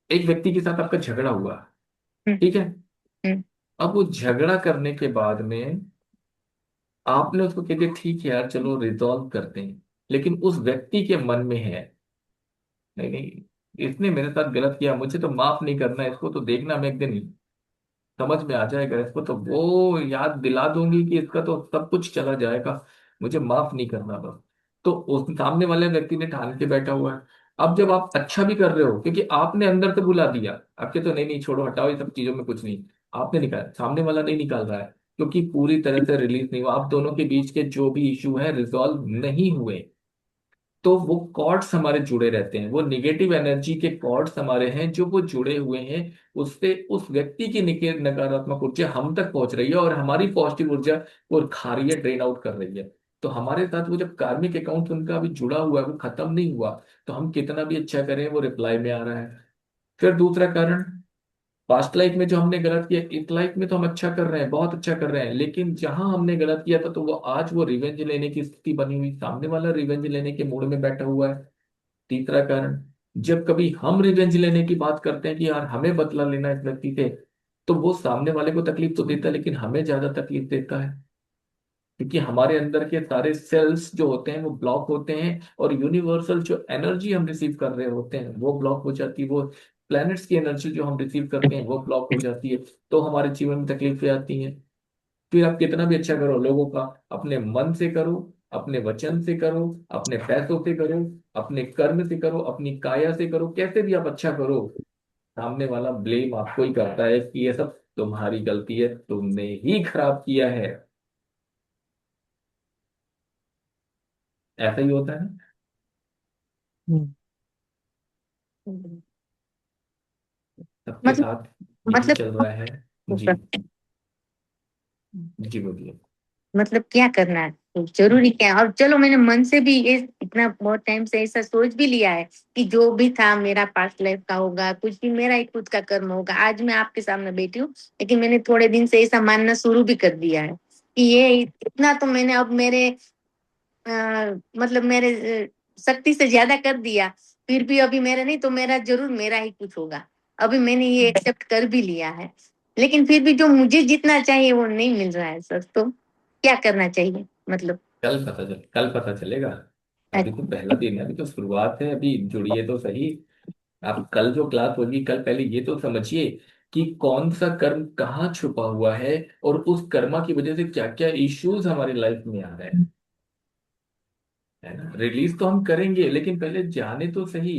एक व्यक्ति के साथ आपका झगड़ा हुआ, हम्म। ठीक है। हम्म। अब वो झगड़ा करने के बाद में आपने उसको कह दिया ठीक है यार चलो रिजॉल्व करते हैं, लेकिन उस व्यक्ति के मन में है नहीं नहीं, इसने मेरे साथ गलत किया, मुझे तो माफ नहीं करना, इसको तो देखना मैं एक दिन समझ में आ जाएगा, इसको तो वो याद दिला दूंगी कि इसका तो सब कुछ चला जाएगा, मुझे माफ नहीं करना बस। तो उस सामने वाले व्यक्ति ने ठान के बैठा हुआ है। अब जब आप अच्छा भी कर रहे हो, क्योंकि आपने अंदर से बुला दिया, आपके तो नहीं नहीं छोड़ो हटाओ ये सब चीजों में कुछ नहीं, आपने निकाला, सामने वाला नहीं निकाल रहा है, क्योंकि पूरी तरह से रिलीज नहीं हुआ, आप दोनों के बीच के जो भी इशू है रिजॉल्व नहीं हुए। तो वो कॉर्ड्स हमारे जुड़े रहते हैं, वो निगेटिव एनर्जी के कॉर्ड्स हमारे हैं जो वो जुड़े हुए हैं, उससे उस व्यक्ति की नकारात्मक ऊर्जा हम तक पहुंच रही है और हमारी पॉजिटिव ऊर्जा वो खा रही है, ड्रेन आउट कर रही है। तो हमारे साथ वो जब कार्मिक अकाउंट उनका अभी जुड़ा हुआ है, वो खत्म नहीं हुआ, तो हम कितना भी अच्छा करें वो रिप्लाई में आ रहा है। फिर दूसरा कारण, पास्ट लाइफ में जो हमने गलत किया, इस लाइफ में तो हम अच्छा कर रहे हैं, बहुत अच्छा कर रहे हैं, लेकिन जहां हमने गलत किया था तो वो आज वो रिवेंज लेने की स्थिति बनी हुई, सामने वाला रिवेंज लेने के मूड में बैठा हुआ है। तीसरा कारण, जब कभी हम रिवेंज लेने की बात करते हैं कि यार हमें बदला लेना है इस व्यक्ति से, तो वो सामने वाले को तकलीफ तो देता है लेकिन हमें ज्यादा तकलीफ देता है, क्योंकि हमारे अंदर के सारे सेल्स जो होते हैं वो ब्लॉक होते हैं, और यूनिवर्सल जो एनर्जी हम रिसीव कर रहे होते हैं वो ब्लॉक हो जाती है, वो प्लैनेट्स की एनर्जी जो हम रिसीव करते हैं वो ब्लॉक हो जाती है, तो हमारे जीवन में तकलीफें आती हैं। फिर आप कितना भी अच्छा करो लोगों का, अपने मन से करो, अपने वचन से करो, अपने पैसों से करो, अपने कर्म से करो, अपनी काया से करो, कैसे भी आप अच्छा करो, सामने वाला ब्लेम आपको ही करता है कि ये सब तुम्हारी गलती है, तुमने ही खराब किया है। ऐसा ही होता है ना हम्म, सबके मतलब साथ, यही चल मतलब रहा है। जी। जी बोलिए। मतलब क्या करना है, तो जरूरी क्या है? और चलो मैंने मन से भी इतना बहुत टाइम से ऐसा सोच भी लिया है कि जो भी था मेरा पास्ट लाइफ का होगा, कुछ भी मेरा ही खुद का कर्म होगा। आज मैं आपके सामने बैठी हूँ, लेकिन मैंने थोड़े दिन से ऐसा मानना शुरू भी कर दिया है कि ये इतना तो मैंने अब मेरे मतलब मेरे शक्ति से ज्यादा कर दिया, फिर भी अभी मेरा नहीं तो मेरा जरूर मेरा ही कुछ होगा। अभी मैंने ये एक्सेप्ट कर भी लिया है, लेकिन फिर भी जो मुझे जितना चाहिए वो नहीं मिल रहा है सर, तो क्या करना चाहिए मतलब? कल पता चलेगा। अभी तो पहला दिन है, अभी तो शुरुआत है, अभी जुड़िए तो सही। आप कल जो क्लास होगी, कल पहले ये तो समझिए कि कौन सा कर्म कहाँ छुपा हुआ है, और उस कर्मा की वजह से क्या क्या इश्यूज हमारी लाइफ में आ रहे हैं, है ना। रिलीज तो हम करेंगे लेकिन पहले जाने तो सही,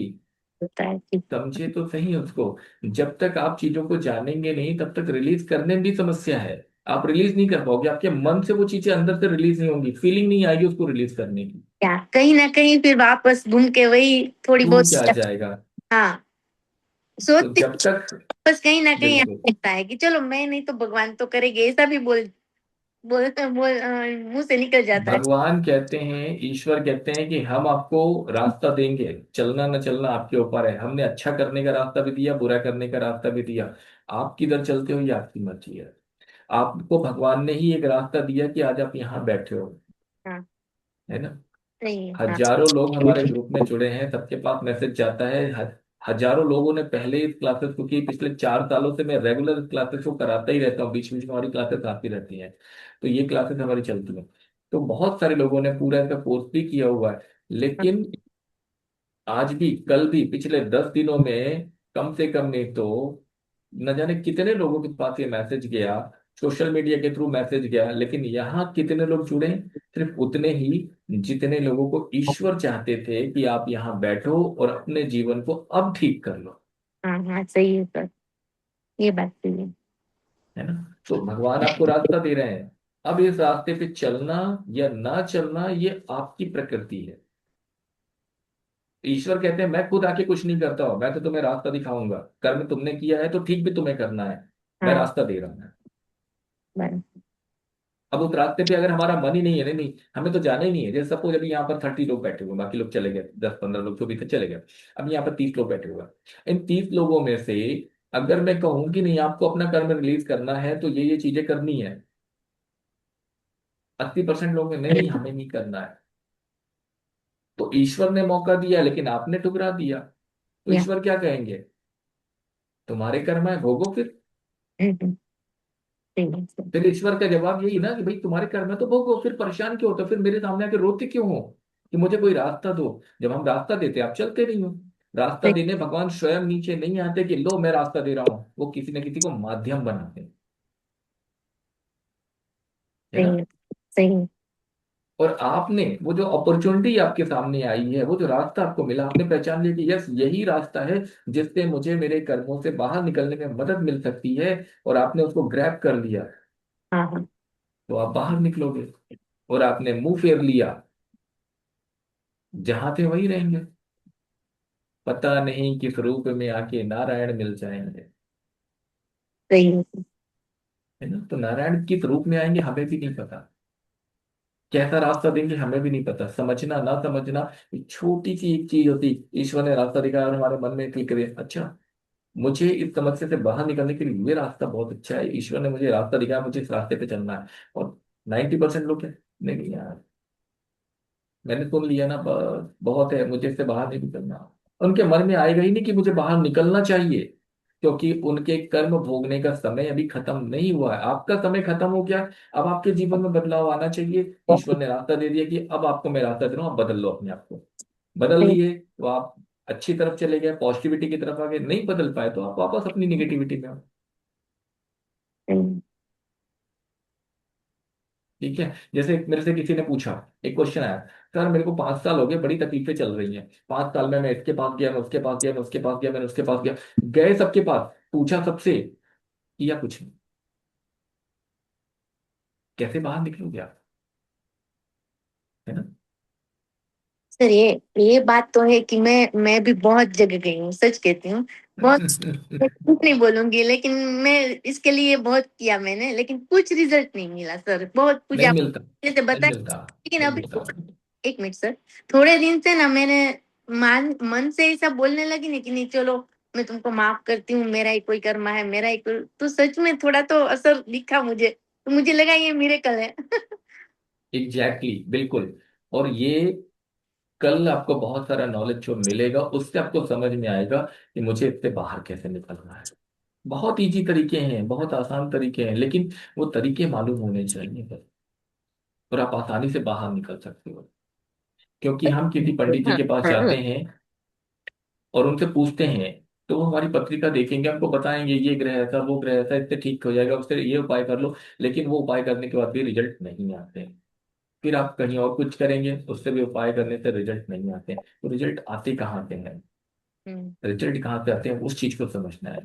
होता है कि समझे तो सही उसको। जब तक आप चीजों को जानेंगे नहीं तब तक रिलीज करने में भी समस्या है, आप रिलीज नहीं कर पाओगे, आपके मन से वो चीजें अंदर से रिलीज नहीं होंगी, फीलिंग नहीं आएगी उसको रिलीज करने की, क्या कहीं ना कहीं फिर वापस घूम के वही थोड़ी घूम बहुत के आ जाएगा। हाँ तो सोचती जब तक, बस कहीं ना कहीं बिल्कुल, ऐसा लगता है कि चलो मैं नहीं तो भगवान तो करेंगे, ऐसा भी मुंह से निकल जाता है। भगवान कहते हैं, ईश्वर कहते हैं कि हम आपको रास्ता देंगे, चलना न चलना आपके ऊपर है, हमने अच्छा करने का रास्ता भी दिया, बुरा करने का रास्ता भी दिया, आप किधर चलते हो ये आपकी मर्जी है। आपको भगवान ने ही एक रास्ता दिया कि आज आप यहाँ बैठे हो, हाँ है ना। सही है हाँ। हजारों लोग हमारे ग्रुप में जुड़े हैं, सबके पास मैसेज जाता है, हजारों लोगों ने पहले इस क्लासेस को की, पिछले 4 सालों से मैं रेगुलर क्लासेस को कराता ही रहता हूँ, बीच बीच में हमारी क्लासेस आती रहती हैं, तो ये क्लासेस हमारी चलती हैं। तो बहुत सारे लोगों ने पूरा इसका कोर्स भी किया हुआ है, लेकिन आज भी, कल भी, पिछले 10 दिनों में कम से कम नहीं तो न जाने कितने लोगों के पास ये मैसेज गया, सोशल मीडिया के थ्रू मैसेज गया, लेकिन यहाँ कितने लोग जुड़े? सिर्फ उतने ही जितने लोगों को ईश्वर चाहते थे कि आप यहाँ बैठो और अपने जीवन को अब ठीक कर लो। हाँ हाँ, सही है सर, ये बात सही है। है ना? तो भगवान आपको रास्ता दे रहे हैं, अब इस रास्ते पे चलना या ना चलना ये आपकी प्रकृति है। ईश्वर कहते हैं मैं खुद आके कुछ नहीं करता हूं, मैं तो तुम्हें रास्ता दिखाऊंगा, कर्म तुमने किया है तो ठीक भी तुम्हें करना है, मैं हाँ, रास्ता दे रहा हूं। बराबर। अब उस रास्ते पे अगर हमारा मन ही नहीं है, नहीं नहीं हमें तो जाना ही नहीं है, जैसे सपोज अभी यहाँ पर 30 लोग बैठे हुए, बाकी लोग चले गए, 10-15 लोग जो भी थे चले गए, अब यहाँ पर 30 लोग बैठे हुए हैं। इन 30 लोगों में से अगर मैं कहूँ कि नहीं आपको अपना कर्म रिलीज करना है तो ये चीजें करनी है, 80% लोग नहीं नहीं हमें नहीं करना है, तो ईश्वर ने मौका दिया लेकिन आपने ठुकरा दिया, तो या ईश्वर क्या कहेंगे? तुम्हारे कर्म है, भोगो फिर। हम्म, सही है सर। फिर ईश्वर का जवाब यही ना कि भाई तुम्हारे कर्म है तो भोगो, फिर परेशान क्यों होते हो, फिर मेरे सामने आके रोते क्यों हो कि मुझे कोई रास्ता दो। जब हम रास्ता देते आप चलते नहीं हो। रास्ता सही देने भगवान स्वयं नीचे नहीं आते कि लो मैं रास्ता दे रहा हूं, वो किसी न किसी को माध्यम बनाते हैं। है सही ना? है। सही है। और आपने वो जो अपॉर्चुनिटी आपके सामने आई है, वो जो रास्ता आपको मिला, आपने पहचान लिया कि यस यही रास्ता है जिससे मुझे मेरे कर्मों से बाहर निकलने में मदद मिल सकती है, और आपने उसको ग्रैब कर लिया, हाँ हाँ, तो आप बाहर निकलोगे। और आपने मुंह फेर लिया, जहां थे वही रहेंगे, पता नहीं किस रूप में आके नारायण मिल जाएंगे। सही है सर। है ना? तो नारायण किस रूप में आएंगे हमें भी नहीं पता, कैसा रास्ता देंगे हमें भी नहीं पता, समझना ना समझना एक छोटी सी एक चीज होती। ईश्वर ने रास्ता दिखाया और हमारे मन में क्लिक करे, अच्छा मुझे इस समस्या से बाहर निकलने के लिए ये रास्ता बहुत अच्छा है, ईश्वर ने मुझे रास्ता दिखाया, मुझे इस रास्ते पे चलना है। और 90% लोग क्या, नहीं नहीं यार मैंने सुन लिया ना, बस बहुत है, मुझे इससे बाहर नहीं निकलना। उनके मन में आएगा ही नहीं कि मुझे बाहर निकलना चाहिए, क्योंकि उनके कर्म भोगने का समय अभी खत्म नहीं हुआ है, आपका समय खत्म हो गया। अब आपके जीवन में बदलाव आना चाहिए, ईश्वर ने रास्ता दे दिया कि अब आपको मैं रास्ता दे रहा हूँ, आप बदल लो अपने आप को। बदल सही लिए तो आप अच्छी तरफ चले गए, पॉजिटिविटी की तरफ आ गए, नहीं बदल पाए तो आप वापस अपनी निगेटिविटी में आओ। सही है। ठीक है? जैसे मेरे से किसी ने पूछा, एक क्वेश्चन आया, सर मेरे को 5 साल हो गए, बड़ी तकलीफें चल रही हैं, 5 साल में मैं इसके पास गया, मैं उसके पास गया, मैं उसके पास गया, मैंने उसके पास गया, गए सबके पास, पूछा सबसे, किया कुछ नहीं, कैसे बाहर निकलोगे आप? है ना? सर, ये बात तो है कि मैं भी बहुत जगह गई हूँ, सच कहती हूँ। बहुत, मैं झूठ नहीं बोलूंगी, लेकिन मैं इसके लिए बहुत किया मैंने, लेकिन कुछ रिजल्ट नहीं मिला सर, बहुत कुछ नहीं आप मिलता, जैसे नहीं बताया। मिलता, लेकिन नहीं अभी मिलता। एक मिनट सर, थोड़े दिन से ना मैंने मन से ऐसा बोलने लगी ना कि नहीं चलो, मैं तुमको माफ करती हूँ, मेरा ही कोई कर्मा है, मेरा ही कोई, तो सच में थोड़ा तो असर दिखा मुझे, तो मुझे लगा ये मिरेकल है। एग्जैक्टली exactly, बिल्कुल। और ये कल आपको बहुत सारा नॉलेज जो मिलेगा उससे आपको समझ में आएगा कि मुझे इससे बाहर कैसे निकलना है। बहुत इजी तरीके हैं, बहुत आसान तरीके हैं, लेकिन वो तरीके मालूम होने चाहिए बस, और आप आसानी से बाहर निकल सकते हो। क्योंकि हम किसी पंडित जी हाँ के पास हाँ, जाते हैं और उनसे पूछते हैं, तो वो हमारी पत्रिका देखेंगे, हमको बताएंगे ये ग्रह ऐसा, वो ग्रह ऐसा, इससे ठीक हो जाएगा, उससे ये उपाय कर लो, लेकिन वो उपाय करने के बाद भी रिजल्ट नहीं आते हैं। फिर आप कहीं और कुछ करेंगे, उससे भी उपाय करने से रिजल्ट नहीं आते हैं, तो रिजल्ट आते कहाँ से हैं? हम्म, रिजल्ट कहाँ से आते हैं उस चीज को समझना है।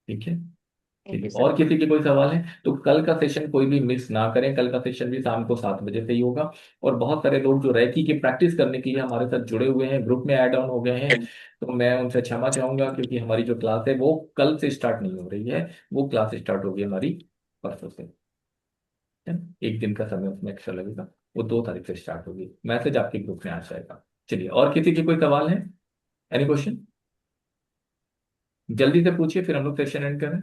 ठीक है? थैंक ठीक यू है, सर। और किसी के कोई सवाल है तो कल का सेशन कोई भी मिस ना करें, कल का सेशन भी शाम को 7 बजे से ही होगा। और बहुत सारे लोग जो रैकी की प्रैक्टिस करने के लिए हमारे साथ जुड़े हुए हैं, ग्रुप में ऐड ऑन हो गए हैं, तो मैं उनसे क्षमा चाहूंगा, क्योंकि हमारी जो क्लास है वो कल से स्टार्ट नहीं हो रही है, वो क्लास स्टार्ट होगी हमारी परसों से। है ना? एक दिन का समय उसमें एक्स्ट्रा लगेगा, वो 2 तारीख से स्टार्ट होगी, मैसेज आपके ग्रुप में आ जाएगा। चलिए, और किसी के कोई सवाल है? Any question? जल्दी से पूछिए, फिर हम लोग सेशन एंड करें।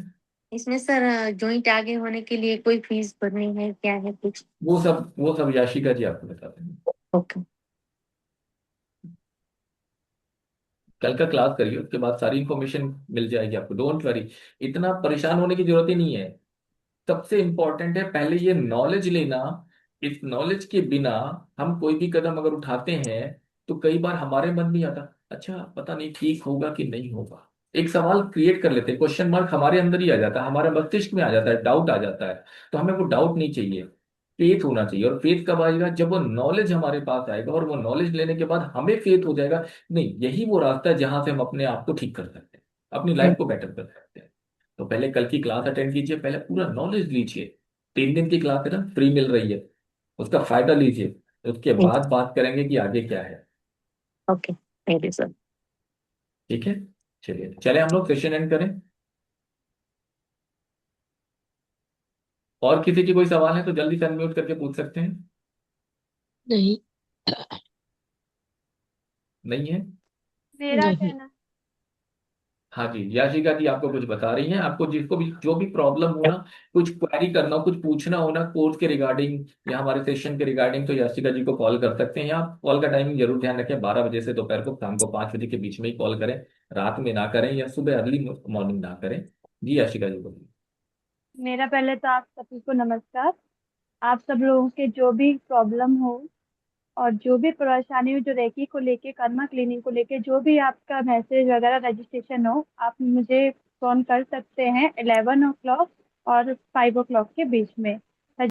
इसमें सर जॉइंट आगे होने के लिए कोई फीस भरनी है, क्या है कुछ? वो सब याशिका जी आपको बता देंगे। ओके। कल का क्लास करिए, उसके बाद सारी इंफॉर्मेशन मिल जाएगी आपको, डोंट वरी। इतना परेशान होने की जरूरत ही नहीं है। सबसे इंपॉर्टेंट है पहले ये नॉलेज लेना। इस नॉलेज के बिना हम कोई भी कदम अगर उठाते हैं तो कई बार हमारे मन में आता, अच्छा पता नहीं ठीक होगा कि नहीं होगा। एक सवाल क्रिएट कर लेते हैं, क्वेश्चन मार्क हमारे अंदर ही आ जाता है, हमारे मस्तिष्क में आ जाता है, डाउट आ जाता है। तो हमें वो डाउट नहीं चाहिए, फेथ होना चाहिए। और फेथ कब आएगा? जब वो नॉलेज हमारे पास आएगा, और वो नॉलेज लेने के बाद हमें फेथ हो जाएगा, नहीं यही वो रास्ता है जहां से हम अपने आप को ठीक कर सकते हैं, अपनी लाइफ को बेटर कर सकते हैं। तो पहले कल की क्लास अटेंड कीजिए, पहले पूरा नॉलेज लीजिए। 3 दिन की क्लास है ना, फ्री मिल रही है, उसका फायदा लीजिए। उसके बाद बात करेंगे कि आगे क्या है। Okay, thank you sir. ठीक है, चलिए चले हम लोग सेशन एंड करें। और किसी की कोई सवाल है तो जल्दी से अनम्यूट करके पूछ सकते हैं। नहीं। नहीं है? मेरा नहीं। कहना। हाँ जी, याशिका जी आपको कुछ बता रही हैं। आपको जिसको भी जो भी प्रॉब्लम हो ना, कुछ क्वेरी करना हो, कुछ पूछना हो ना कोर्स के रिगार्डिंग या हमारे सेशन के रिगार्डिंग, तो याशिका जी को कॉल कर सकते हैं। आप कॉल का टाइमिंग जरूर ध्यान रखें, 12 बजे से दोपहर को, शाम को 5 बजे के बीच में ही कॉल करें। रात में ना करें या सुबह अर्ली मॉर्निंग ना करें। जी याशिका जी बोलिए। मेरा पहले तो आप सभी को नमस्कार। आप सब लोगों के जो भी प्रॉब्लम हो और जो भी परेशानी हो, जो रेकी को लेके, कर्मा क्लीनिंग को लेके, जो भी आपका मैसेज वगैरह रजिस्ट्रेशन हो, आप मुझे फोन कर सकते हैं 11 o'clock और 5 o'clock के बीच में।